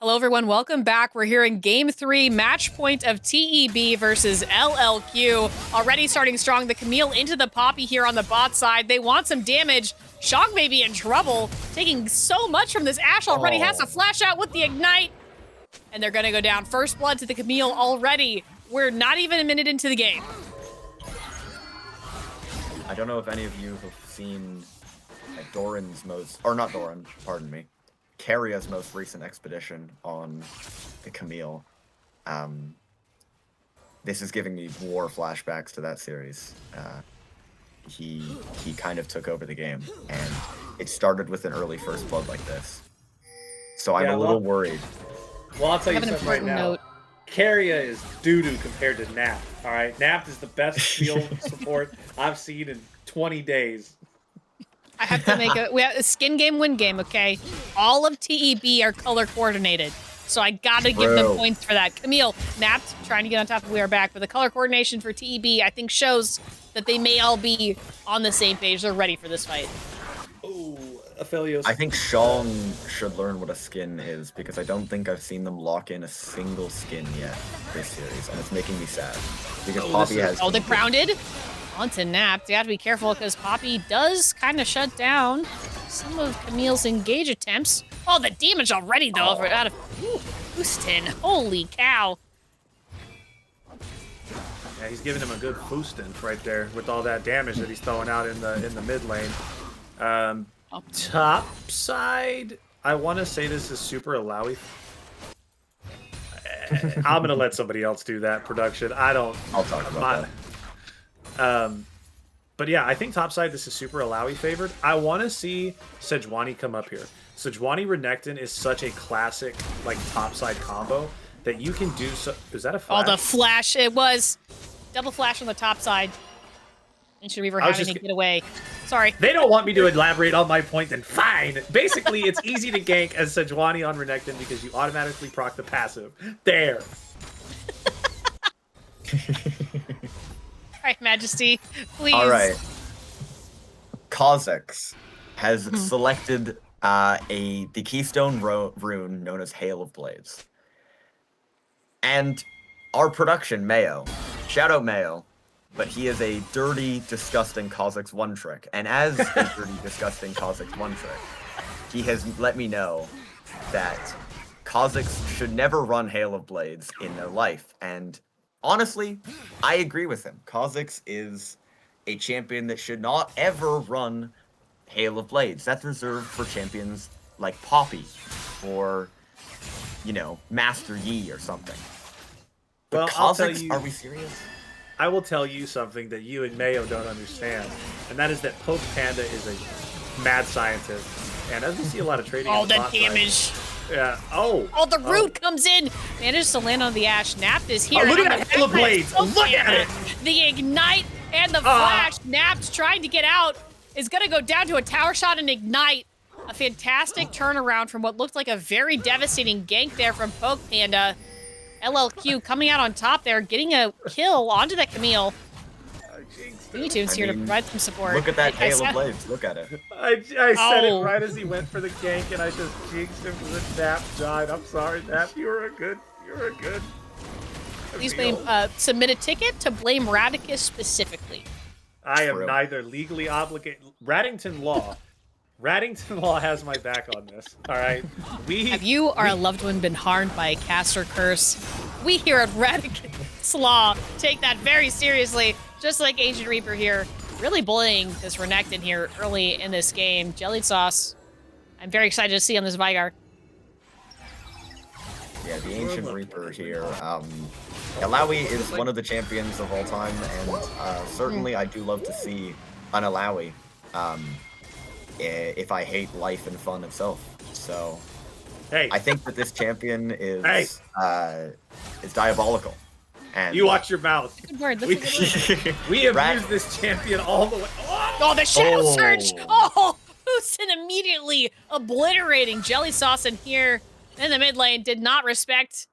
S2: Hello, everyone. Welcome back. We're here in Game 3, match point of TEB versus LLQ. Already starting strong. The Camille into the Poppy here on the bot side. They want some damage. Shock may be in trouble. Taking so much from this Ashe already. Has to flash out with the Ignite. And they're going to go down. First blood to the Camille already. We're not even a minute into the game.
S3: I don't know if any of you have seen Doran's most, or not Doran, pardon me, Karia's most recent expedition on the Camille. This is giving me war flashbacks to that series. He kind of took over the game, and it started with an early first blood like this. So I'm a little worried.
S5: Well, I'll tell
S2: I
S5: you
S2: have an
S5: something right
S2: important
S5: now.
S2: note.
S5: Caria is doo-doo compared to Nap, all right? Nap is the best field support I've seen in 20 days.
S2: I have to make we have a skin game, win game, okay? All of TEB are color coordinated. So I gotta give them points for that. Camille, Napped, trying to get on top of We Are Back, but the color coordination for TEB, I think, shows that they may all be on the same page. They're ready for this fight.
S5: Ooh, Aphelios.
S3: I think Sean should learn what a skin is, because I don't think I've seen them lock in a single skin yet this series, and it's making me sad. Because Poppy has...
S2: Oh, they grounded? Onto Napped. You have to be careful, because Poppy does kind of shut down some of Camille's engage attempts. Oh, the damage already, though, out of Houston. Holy cow.
S5: Yeah, he's giving him a good boosting right there with all that damage that he's throwing out in the mid lane. Top side, I want to say this is super Alawi. I'm gonna let somebody else do that production. I'll
S3: talk about that.
S5: But yeah, I think topside this is super Alawi favored. I want to see Sejuani come up here. Sejuani Renekton is such a classic like topside combo that you can do. So is that a flash?
S2: Oh, the flash! It was double flash on the top side. And Reaver having to get away. Sorry.
S5: They don't want me to elaborate on my point, then fine. Basically, it's easy to gank as Sejuani on Renekton because you automatically proc the passive. There.
S2: All right, Majesty, please.
S3: All right. Kha'Zix has selected the Keystone rune known as Hail of Blades. And our production, Mayo, shout out Mayo, but he is a dirty, disgusting Kha'Zix one-trick. And as a dirty, disgusting Kha'Zix one-trick, he has let me know that Kha'Zix should never run Hail of Blades in their life. And honestly, I agree with him. Kha'Zix is a champion that should not ever run Hail of Blades. That's reserved for champions like Poppy or, you know, Master Yi or something. But
S5: well,
S3: Kha'Zix, are we serious?
S5: I will tell you something that you and Mayo don't understand, and that is that Poke Panda is a mad scientist. And as we see a lot of trading,
S2: Oh, the damage!
S5: Yeah. Oh.
S2: Oh, the root comes in. Manages to land on the Ashe. Napped is here.
S5: Oh, look at that Hail of Blades! Look at it!
S2: The ignite and the flash. Napped trying to get out is gonna go down to a tower shot and ignite. A fantastic turnaround from what looked like a very devastating gank there from Poke Panda. LLQ coming out on top there, getting a kill onto that Camille. Tune's here to provide some support.
S3: Look at that Hail of Blades. Look at it.
S5: I said it right as he went for the gank, and I just jinxed him because Nap died. I'm sorry, Nap. You were a good.
S2: Please blame, submit a ticket to blame Radicus specifically.
S5: I am neither legally obligated. Raddington Law has my back on this. All right.
S2: Have you or a loved one been harmed by a caster curse? We here at Radicus Law take that very seriously, just like Ancient Reaper here. Really bullying this Renekton here early in this game. Jellied Sauce, I'm very excited to see on this Vigar.
S3: Yeah, the Ancient Reaper here. Alawi is one of the champions of all time, and certainly I do love to see an Alawi. If I hate life and fun itself. So I think that this champion is diabolical. And
S5: you watch your mouth.
S2: Good word.
S5: We have used this champion all the way.
S2: Oh, the Shadow Surge! Oh, Houston immediately obliterating Jelly Sauce in here in the mid lane. Did not respect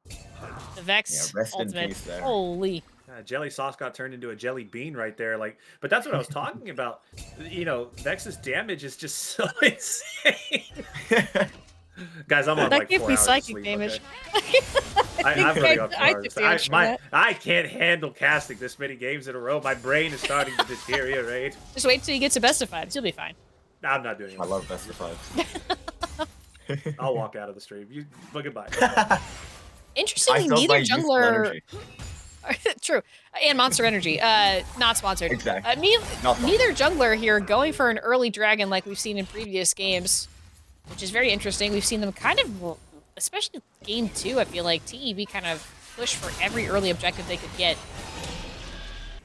S2: the Vex ultimate. Holy.
S5: Jelly Sauce got turned into a jelly bean right there. But that's what I was talking about. You know, Vex's damage is just so insane. Guys, I'm on
S2: That
S5: like
S2: gave
S5: 4
S2: me
S5: hours of
S2: psychic
S5: sleep,
S2: damage.
S5: okay? I'm putting up 4
S2: I
S5: hours.
S2: took damage from that.
S5: I can't handle casting this many games in a row. My brain is starting to deteriorate.
S2: Just wait till you get to best of 5s. You'll be fine.
S5: I'm not doing it.
S3: I love best of 5.
S5: I'll walk out of the stream. Well, goodbye.
S2: Interestingly,
S3: I felt
S2: neither
S3: my youthful
S2: jungler.
S3: energy.
S2: True, and Monster Energy. Not sponsored.
S3: Exactly. Not
S2: Neither jungler here going for an early dragon like we've seen in previous games, which is very interesting. We've seen them kind of, especially game 2. I feel like TEB kind of push for every early objective they could get.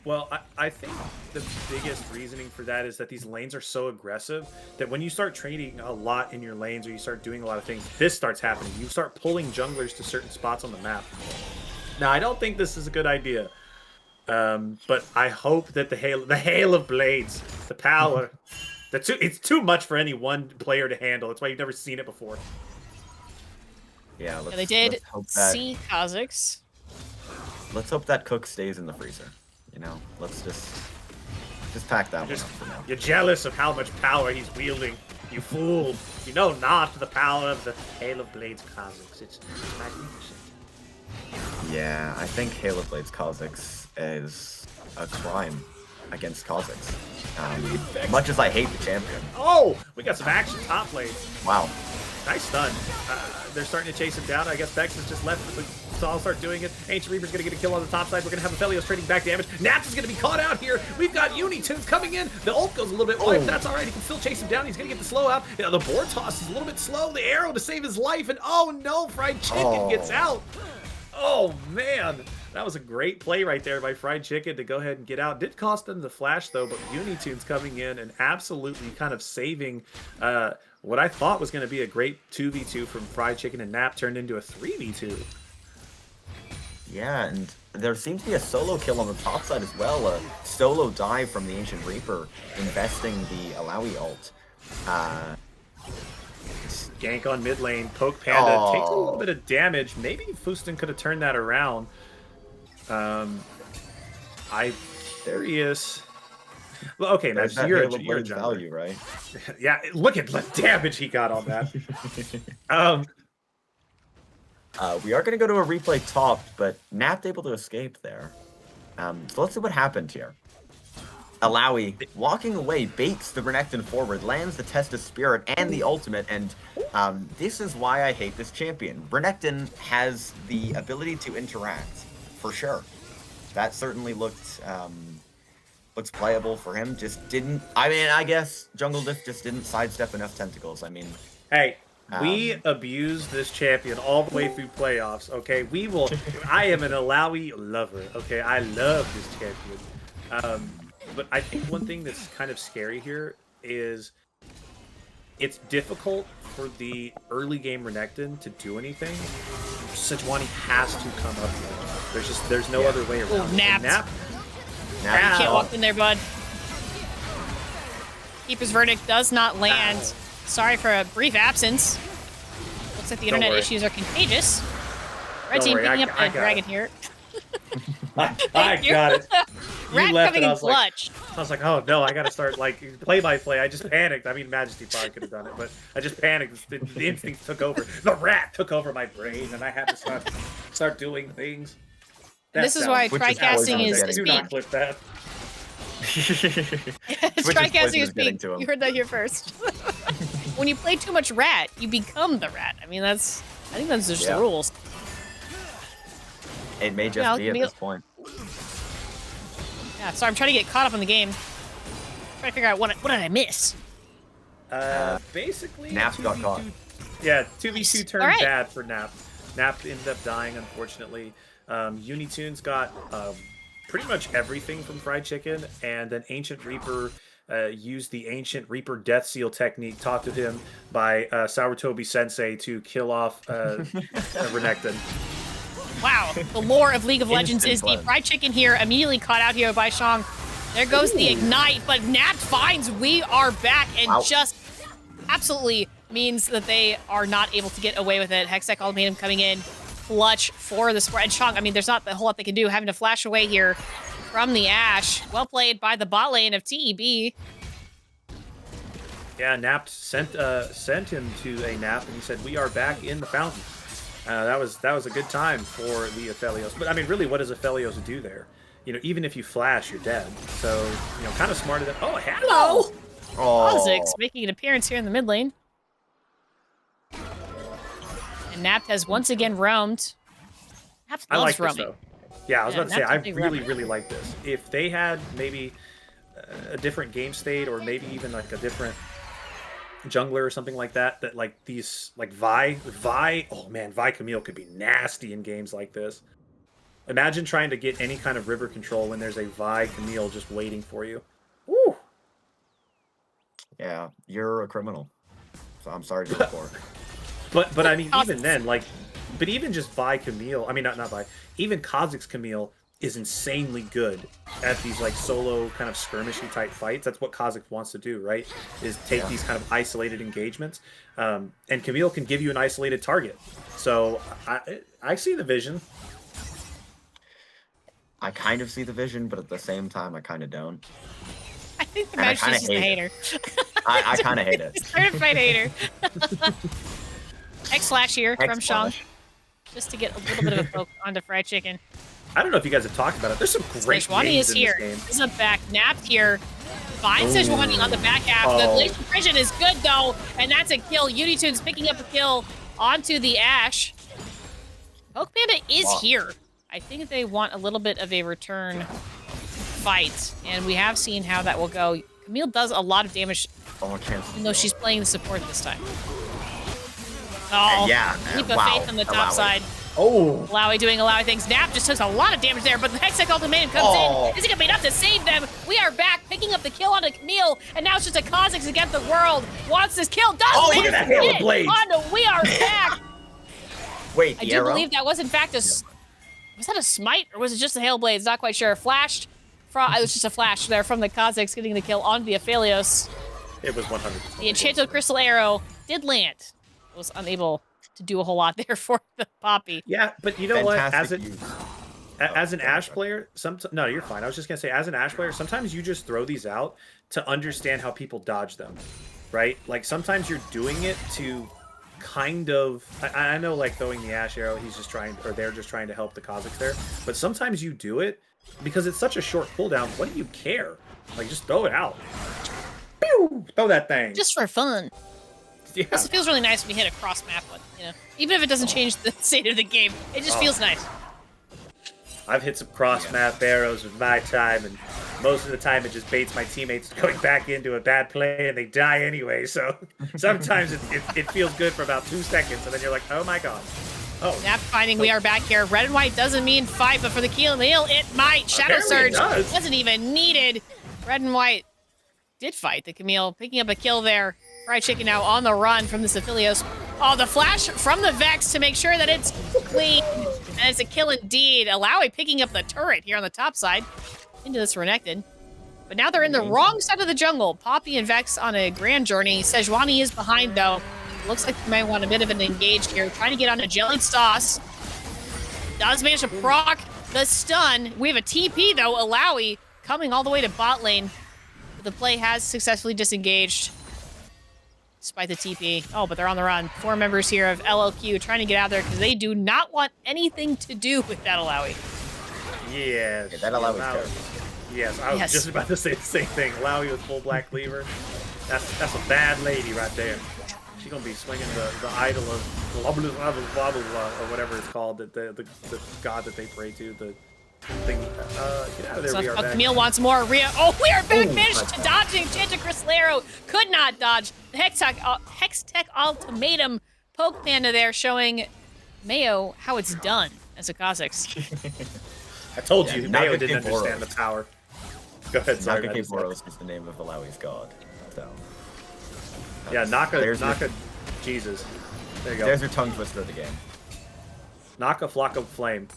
S5: Well, I think the biggest reasoning for that is that these lanes are so aggressive that when you start trading a lot in your lanes or you start doing a lot of things, this starts happening. You start pulling junglers to certain spots on the map. Now, I don't think this is a good idea, but I hope that the hail of blades, the power, it's too much for any one player to handle. That's why you've never seen it before.
S3: Yeah, let's,
S2: They did
S3: let's hope that,
S2: see Kha'Zix.
S3: let's hope that Cook stays in the freezer. You know, let's just pack that one up for now.
S5: You're jealous of how much power he's wielding. You fool. You know not the power of the hail of blades Kha'Zix. It's magnificent.
S3: Yeah, I think Halo Blades Kha'Zix is a crime against Kha'Zix. Much as I hate the champion.
S5: Oh, we got some action top lane.
S3: Wow.
S5: Nice stun. They're starting to chase him down. I guess Vex is just left, so I'll start doing it. Ancient Reaper's going to get a kill on the top side. We're going to have Aphelios trading back damage. Naps is going to be caught out here. We've got Unitunes coming in. The ult goes a little bit wide, but that's all right. He can still chase him down. He's going to get the slow out. You know, the board toss is a little bit slow. The arrow to save his life, and oh no, Fried Chicken gets out. Oh man, that was a great play right there by Fried Chicken to go ahead and get out. Did cost them the flash though, but Unitunes coming in and absolutely kind of saving what I thought was going to be a great 2v2 from Fried Chicken, and Nap turned into a 3v2.
S3: Yeah, and there seems to be a solo kill on the top side as well. A solo dive from the Ancient Reaper, investing the Alawi ult.
S5: Gank on mid lane. Poke Panda takes a little bit of damage. Maybe Fuston could have turned that around. There he is. Well, okay,
S3: There's
S5: now
S3: that
S5: you're
S3: Halo
S5: a
S3: Blades
S5: jungler.
S3: value, right?
S5: Yeah, look at the damage he got on that.
S3: We are going to go to a replay top, but Napped able to escape there. So let's see what happened here. Alawi, walking away, baits the Renekton forward, lands the Test of Spirit and the ultimate, and this is why I hate this champion. Renekton has the ability to interact, for sure. That certainly looked looks playable for him. Just didn't. I mean, I guess Jungle Diff just didn't sidestep enough tentacles. I mean,
S5: Hey, we abuse this champion all the way through playoffs, okay? We will. I am an Alawi lover, okay? I love this champion. But I think one thing that's kind of scary here is it's difficult for the early game Renekton to do anything. Sejuani has to come up here. There's no other way around.
S2: Ooh, Napped.
S5: Nap.
S2: You can't walk in there, bud. Keeper's verdict does not land. Sorry for a brief absence. Looks like the
S5: Don't
S2: internet
S5: worry.
S2: issues are contagious. Red
S5: Don't
S2: team
S5: worry,
S2: picking
S5: I
S2: up the
S5: got
S2: dragon
S5: it.
S2: here.
S5: I
S2: you.
S5: got it. You
S2: Rat
S5: left
S2: coming
S5: and I
S2: in
S5: was like,
S2: clutch.
S5: I was like, oh no, I gotta start like play by play. I just panicked. I mean, Majesty probably could have done it, but I just panicked. The instincts took over. The rat took over my brain, and I had to start doing things.
S2: This is why
S3: Which is
S2: tri-casting
S3: always
S2: is
S3: getting
S5: Do
S2: peak.
S5: not clip that.
S2: Tri-casting is
S3: getting
S2: peak.
S3: to him.
S2: You heard that here first. When you play too much rat, you become the rat. I mean, I think that's just the rules.
S3: It may just
S2: Yeah,
S3: be at this point.
S2: Yeah, sorry, I'm trying to get caught up in the game. Trying to figure out what did I miss.
S5: Basically,
S3: Nap got
S5: 2v2
S3: caught.
S5: Yeah, 2v2 turned
S2: Alright.
S5: bad for Nap. Nap ended up dying, unfortunately. Unitunes got pretty much everything from Fried Chicken, and then Ancient Reaper used the Ancient Reaper Death Seal technique taught to him by Sourtobi Sensei to kill off Renekton.
S2: Wow, the lore of League of Legends
S3: Instant
S2: is
S3: blend.
S2: deep. Fried Chicken here, immediately caught out here by Shang. There goes the Ignite, but Napped finds we are back and
S3: Wow.
S2: just absolutely means that they are not able to get away with it. Hextech Ultimatum coming in, clutch for the spread. Shang, I mean, there's not a whole lot they can do, having to flash away here from the Ashe. Well played by the bot lane of TEB.
S5: Yeah, Napped sent him to a nap, and he said, "We are back in the fountain." That was a good time for the Aphelios. But I mean, really, what does Aphelios do there? You know, even if you flash, you're dead. So, you know, kind of smarter than. Oh, hello!
S2: Kha'Zix making an appearance here in the mid lane. And Napt has once again roamed. Napt
S5: I
S2: loves
S5: like
S2: roaming.
S5: this, though. Yeah, I was about to say,
S2: Nap's
S5: I
S2: a big
S5: really,
S2: roamer.
S5: really like this. If they had maybe a different game state, or maybe even like a different jungler or something like that, that like these, like Vi, oh man, Vi Camille could be nasty in games like this. Imagine trying to get any kind of river control when there's a Vi Camille just waiting for you. Woo!
S3: Yeah, you're a criminal. So I'm sorry to report.
S5: But I mean, even then, like, but even just Vi Camille, I mean, not Vi, even Kha'Zix Camille is insanely good at these like solo kind of skirmishy type fights. That's what Kha'Zix wants to do, right? Is take these kind of isolated engagements, and Camille can give you an isolated target. So I see the vision.
S2: I
S3: I kind of see the vision, but at the same time, I kind of don't.
S2: think the
S3: And I
S2: match
S3: kinda
S2: is just a
S3: hate
S2: hater.
S3: I kind of hate it.
S2: Certified hater. X slash here from Shang,
S3: X-Slash.
S2: just to get a little bit of a poke onto fried chicken.
S5: I don't know if you guys have talked about it. There's some great
S2: Sejuani
S5: names
S2: is
S5: in
S2: here.
S5: this game.
S2: This is a back napped here. Finds Sejuani on the back half. The
S5: Oh.
S2: Glacial Prison is good though, and that's a kill. Unitune's picking up a kill onto the Ashe. Poke Panda is
S3: Wow.
S2: here. I think they want a little bit of a return fight, and we have seen how that will go. Camille does a lot of damage,
S3: Oh, I can't.
S2: even though she's playing the support this time. Oh,
S3: yeah,
S2: keep a
S3: wow,
S2: faith on the top
S3: Alawi.
S2: side.
S5: Oh,
S2: Alawi doing Alawi things. Nap just took a lot of damage there, but the Hextech Ultimatum comes
S3: Oh.
S2: in. Is it going to be enough to save them? We are back, picking up the kill onto Camille, and now it's just a Kha'Zix against the world. Wants this kill, does
S5: Oh,
S2: manage
S5: look at that
S2: to
S5: hail
S2: get
S5: of
S2: it
S5: blades.
S2: onto We Are Back.
S3: Wait,
S2: I
S3: the
S2: do
S3: arrow?
S2: believe that was in fact was that a smite, or was it just a Hail Blades? Not quite sure. Flashed, it was just a flash there from the Kha'Zix getting the kill onto the Aphelios.
S5: it was 100%.
S2: The Enchanted Crystal Arrow did land. Was unable to do a whole lot there for the Poppy.
S5: Yeah, but you know what?
S3: Fantastic use.
S5: As an
S3: sorry,
S5: Ashe
S3: sorry.
S5: player, no, you're fine. I was just gonna say, as an Ashe player, sometimes you just throw these out to understand how people dodge them, right? Like sometimes you're doing it to kind of. I know, like throwing the Ashe arrow, he's just trying, or they're just trying to help the Kha'Zix there. But sometimes you do it because it's such a short cooldown. What do you care? Like just throw it out. Pew! Throw that thing.
S2: Just for fun.
S5: yeah.
S2: Plus, it feels really nice when you hit a cross map one, you know? Even if it doesn't change the state of the game, it just feels nice.
S5: I've hit some cross map arrows with my time, and most of the time it just baits my teammates going back into a bad play, and they die anyway. So sometimes it feels good for about 2 seconds, and then you're like, oh my god. Oh,
S2: Nap finding We Are Back here. Red and white doesn't mean fight, but for the kill meal, it might. Shadow
S5: Apparently it
S2: Surge
S5: does.
S2: wasn't even needed. Red and white did fight the Camille, picking up a kill there. Fried Chicken now on the run from the Aphelios. Oh, the flash from the Vex to make sure that it's clean. And it's a kill indeed. Alawi picking up the turret here on the top side into this Renekton. But now they're in the wrong side of the jungle. Poppy and Vex on a grand journey. Sejuani is behind, though. Looks like they might want a bit of an engage here. Trying to get onto Jelly Sauce. Does manage to proc the stun. We have a TP, though. Alawi coming all the way to bot lane. The play has successfully disengaged. Despite the TP. Oh, but they're on the run. 4 members here of LLQ trying to get out there because they do not want anything to do with that Alawi.
S5: yes.
S3: Yeah, that Alawi's
S5: Alawi.
S3: terrible.
S5: Yes, I was
S2: Yes.
S5: just about to say the same thing. Alawi with full black cleaver. That's a bad lady right there. She's gonna be swinging the idol of blah, blah, blah, blah, blah, or whatever it's called, the god that they pray to. The thing. Get out of there. We are back.
S2: Camille wants more. We are back.
S5: Ooh,
S2: Managed
S3: my
S2: to
S3: God.
S2: dodge the Enchanted Crystal Arrow. Could not dodge. The Hextech Ultimatum. Poke Panda there showing Mayo how it's done as a Kha'Zix.
S5: I told
S3: Yeah,
S5: you,
S3: Naga
S5: Mayo didn't
S3: King
S5: understand the power. Go ahead, sorry.
S3: Naga
S5: I just-
S3: Boros is the name of Alawi's god. So.
S5: Yeah, Naka,
S3: There's your-
S5: Jesus. There you go.
S3: There's your tongue twister of the game.
S5: Naka Flock of Flame.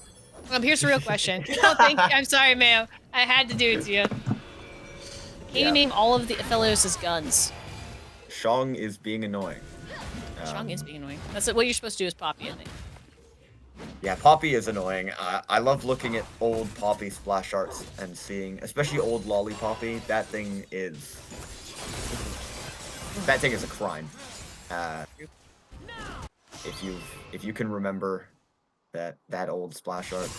S2: Here's the real question. Oh, thank you. I'm sorry, Mayo. I had to do it to you. Can
S3: Yeah.
S2: you name all of the Aphelios' guns?
S3: Shang is being annoying.
S2: Shang is being annoying. That's what you're supposed to do is Poppy, I think.
S3: Yeah, Poppy is annoying. I love looking at old Poppy splash arts and seeing, especially old Lolly Poppy. That thing is betting is a crime. If you can remember that old splash art,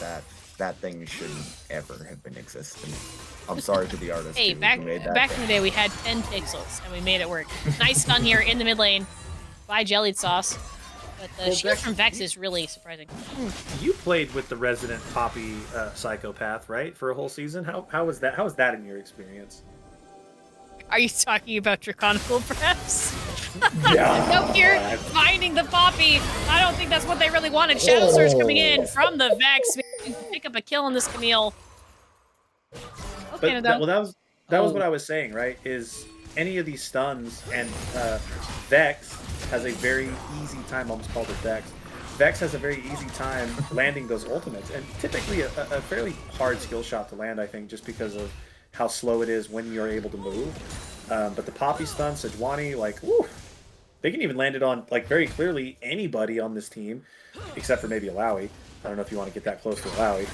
S3: that thing shouldn't ever have been existing. I'm sorry to the artist.
S6: Hey,
S3: who
S6: back
S3: made that
S6: back
S3: thing.
S6: in the day, we had 10 pixels, and we made it work. Nice stun here in the mid lane by Jellied Sauce. But the
S5: Well,
S6: shield
S5: Vex,
S6: from Vex is really surprising.
S5: You played with the resident Poppy psychopath, right, for a whole season. How was that? How was that in your experience?
S6: Are you talking about Draconical, perhaps?
S5: Yeah.
S6: No, here, finding the Poppy. I don't think that's what they really wanted. Shadow Surge coming in from the Vex. Maybe pick up a kill on this Camille. Okay,
S5: But that was what I was saying, right? Is any of these stuns and Vex has a very easy time. Almost called it Vex. Vex has a very easy time landing those ultimates, and typically a fairly hard skill shot to land. I think just because of how slow it is when you're able to move. But the Poppy stun, Sejuani, like, woo, they can even land it on, like, very clearly anybody on this team, except for maybe Alawi. I don't know if you want to get that close to Alawi.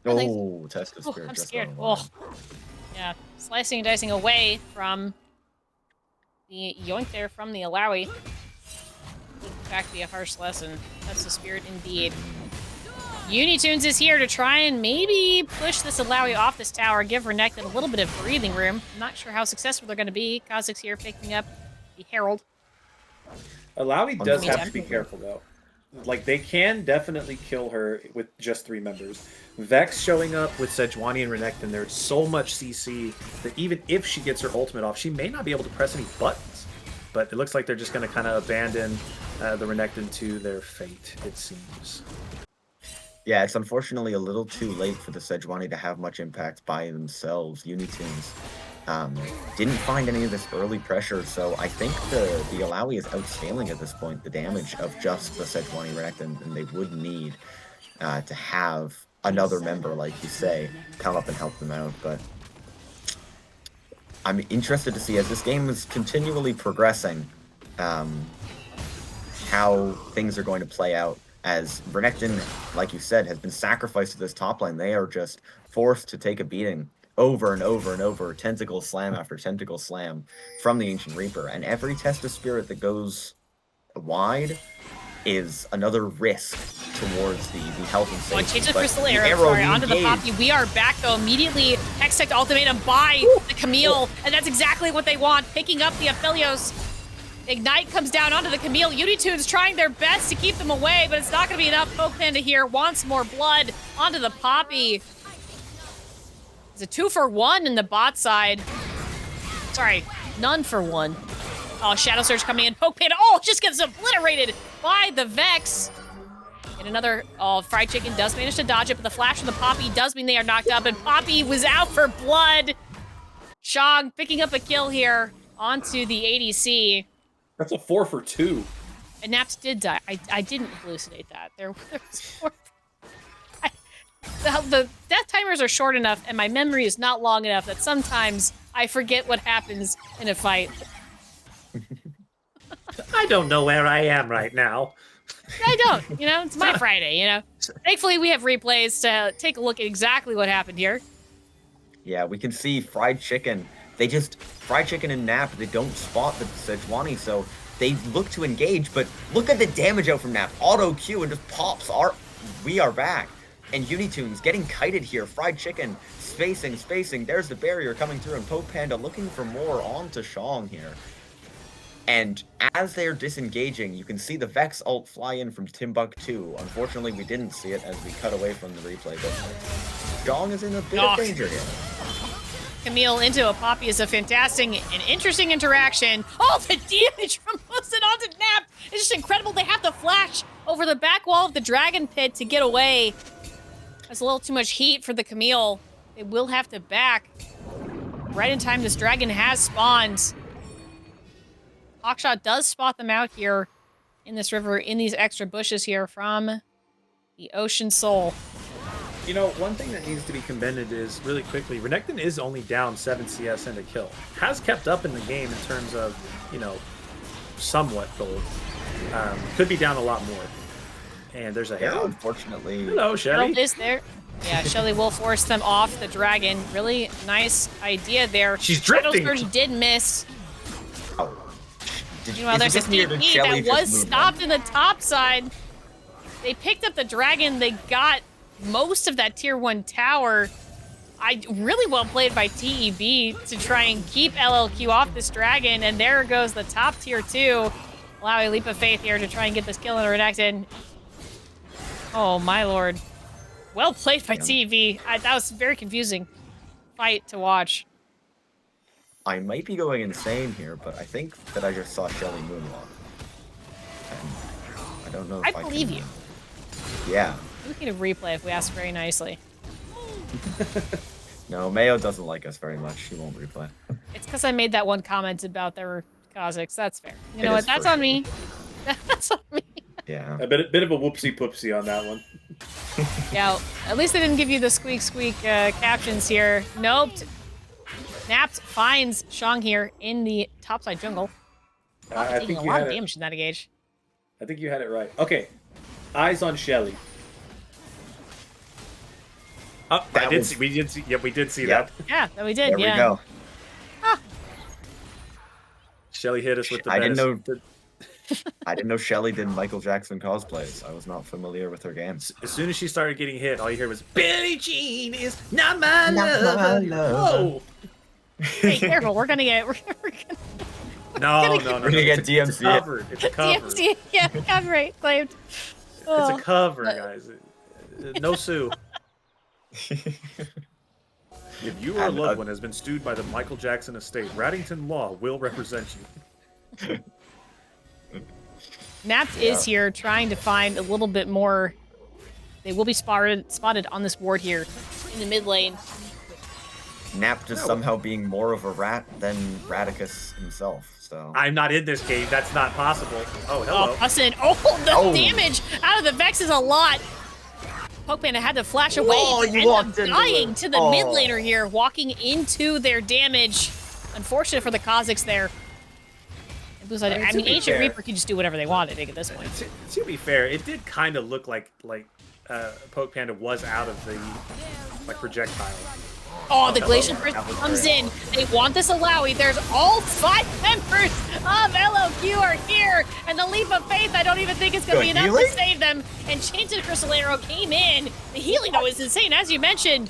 S3: Oh, test of
S6: Oh,
S3: spirit.
S6: I'm
S3: just
S6: scared.
S3: on the line.
S6: Oh. Yeah, slicing and dicing away from the yoink there from the Alawi. Would in fact be a harsh lesson. That's the spirit indeed. Unitunes is here to try and maybe push this Alawi off this tower, give Renekton a little bit of breathing room. I'm not sure how successful they're going to be. Kha'Zix's here picking up the Herald.
S5: Alawi does have to be
S6: Meantime.
S5: careful, though. Like, they can definitely kill her with just 3 members. Vex showing up with Sejuani and Renekton, there's so much CC that even if she gets her ultimate off, she may not be able to press any buttons. But it looks like they're just going to kind of abandon the Renekton to their fate, it seems.
S3: Yeah, it's unfortunately a little too late for the Sejuani to have much impact by themselves. Unitunes didn't find any of this early pressure, so I think the Alawi is outscaling at this point the damage of just the Sejuani Renekton, and they would need to have another member, like you say, come up and help them out. But I'm interested to see, as this game is continually progressing, how things are going to play out. As Renekton, like you said, has been sacrificed to this top lane. They are just forced to take a beating over and over and over, tentacle slam after tentacle slam from the Ancient Reaper. And every test of spirit that goes wide is another risk towards the health and safety.
S6: One change of
S3: But
S6: Crystal
S3: the
S6: Arrow, sorry, onto the
S3: engaged.
S6: Poppy. We are back, though, immediately. Hextech ultimatum by the Camille, and that's exactly what they want, picking up the Aphelios. Ignite comes down onto the Camille. Unitunes trying their best to keep them away, but it's not going to be enough. Poke Panda here wants more blood onto the Poppy. It's a 2-for-1 in the bot side. Sorry, none for 1. Oh, Shadow Surge coming in. Poke Panda, oh, just gets obliterated by the Vex. And another, oh, Fried Chicken does manage to dodge it, but the flash from the Poppy does mean they are knocked up, and Poppy was out for blood. Shog picking up a kill here onto the ADC.
S5: That's a 4-for-2.
S6: And Naps did die. I didn't hallucinate that. There was 4. The death timers are short enough, and my memory is not long enough that sometimes I forget what happens in a fight.
S5: I don't know where I am right now.
S6: I don't, you know? It's my Friday, you know? Thankfully, we have replays to take a look at exactly what happened here.
S3: Yeah, we can see Fried Chicken. Fried Chicken and Nap, they don't spot the Sejuani, so they look to engage, but look at the damage out from Nap. Auto Q and just pops. We are back. And Unitunes getting kited here. Fried Chicken spacing. There's the barrier coming through, and Poke Panda looking for more onto Shong here. And as they're disengaging, you can see the Vex ult fly in from Timbuktu. Unfortunately, we didn't see it as we cut away from the replay, but Shong is in a bit of danger here.
S6: Camille into a Poppy is a fantastic and interesting interaction. Oh, the damage from Wilson onto Nap is just incredible. They have to flash over the back wall of the Dragon Pit to get away. That's a little too much heat for the Camille. They will have to back. Right in time, this dragon has spawned. Hawkshot does spot them out here in this river, in these extra bushes here from the Ocean Soul.
S5: You know, one thing that needs to be commended is, really quickly, Renekton is only down 7 CS and a kill. Has kept up in the game in terms of, you know, somewhat gold. Could be down a lot more. And there's a
S3: Yeah,
S5: Herald.
S3: unfortunately.
S5: Hello, Shelly.
S6: Herald is there. Yeah, Shelly will force them off the dragon. Really nice idea there.
S5: She's drifting.
S6: Shadow Surge did miss. Meanwhile, there's a TP that was stopped in the top side. They picked up the dragon. They got most of that tier 1 tower. Really well played by TEB to try and keep LLQ off this dragon. And there goes the top tier 2. Allow a leap of faith here to try and get this kill in Renekton. Oh, my lord. Well played by TEB. That was a very confusing fight to watch.
S3: I might be going insane here, but I think that I just saw Shelly moonwalk. And I don't know if I
S6: believe
S3: can...
S6: you.
S3: Yeah.
S6: We can replay if we ask very nicely.
S3: No, Mayo doesn't like us very much. She won't replay.
S6: It's because I made that one comment about their Kazakhs. That's fair. You know
S3: It
S6: what?
S3: is
S6: That's
S3: for
S6: on me. That's on me.
S3: Yeah.
S5: A bit of a whoopsie poopsie on that one.
S6: Yeah, at least they didn't give you the squeak squeak captions here. Nope. Napt finds Shang here in the topside jungle.
S5: I
S6: Taking
S5: think
S6: a
S5: you
S6: lot
S5: had
S6: of
S5: it.
S6: damage in that engage.
S5: I think you had it right. Okay, eyes on Shelly. Oh,
S3: That
S5: I did
S3: was-
S5: see. We did see. Yeah, we did see
S3: Yep.
S5: that.
S6: Yeah, that we did.
S3: There
S6: yeah.
S3: we go.
S5: Shelly hit us with the.
S3: I didn't
S5: best-
S3: know- I didn't know Shelly did Michael Jackson cosplays. I was not familiar with her games.
S5: As soon as she started getting hit, all you heard was Billie Jean is not my
S3: Not
S5: lover.
S3: my lover.
S5: Whoa!
S6: Hey, careful. We're gonna get. We're gonna
S5: No.
S3: We're gonna get
S5: It's
S3: DMC.
S5: covered. It's a cover.
S6: DMC. Yeah, copyright claimed.
S5: It's
S6: Oh.
S5: a cover, guys. No sue. If you or a
S3: And,
S5: loved one has been sued by the Michael Jackson estate, Raddington Law will represent you.
S6: Napt is here trying to find a little bit more. They will be spotted on this ward here in the mid lane.
S3: Nap just somehow being more of a rat than Radicus himself. So
S5: I'm not in this game. That's not possible. Oh, hello.
S6: Oh, Hussin. Oh, the
S3: Oh.
S6: damage out of the Vex is a lot. Pokemon had to flash away
S3: Whoa,
S6: and
S3: you
S6: end up
S3: walked into
S6: dying
S3: it.
S6: to the
S3: Oh.
S6: mid laner here, walking into their damage. Unfortunate for the Kazakhs there. And Blue Side,
S5: I mean,
S6: I
S5: to
S6: mean,
S5: be
S6: Ancient
S5: fair-
S6: Reaper could just do whatever they want, I think, at this point.
S5: To be fair, it did kind of look like Poke Panda was out of the projectile.
S6: Oh, the
S5: hello.
S6: Glacial Burst
S3: That was
S6: comes
S3: great.
S6: in. They want this Alawi. There's all 5 members of LOQ are here. And the Leap of Faith, I don't even think it's going to be
S3: Good
S6: enough
S3: healing?
S6: to save them. And Chained Crystal Arrow came in. The healing, though, is insane, as you mentioned.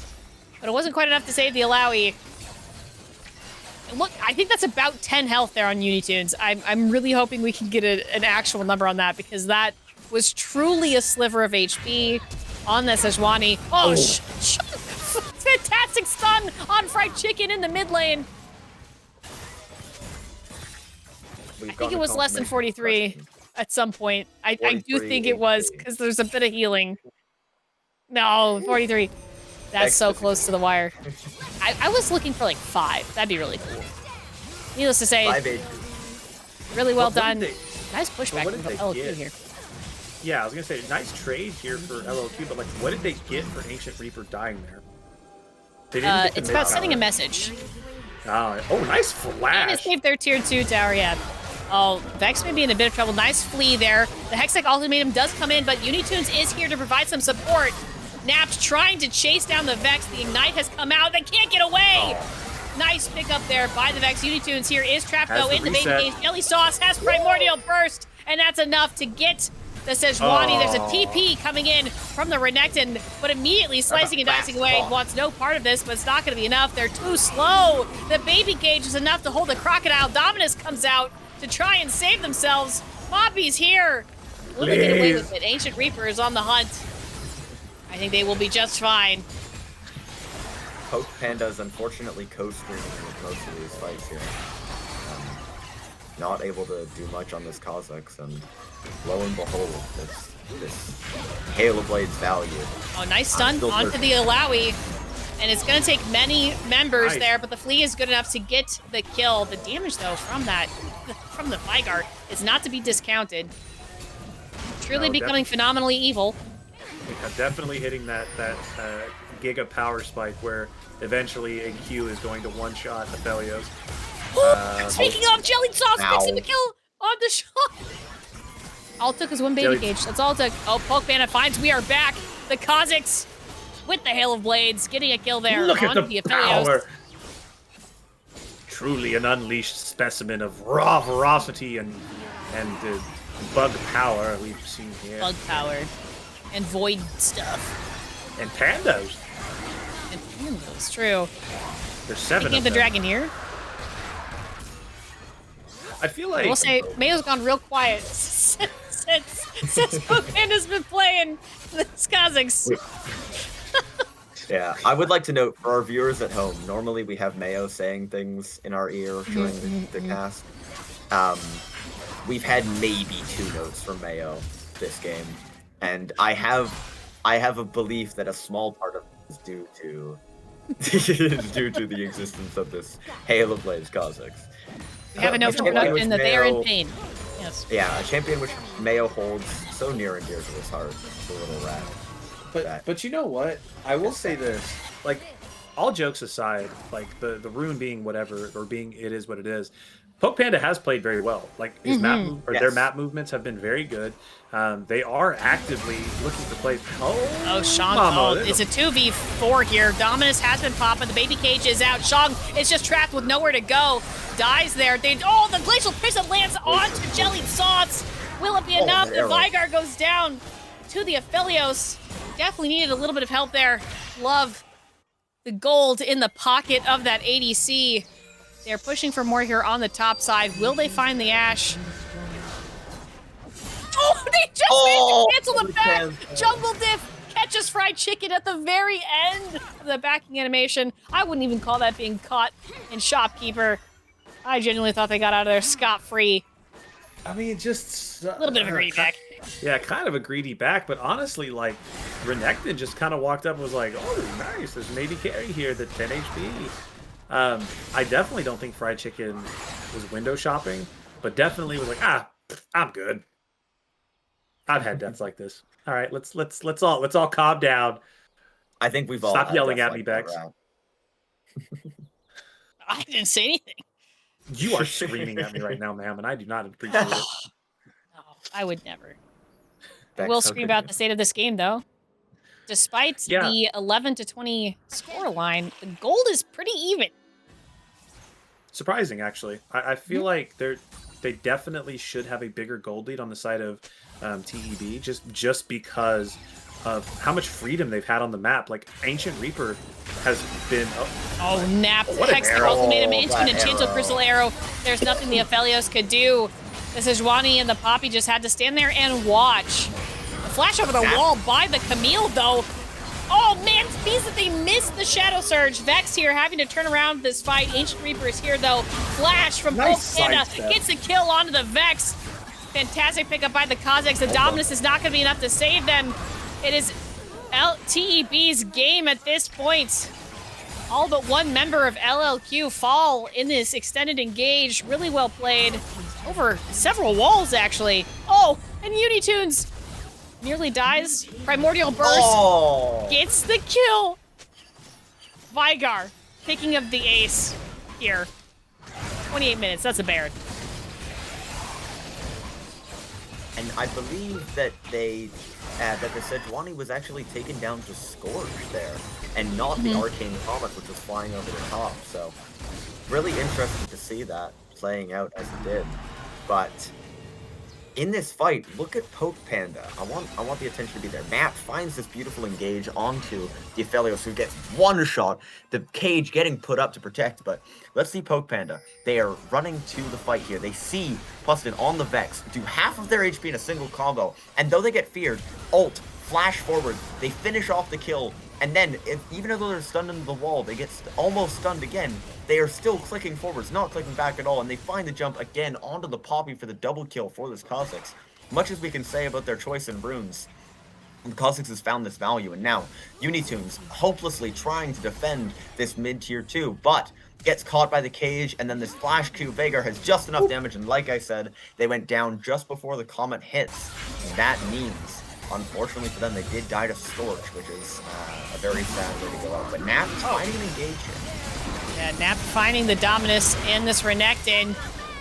S6: But it wasn't quite enough to save the Alawi. And look, I think that's about 10 health there on Unitunes. I'm really hoping we can get an actual number on that, because that was truly a sliver of HP on the Sejuani. Oh, fantastic stun on Fried Chicken in the mid lane. I think it was less than 43 at some point. I do
S3: 43
S6: think it was, because there's a bit of healing. No, 43. That's so close to the wire. I was looking for like 5. That'd be really cool. Needless to say,
S3: 5-8.
S6: really well
S5: What
S6: done.
S5: did
S6: Nice pushback
S5: what
S6: from
S5: did they
S6: LQ
S5: get?
S6: here.
S5: Yeah, I was gonna say nice trade here for LOQ, but like, what did they get for Ancient Reaper dying there? They didn't get the
S6: It's about
S5: mid
S6: sending a
S5: tower.
S6: message.
S5: Oh, nice
S6: And it
S5: flash.
S6: saved their tier 2 tower, yeah. Oh, Vex may be in a bit of trouble. Nice flee there. The Hextech Ultimatum does come in, but Unitunes is here to provide some support. Napt trying to chase down the Vex. The Ignite has come out. They can't get away. Nice pickup there by the Vex. Unitunes here is trapped,
S5: Has
S6: though,
S5: the
S6: in the main
S5: reset.
S6: cage. Jelly Sauce has Primordial Burst, and that's enough to get the Sejuani. There's a TP coming in from the Renekton, but immediately slicing and dicing away. Wants no part of this, but it's not going to be enough. They're too slow. The baby cage is enough to hold the Crocodile. Dominus comes out to try and save themselves. Poppy's here. Will they get away with it? Ancient Reaper is on the hunt. I think they will be just fine.
S3: Poke Panda is unfortunately coasting with most of these fights here. Not able to do much on this Kazakhs, and lo and behold, this Hail of Blade's value.
S6: Oh, nice stun
S3: Still
S6: onto the Alawi. And it's going to take many members
S5: Nice.
S6: there, but the Flea is good enough to get the kill. The damage, though, from the Vygar is not to be discounted. Truly
S5: No,
S6: becoming phenomenally evil.
S5: Yeah, definitely hitting that Giga power spike where eventually a Q is going to one-shot Aphelios.
S6: Speaking of, Jelly Sauce
S3: Ow.
S6: fixing the kill on the shot. All it took is one baby
S5: Jelly-
S6: cage. That's all it took. Oh, Poke Panda finds we are back. The Kazakhs with the Hail of Blades, getting a kill there
S5: Look at
S6: onto
S5: the
S6: Aphelios.
S5: power. truly an unleashed specimen of raw ferocity and bug power we've seen here.
S6: Bug power. And void stuff.
S5: And pandas.
S6: And pandas, true.
S5: There's 7
S6: Speaking
S5: of
S6: of the
S5: them.
S6: dragon here,
S5: I feel like
S6: I will say Mayo's gone real quiet since Panda's been playing the Kazakhs.
S3: Yeah, I would like to note for our viewers at home, normally we have Mayo saying things in our ear during the cast. We've had maybe 2 notes from Mayo this game, and I have a belief that a small part of it is due to the existence of this Halo Blaze Kazakhs.
S6: We have a note from
S3: champion
S6: production
S3: which
S6: that they are in
S3: Mayo-
S6: pain. Yes.
S3: Yeah, a champion which Mayo holds so near and dear to his heart. The little rat.
S5: But you know what? I will say this. Like, all jokes aside, like the rune being whatever, or being it is what it is, Poke Panda has played very well. Like his their
S3: Yes.
S5: map movements have been very good. They are actively looking for plays.
S6: Oh, Shang,
S5: mama,
S6: it's a 2v4 here. Dominus has been popping. The baby cage is out. Shang is just trapped with nowhere to go. Dies there. The Glacial Prison lands onto Jellied Sauce. Will it be enough? The
S3: arrow.
S6: Vigar goes down to the Aphelios. Definitely needed a little bit of help there. Love the gold in the pocket of that ADC. They're pushing for more here on the top side. Will they find the Ashe? Oh, they just managed to cancel it back! Jungle Diff catches fried chicken at the very end of the backing animation. I wouldn't even call that being caught in Shopkeeper. I genuinely thought they got out of there scot-free.
S5: I mean, just
S6: A little bit of a greedy back.
S5: Yeah, kind of a greedy back, but honestly, like, Renekton just kind of walked up and was like, oh, nice, there's maybe carry here, the 10 HP. I definitely don't think Fried Chicken was window shopping, but definitely was like, I'm good. I've had deaths like this. All right, let's all calm down.
S3: I think we've all
S5: Stop
S3: had
S5: yelling
S3: deaths
S5: at me,
S3: like that,
S5: Bex.
S3: Rat.
S6: I didn't say anything.
S5: You are screaming at me right now, ma'am, and I do not appreciate it.
S6: No, I would never. I
S3: Bex,
S6: will
S3: how
S6: scream
S3: could
S6: about
S3: you?
S6: the state of this game, though. Despite the 11-20 score line, the gold is pretty even.
S5: Surprising, actually. I feel like they definitely should have a bigger gold lead on the side of TEB, just because of how much freedom they've had on the map. Like, Ancient Reaper has been...
S6: Oh, napped.
S5: What an
S6: Hex the
S5: arrow.
S6: ultimate him into an
S3: That
S6: Enchanted
S3: arrow.
S6: Crystal Arrow. There's nothing the Aphelios could do. The Sejuani and the Poppy just had to stand there and watch. The flash over the wall by the Camille, though. Oh, man, it means that they missed the Shadow Surge. Vex here having to turn around this fight. Ancient Reaper is here, though. Flash from
S5: Nice
S6: Poke Panda
S5: sidestep.
S6: gets a kill onto the Vex. Fantastic pickup by the Kazakhs. The Dominus is not going to be enough to save them. It is TEB's game at this point. All but one member of LLQ fall in this extended engage. Really well played. Over several walls, actually. Oh, and Unitunes nearly dies. Primordial Burst
S3: Oh!
S6: gets the kill. Vigar picking up the ace here. 28 minutes, that's a Baron.
S3: And I believe that that the Sejuani was actually taken down to Scourge there, and not the Arcane Comet, which was flying over the top. So, really interested to see that playing out as it did. But in this fight, look at Poke Panda. I want the attention to be there. Matt finds this beautiful engage onto the Aphelios, who gets one shot. The cage getting put up to protect, but let's see Poke Panda. They are running to the fight here. They see Pustin on the Vex, do half of their HP in a single combo, and though they get feared, ult, flash forward, they finish off the kill, and then, even though they're stunned into the wall, they get almost stunned again. They are still clicking forwards, not clicking back at all, and they find the jump again onto the Poppy for the double kill for this Kazakhs. Much as we can say about their choice in runes, the Kazakhs has found this value, and now Unitunes hopelessly trying to defend this mid-tier 2, but gets caught by the cage, and then this flash Q Vagar has just enough damage, and like I said, they went down just before the Comet hits. That means, unfortunately for them, they did die to Scorch, which is a very sad way to go out. But Nap is finding an engage here.
S6: Yeah, Nap finding the Dominus in this Renekton,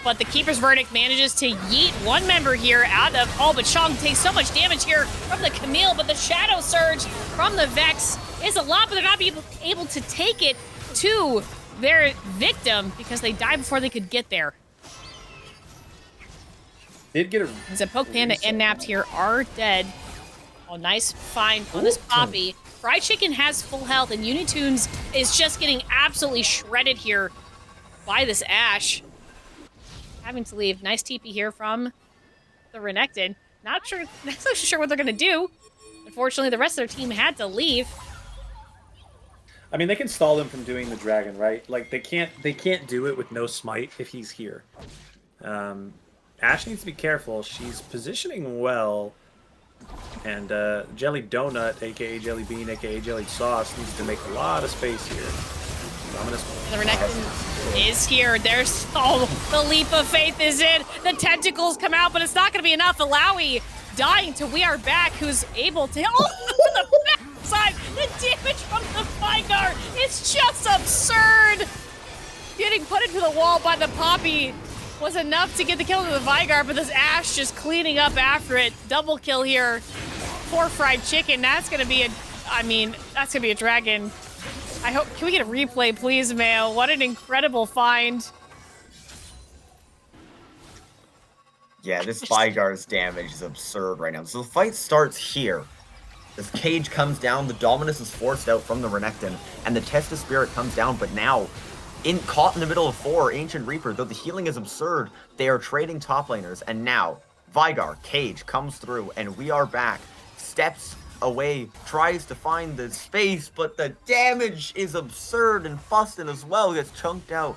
S6: but the Keeper's Verdict manages to yeet one member here out of... Oh, but Shang takes so much damage here from the Camille, but the Shadow Surge from the Vex is a lot, but they're not able to take it to their victim because they died before they could get there.
S5: Did get a
S6: So Poke Panda and Napped here are dead. Oh, nice find on this Poppy. Fried Chicken has full health, and Unitunes is just getting absolutely shredded here by this Ashe. Having to leave. Nice TP here from the Renekton. Not so sure what they're gonna do. Unfortunately, the rest of their team had to leave.
S5: I mean, they can stall him from doing the dragon, right? Like they can't do it with no smite if he's here. Ashe needs to be careful. She's positioning well, and Jelly Donut, aka Jelly Bean, aka Jelly Sauce, needs to make a lot of space here.
S6: The Renekton is here. There's the leap of faith is in. The tentacles come out, but it's not going to be enough. Alawi dying to We Are Back, who's able to the backside. The damage from the Vigar is just absurd. Getting put into the wall by the Poppy was enough to get the kill to the Vigar, but this Ashe just cleaning up after it. Double kill here for Fried Chicken. That's going to be that's going to be a dragon. I hope, can we get a replay, please, Mayo? What an incredible find.
S3: Yeah, this Vigar's damage is absurd right now. So the fight starts here. This cage comes down, the Dominus is forced out from the Renekton, and the Test of Spirit comes down, but now, caught in the middle of 4, Ancient Reaper, though the healing is absurd, they are trading top laners, and now, Vigar, Cage, comes through, and We Are Back, steps away, tries to find the space, but the damage is absurd, and Fustin as well gets chunked out.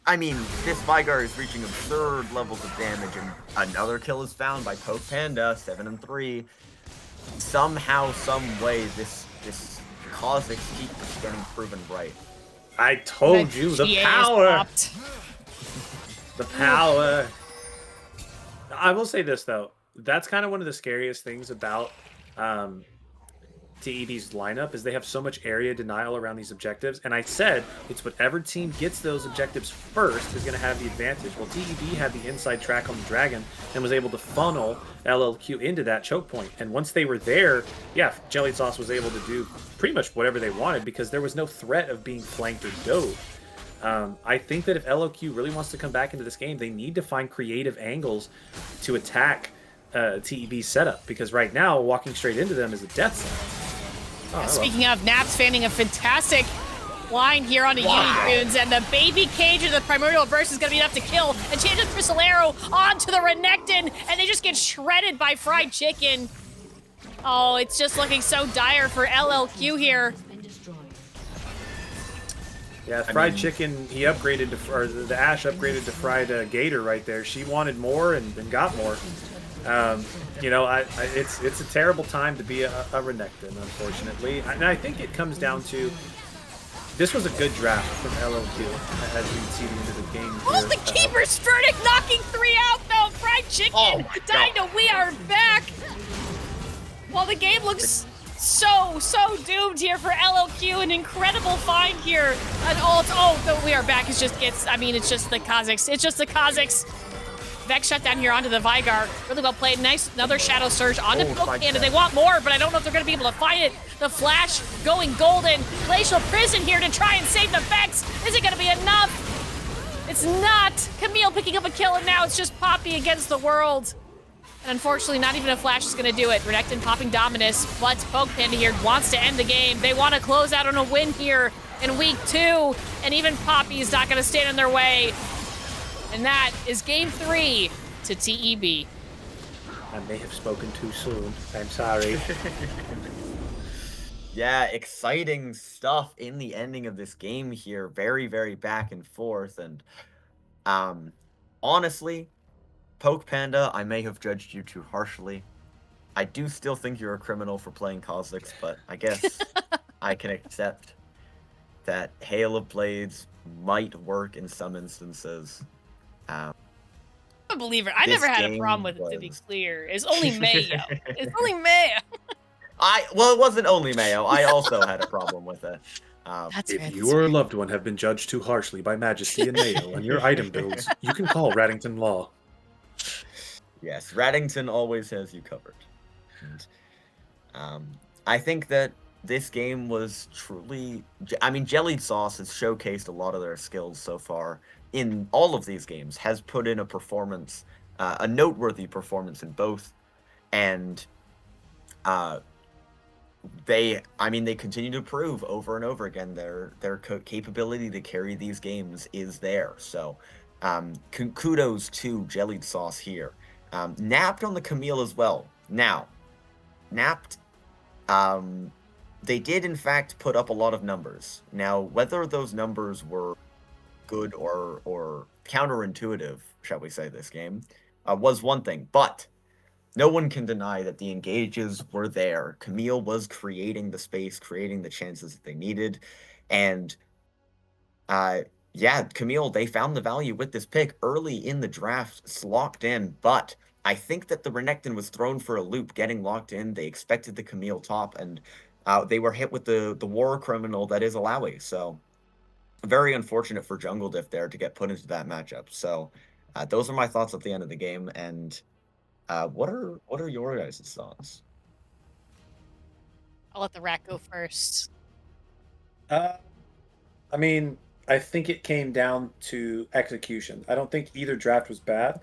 S3: I mean, this Vigar is reaching absurd levels of damage, and another kill is found by Poke Panda, 7-3. Somehow, some way, this Kha'Zix keeps getting proven right.
S5: I told you, the power! The power! I will say this, though. That's kind of one of the scariest things about TEB's lineup is they have so much area denial around these objectives. And I said it's whatever team gets those objectives first is going to have the advantage. Well, TEB had the inside track on the Dragon and was able to funnel LLQ into that choke point. And once they were there, yeah, Jelly Sauce was able to do pretty much whatever they wanted because there was no threat of being flanked or dove. I think that if LLQ really wants to come back into this game, they need to find creative angles to attack TEB's setup, because right now walking straight into them is a death sentence. Oh,
S6: speaking of, Naps fanning a fantastic line here on the Unitunes, and the baby cage of the Primordial Burst is going to be enough to kill, and changes Crystal Arrow onto the Renekton, and they just get shredded by Fried Chicken. Oh, it's just looking so dire for LLQ here.
S5: Yeah, Fried Chicken, he upgraded to, or the Ashe upgraded to Fried Gator right there. She wanted more and got more. You know, it's a terrible time to be a Renekton, unfortunately. And I think it comes down to, this was a good draft from LLQ, as we can see the end of the game.
S6: Oh, the Keeper's Verdict knocking 3 out, though! Fried Chicken dying to We Are Back! While the game looks so doomed here for LLQ, an incredible find here. And the We Are Back is just it's just the Kha'Zix. It's just the Kha'Zix. Vex shut down here onto the Vigar. Really well played. Nice, another Shadow Surge onto Poke Panda. They want more, but I don't know if they're going to be able to find it. The Flash going golden. Glacial Prison here to try and save the Vex. Is it going to be enough? It's not. Camille picking up a kill, and now it's just Poppy against the world. And unfortunately, not even a Flash is going to do it. Renekton popping Dominus, but Poke Panda here wants to end the game. They want to close out on a win here in week 2, and even Poppy is not going to stand in their way. And that is game 3 to TEB.
S5: I may have spoken too soon. I'm sorry.
S3: Yeah, exciting stuff in the ending of this game here. Very, very back and forth. And honestly, Poke Panda, I may have judged you too harshly. I do still think you're a criminal for playing Kha'Zix, but I guess I can accept that Hail of Blades might work in some instances.
S6: I'm a believer. I never had a problem with it, to be clear. It's only Mayo. It's only Mayo.
S3: Well, it wasn't only Mayo. I also had a problem with it.
S5: If you or a loved one have been judged too harshly by Majesty and Mayo on your item builds, you can call Raddington Law.
S3: Yes, Raddington always has you covered. And, I think that this game was truly. I mean, Jellied Sauce has showcased a lot of their skills so far in all of these games. Has put in a performance, a noteworthy performance in both, and uh, they continue to prove over and over again their capability to carry these games is there. So, kudos to Jellied Sauce here. Napped on the Camille as well. Now, Napped, they did in fact put up a lot of numbers. Now, whether those numbers were good or counterintuitive, shall we say, this game, was one thing, but no one can deny that the engages were there. Camille was creating the space, creating the chances that they needed. And yeah, Camille, they found the value with this pick early in the draft, it's locked in. But I think that the Renekton was thrown for a loop, getting locked in. They expected the Camille top, and they were hit with the war criminal that is Alawi. So very unfortunate for Jungle Diff there to get put into that matchup. So those are my thoughts at the end of the game. And what are your guys' thoughts?
S6: I'll let the rat go first.
S5: I mean, I think it came down to execution. I don't think either draft was bad.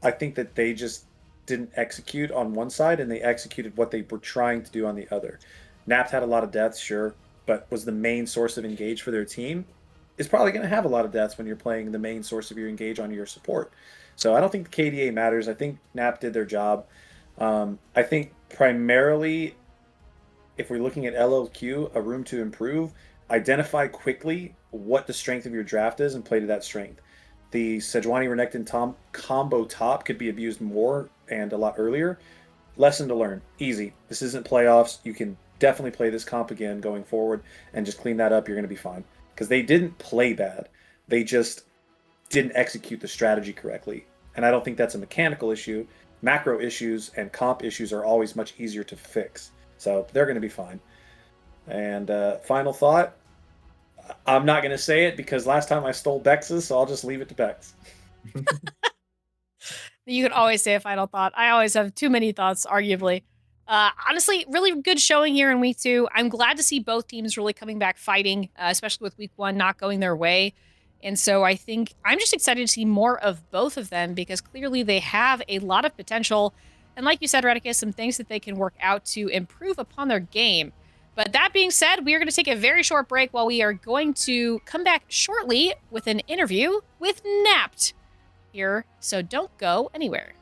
S5: I think that they just didn't execute on one side and they executed what they were trying to do on the other. Napt had a lot of deaths, sure, but was the main source of engage for their team. Is probably going to have a lot of deaths when you're playing the main source of your engage on your support. So I don't think the KDA matters. I think Napt did their job. I think primarily, if we're looking at LLQ, a room to improve, identify quickly what the strength of your draft is and play to that strength. The Sejuani Renekton combo top could be abused more and a lot earlier. Lesson to learn. Easy. This isn't playoffs. You can definitely play this comp again going forward and just clean that up. You're going to be fine. Because they didn't play bad. They just didn't execute the strategy correctly. And I don't think that's a mechanical issue. Macro issues and comp issues are always much easier to fix. So they're going to be fine. And final thought, I'm not going to say it because last time I stole Bex's, so I'll just leave it to Bex.
S6: You can always say a final thought. I always have too many thoughts, arguably. Honestly, really good showing here in week 2. I'm glad to see both teams really coming back fighting, especially with week 1 not going their way. And so I think I'm just excited to see more of both of them because clearly they have a lot of potential. And like you said, Redicus, some things that they can work out to improve upon their game. But that being said, we are going to take a very short break while we are going to come back shortly with an interview with Napt here. So don't go anywhere.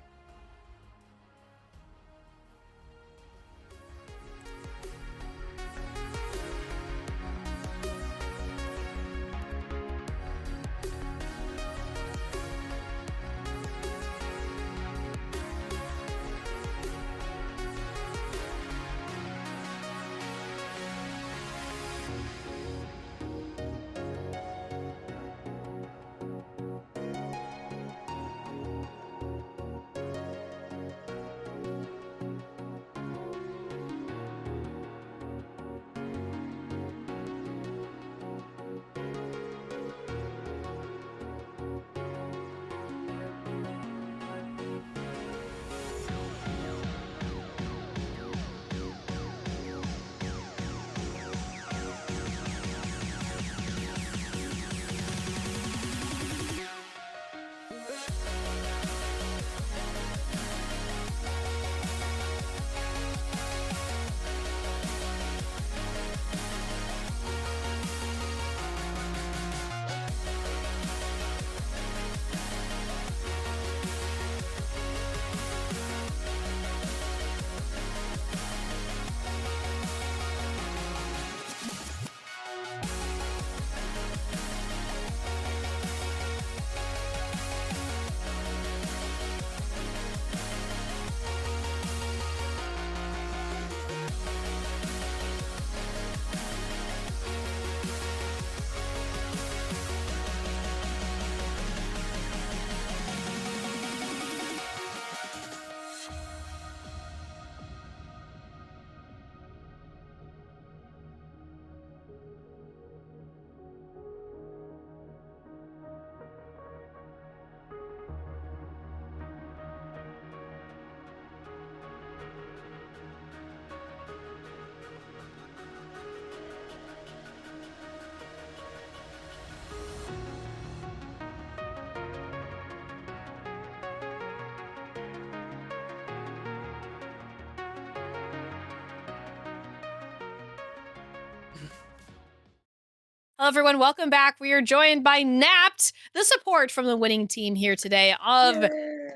S6: Hello, everyone. Welcome back. We are joined by Napt, the support from the winning team here today of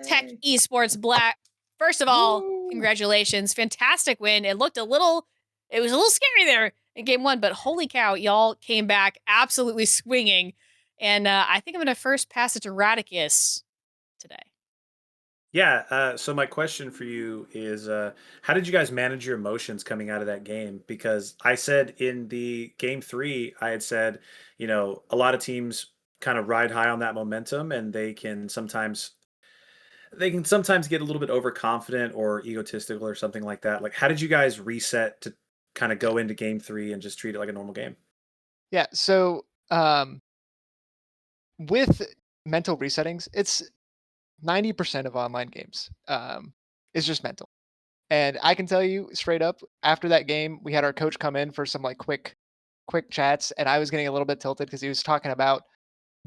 S6: Tech Esports Black. First of all, congratulations. Fantastic win. It was a little scary there in game 1, but holy cow, y'all came back absolutely swinging. And I think I'm going to first pass it to Radicus today.
S5: Yeah. So my question for you is, how did you guys manage your emotions coming out of that game? Because I said in the game 3, I had said, a lot of teams kind of ride high on that momentum, and they can sometimes get a little bit overconfident or egotistical or something like that. Like, how did you guys reset to kind of go into game 3 and just treat it like a normal game?
S7: Yeah, so with mental resettings, it's 90% of online games is just mental. And I can tell you straight up, after that game, we had our coach come in for some like quick chats, and I was getting a little bit tilted because he was talking about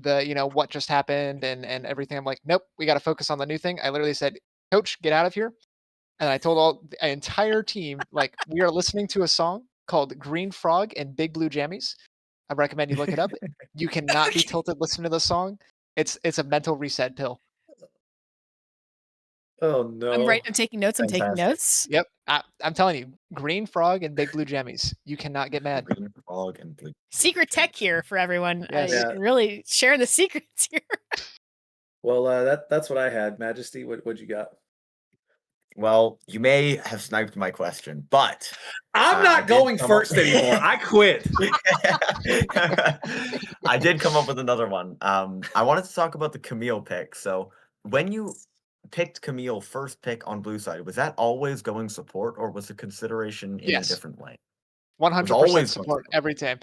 S7: what just happened and everything. I'm like, nope, we got to focus on the new thing. I literally said, Coach, get out of here. And I told all the entire team, like, we are listening to a song called Green Frog and Big Blue Jammies. I recommend you look it up. You cannot be tilted listening to the song. It's a mental reset pill.
S5: Oh no!
S6: I'm taking notes. I'm taking
S3: Fantastic.
S6: notes.
S7: Yep, I'm telling you, Green Frog and Big Blue Jammies. You cannot get mad.
S3: Green frog and blue.
S6: Secret tech here for everyone.
S7: Yes.
S5: Yeah.
S6: Really sharing the secrets here.
S5: Well, that's what I had. Majesty, what you got?
S3: Well, you may have sniped my question, but
S5: I'm
S3: I
S5: not
S3: did
S5: going
S3: come
S5: first
S3: up-
S5: anymore. I quit.
S3: I did come up with another one. I wanted to talk about the Camille pick. So when you picked Camille first pick on blue side, was that always going support, or was the consideration in
S7: Yes.
S3: a different way?
S7: 100%
S3: always
S7: support
S3: going
S7: every time.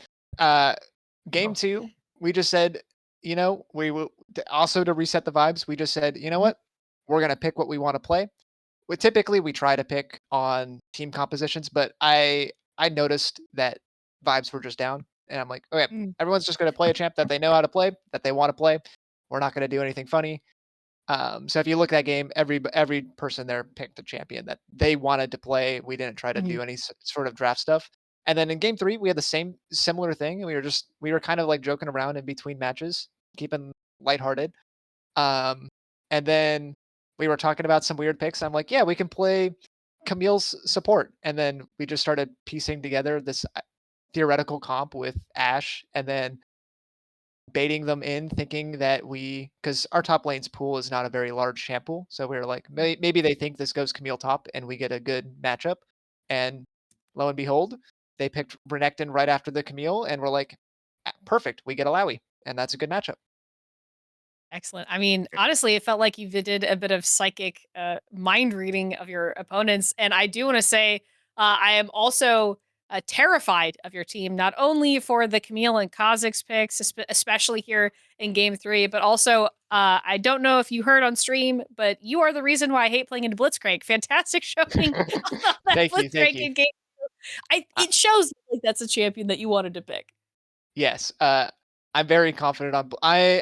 S7: Game
S3: Oh.
S7: 2, we just said, we will also to reset the vibes. We just said, you know what, we're gonna pick what we want to play. Typically we try to pick on team compositions, but I noticed that vibes were just down, and I'm like, okay, everyone's just gonna play a champ that they know how to play, that they want to play. We're not gonna do anything funny. So if you look at that game, every person there picked a champion that they wanted to play. We didn't try to do any sort of draft stuff. And then in game 3, we had the similar thing. We were kind of like joking around in between matches, keeping lighthearted. And then we were talking about some weird picks. I'm like, yeah, we can play Camille's support. And then we just started piecing together this theoretical comp with Ash, and then baiting them in, thinking that because our top lane's pool is not a very large champ pool. So we were like, maybe they think this goes Camille top and we get a good matchup. And lo and behold, they picked Renekton right after the Camille, and we're like, perfect, we get a Lowy. And that's a good matchup.
S6: Excellent. I mean, honestly, it felt like you did a bit of psychic mind reading of your opponents. And I do want to say, I am also terrified of your team, not only for the Camille and Kha'Zix picks, especially here in game 3, but also, I don't know if you heard on stream, but you are the reason why I hate playing into Blitzcrank. Fantastic showing on that
S7: Thank you,
S6: Blitzcrank
S7: you.
S6: in game 2. It shows like that's a champion that you wanted to pick.
S7: Yes. I'm very confident on.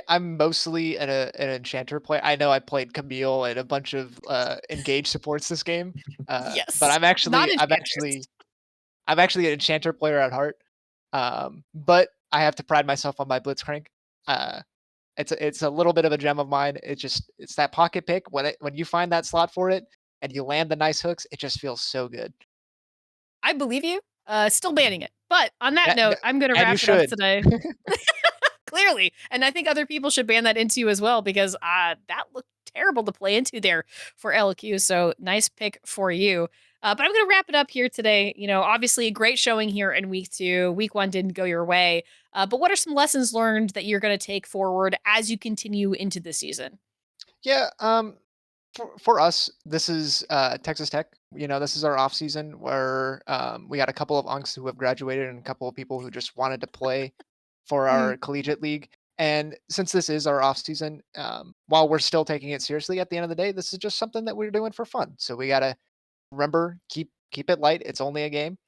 S7: I'm mostly an enchanter player. I know I played Camille and a bunch of engage supports this game.
S6: Yes,
S7: but I'm
S6: not
S7: actually an enchanter player at heart. But I have to pride myself on my Blitzcrank. It's a little bit of a gem of mine. It's that pocket pick when you find that slot for it and you land the nice hooks. It just feels so good.
S6: I believe you. Still banning it. But on that
S7: Yeah,
S6: note, I'm going to
S7: and
S6: wrap
S7: you
S6: it up
S7: should.
S6: today. Clearly. And I think other people should ban that into as well, because that looked terrible to play into there for LQ. So nice pick for you. But I'm going to wrap it up here today. Obviously a great showing here in week 2. Week 1 didn't go your way. But what are some lessons learned that you're going to take forward as you continue into the season?
S7: Yeah. For us, this is Texas Tech. This is our off season where we got a couple of unks who have graduated and a couple of people who just wanted to play for our collegiate league. And since this is our off season, while we're still taking it seriously, at the end of the day, this is just something that we're doing for fun. So we gotta remember, keep it light. It's only a game.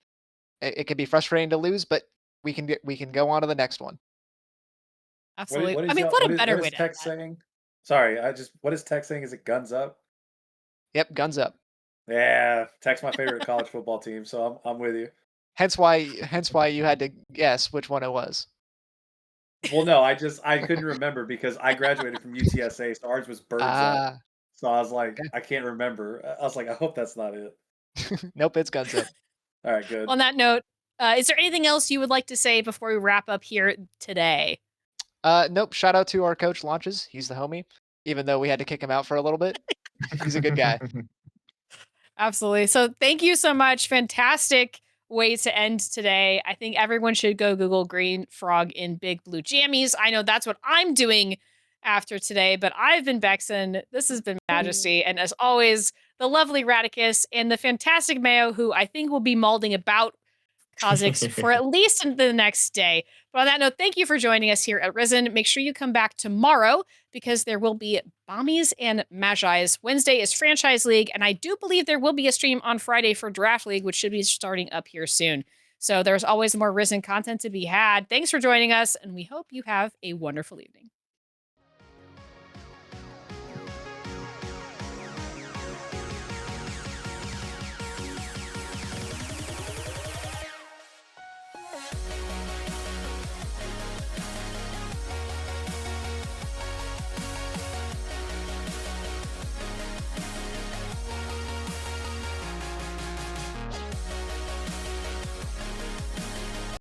S7: It can be frustrating to lose, but we can go on to the next one.
S6: Absolutely.
S5: What is
S6: I mean,
S5: y'all-
S6: what a
S5: is-
S6: better
S5: what
S6: way
S5: is
S6: to
S5: Tech
S6: end that.
S5: saying? Sorry, what is Tech saying? Is it guns up?
S7: Yep, guns up.
S5: Yeah, Tech's my favorite college football team, so I'm with you.
S7: Hence why you had to guess which one it was.
S5: Well, no, I couldn't remember because I graduated from UTSA, so ours was Birds Up.
S7: Ah,
S5: So I was like,
S7: okay.
S5: I can't remember. I was like, I hope that's not it.
S7: Nope, it's Guns Up.
S5: All right, good.
S6: On that note, is there anything else you would like to say before we wrap up here today?
S7: Nope. Shout out to our coach Launches. He's the homie. Even though we had to kick him out for a little bit, he's a good guy.
S6: Absolutely. So thank you so much. Fantastic way to end today. I think everyone should go Google Green Frog in Big Blue Jammies. I know that's what I'm doing after today, but I've been Bexon. This has been Majesty. And as always, the lovely Radicus and the fantastic Mayo, who I think will be mauling about Kha'Zix for at least the next day. But on that note, thank you for joining us here at Risen. Make sure you come back tomorrow because there will be Bommies and Magi's. Wednesday is Franchise League, and I do believe there will be a stream on Friday for Draft League, which should be starting up here soon. So there's always more Risen content to be had. Thanks for joining us, and we hope you have a wonderful evening.